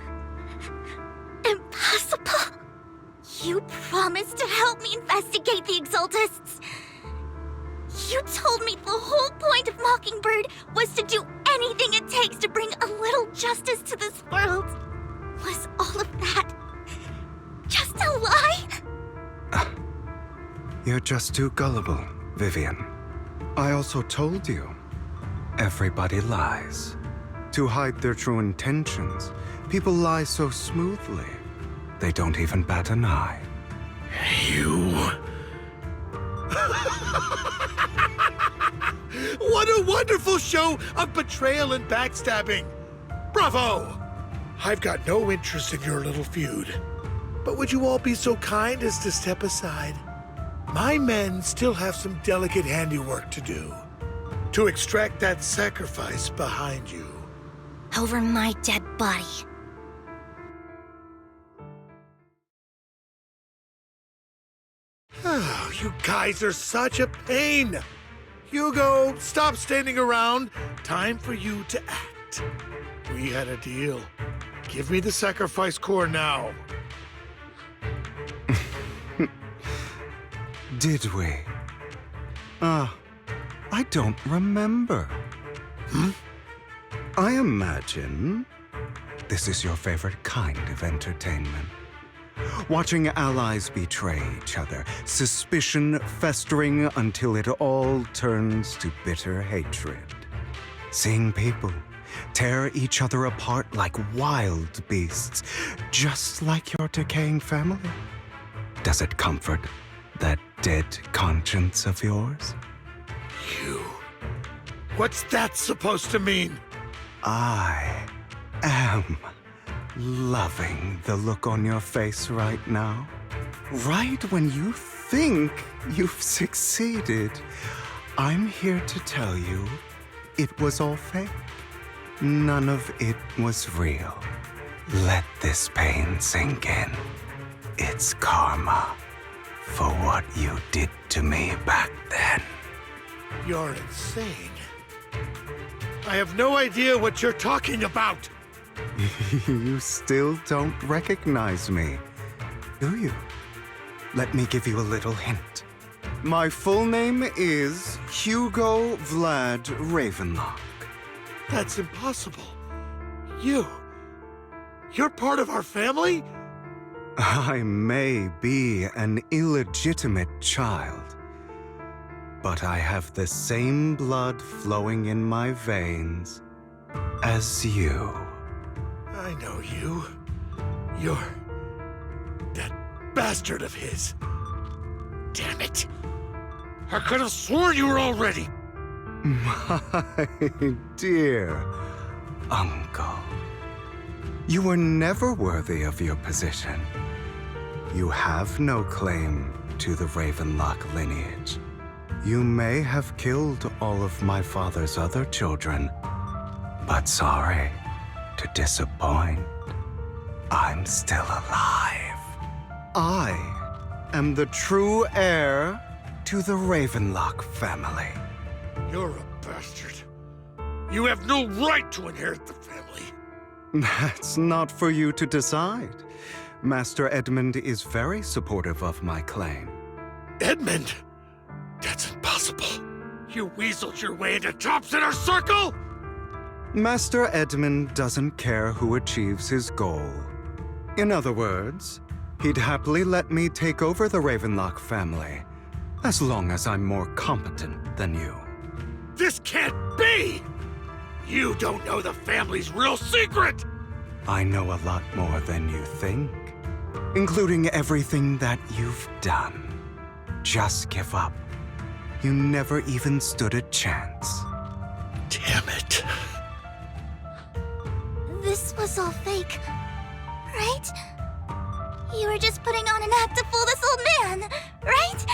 Impossible. You promised to help me investigate the Exaltists. You told me the whole point of Mockingbird was to do anything it takes to bring a little justice to this world. Was all of that just a lie? You're just too gullible, Vivian. I also told you, everybody lies. To hide their true intentions, people lie so smoothly, they don't even bat an eye. You... What a wonderful show of betrayal and backstabbing! Bravo! I've got no interest in your little feud. But would you all be so kind as to step aside? My men still have some delicate handiwork to do. To extract that sacrifice behind you. Over my dead body. Oh, you guys are such a pain. Hugo, stop standing around. Time for you to act. We had a deal. Give me the sacrifice core now. Did we? I don't remember. I imagine this is your favorite kind of entertainment. Watching allies betray each other, suspicion festering until it all turns to bitter hatred. Seeing people tear each other apart like wild beasts, just like your decaying family. Does it comfort that dead conscience of yours? You. What's that supposed to mean? I am loving the look on your face right now. Right when you think you've succeeded, I'm here to tell you it was all fake. None of it was real. Let this pain sink in. It's karma for what you did to me back then. You're insane. I have no idea what you're talking about. You still don't recognize me, do you? Let me give you a little hint. My full name is Hugo Vlad Ravenlock. That's impossible. You're part of our family? I may be an illegitimate child, but I have the same blood flowing in my veins as you. I know you. You're that bastard of his. Damn it. I could have sworn you were already. My dear uncle, you were never worthy of your position. You have no claim to the Ravenlock lineage. You may have killed all of my father's other children, but sorry to disappoint, I'm still alive. I am the true heir to the Ravenlock family. You're a bastard. You have no right to inherit the family. That's not for you to decide. Master Edmund is very supportive of my claim. Edmund? That's impossible. You weaseled your way into Top's inner circle? Master Edmund doesn't care who achieves his goal. In other words, he'd happily let me take over the Ravenlock family, as long as I'm more competent than you. This can't be! You don't know the family's real secret! I know a lot more than you think, including everything that you've done. Just give up. You never even stood a chance. Damn it. This was all fake, right? You were just putting on an act to fool this old man, right?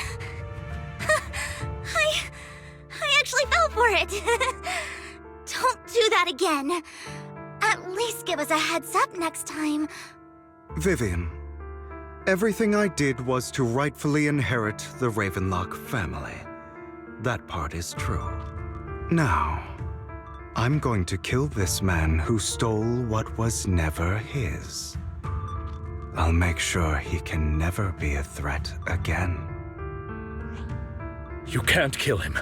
I actually fell for it. Don't do that again. At least give us a heads up next time. Vivian, everything I did was to rightfully inherit the Ravenlock family. That part is true. Now, I'm going to kill this man who stole what was never his. I'll make sure he can never be a threat again. You can't kill him.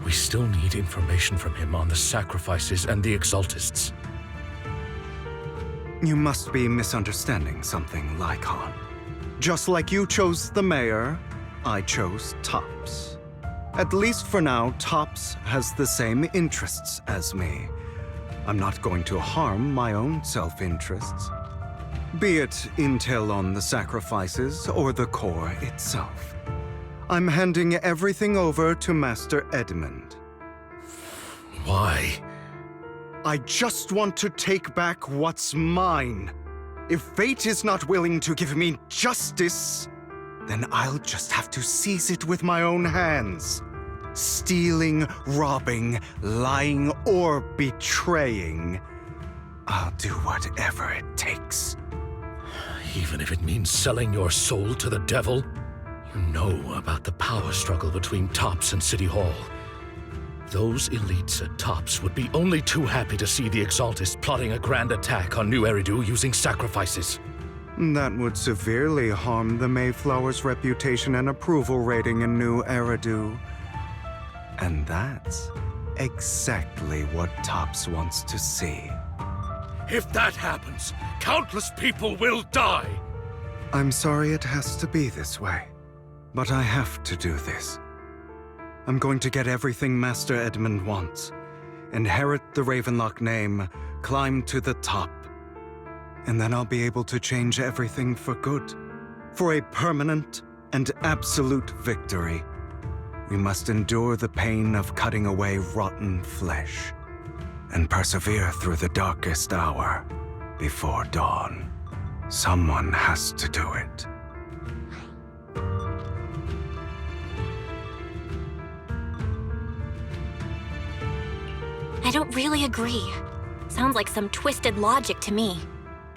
We still need information from him on the sacrifices and the Exaltists. You must be misunderstanding something, Lycon. Just like you chose the mayor, I chose Tops. At least for now, Tops has the same interests as me. I'm not going to harm my own self-interests. Be it intel on the sacrifices or the core itself. I'm handing everything over to Master Edmund. Why? I just want to take back what's mine. If fate is not willing to give me justice, then I'll just have to seize it with my own hands. Stealing, robbing, lying, or betraying. I'll do whatever it takes. Even if it means selling your soul to the devil? You know about the power struggle between Tops and City Hall. Those elites at Tops would be only too happy to see the Exaltists plotting a grand attack on New Eridu using sacrifices. That would severely harm the Mayflower's reputation and approval rating in New Eridu. And that's exactly what Tops wants to see. If that happens, countless people will die! I'm sorry it has to be this way, but I have to do this. I'm going to get everything Master Edmund wants, inherit the Ravenlock name, climb to the top, and then I'll be able to change everything for good. For a permanent and absolute victory, we must endure the pain of cutting away rotten flesh and persevere through the darkest hour before dawn. Someone has to do it. I don't really agree. Sounds like some twisted logic to me.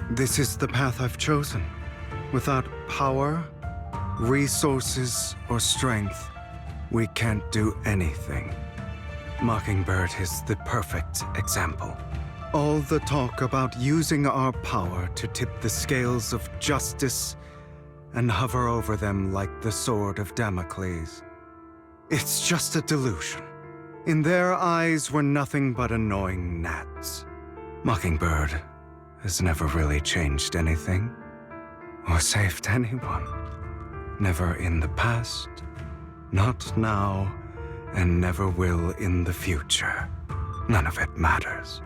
This is the path I've chosen. Without power, resources, or strength, we can't do anything. Mockingbird is the perfect example. All the talk about using our power to tip the scales of justice and hover over them like the sword of Damocles. It's just a delusion. In their eyes, we're nothing but annoying gnats. Mockingbird has never really changed anything or saved anyone. Never in the past, not now, and never will in the future. None of it matters.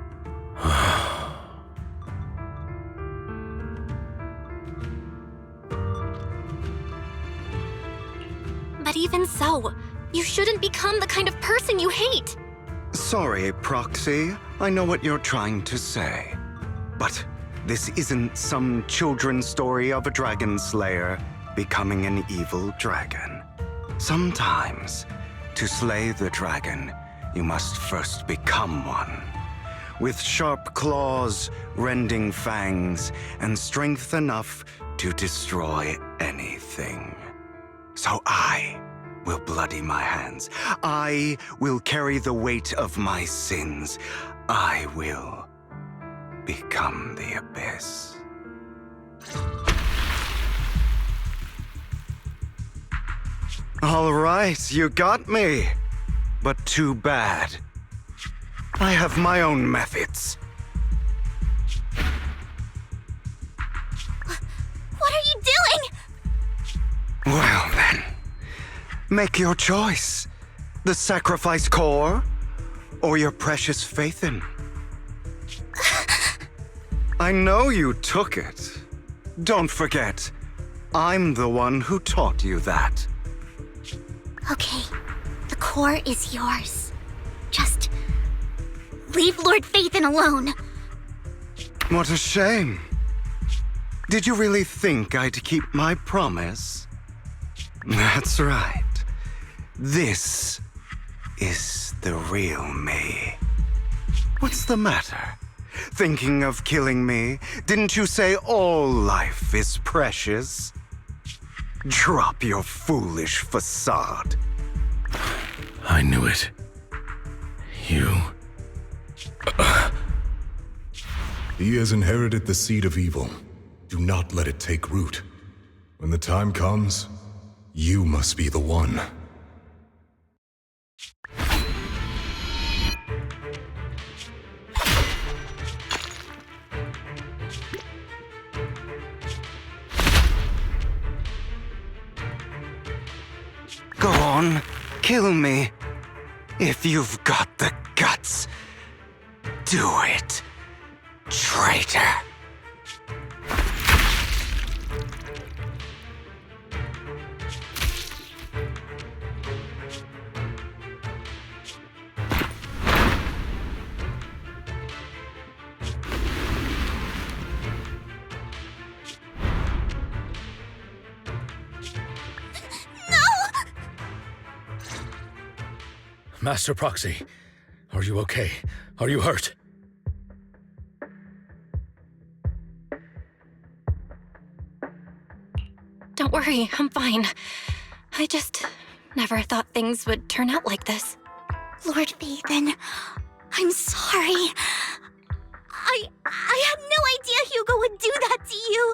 But even so, you shouldn't become the kind of person you hate. Sorry, Proxy. I know what you're trying to say. But this isn't some children's story of a dragon slayer becoming an evil dragon. Sometimes, to slay the dragon, you must first become one. With sharp claws, rending fangs, and strength enough to destroy anything. So I will bloody my hands. I will carry the weight of my sins. I will become the Abyss. All right, you got me. But too bad. I have my own methods. What are you doing? Well then, make your choice. The sacrifice core, or your precious Faithin. I know you took it. Don't forget, I'm the one who taught you that. Okay, the core is yours. Just leave Lord Faithin alone. What a shame. Did you really think I'd keep my promise? That's right. This is the real me. What's the matter? Thinking of killing me? Didn't you say all life is precious? Drop your foolish facade. I knew it. You... He has inherited the seed of evil. Do not let it take root. When the time comes, you must be the one. Go on, kill me. If you've got the guts, do it, traitor. Master Proxy, are you okay? Are you hurt? Don't worry, I'm fine. I just never thought things would turn out like this. Lord Vathan, I'm sorry. I had no idea Hugo would do that to you.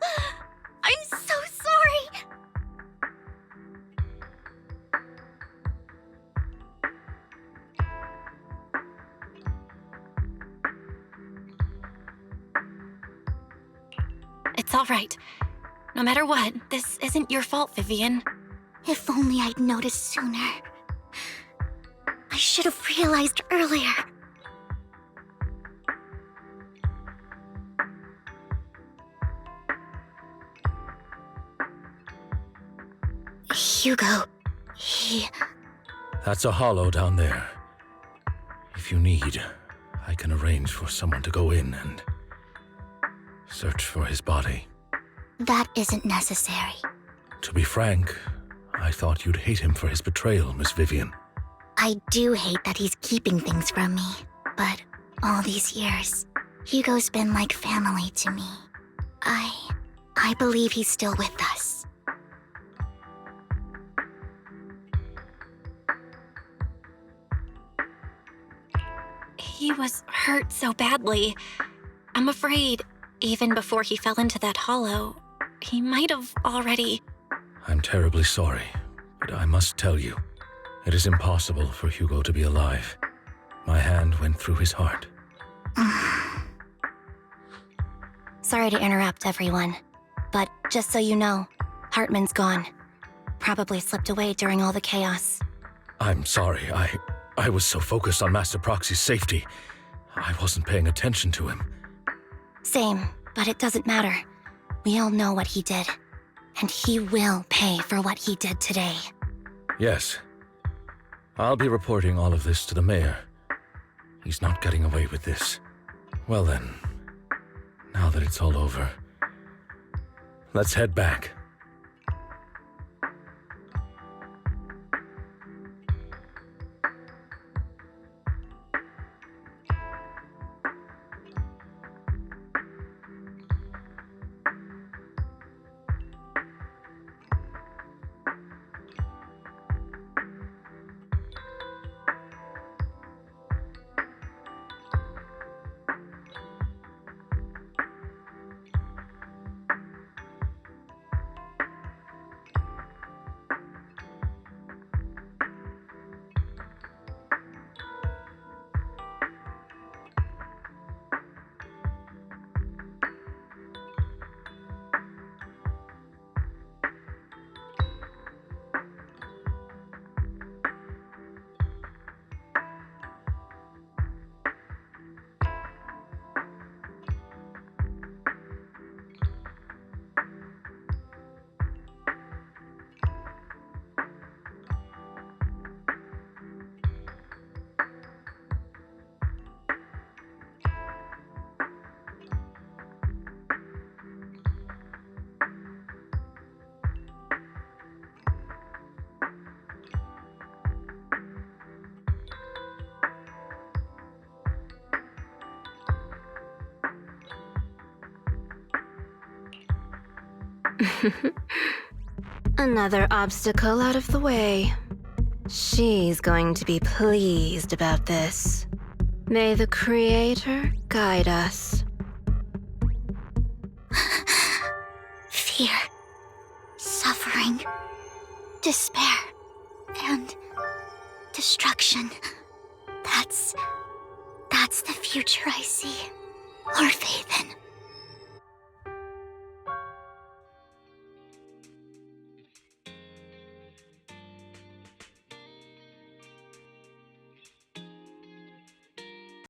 I'm so sorry. It's all right. No matter what, this isn't your fault, Vivian. If only I'd noticed sooner. I should have realized earlier. Hugo, he... That's a hollow down there. If you need, I can arrange for someone to go in and search for his body. That isn't necessary. To be frank, I thought you'd hate him for his betrayal, Miss Vivian. I do hate that he's keeping things from me, but all these years, Hugo's been like family to me. I believe he's still with us. He was hurt so badly. I'm afraid, even before he fell into that hollow, he might have already... I'm terribly sorry, but I must tell you, it is impossible for Hugo to be alive. My hand went through his heart. Sorry to interrupt, everyone. But just so you know, Hartman's gone. Probably slipped away during all the chaos. I'm sorry, I was so focused on Master Proxy's safety, I wasn't paying attention to him. Same, but it doesn't matter. We all know what he did. And he will pay for what he did today. Yes. I'll be reporting all of this to the mayor. He's not getting away with this. Well then, now that it's all over, let's head back. Another obstacle out of the way. She's going to be pleased about this. May the Creator guide us. Fear, suffering, despair, and destruction. That's the future I see. Lord Vathan.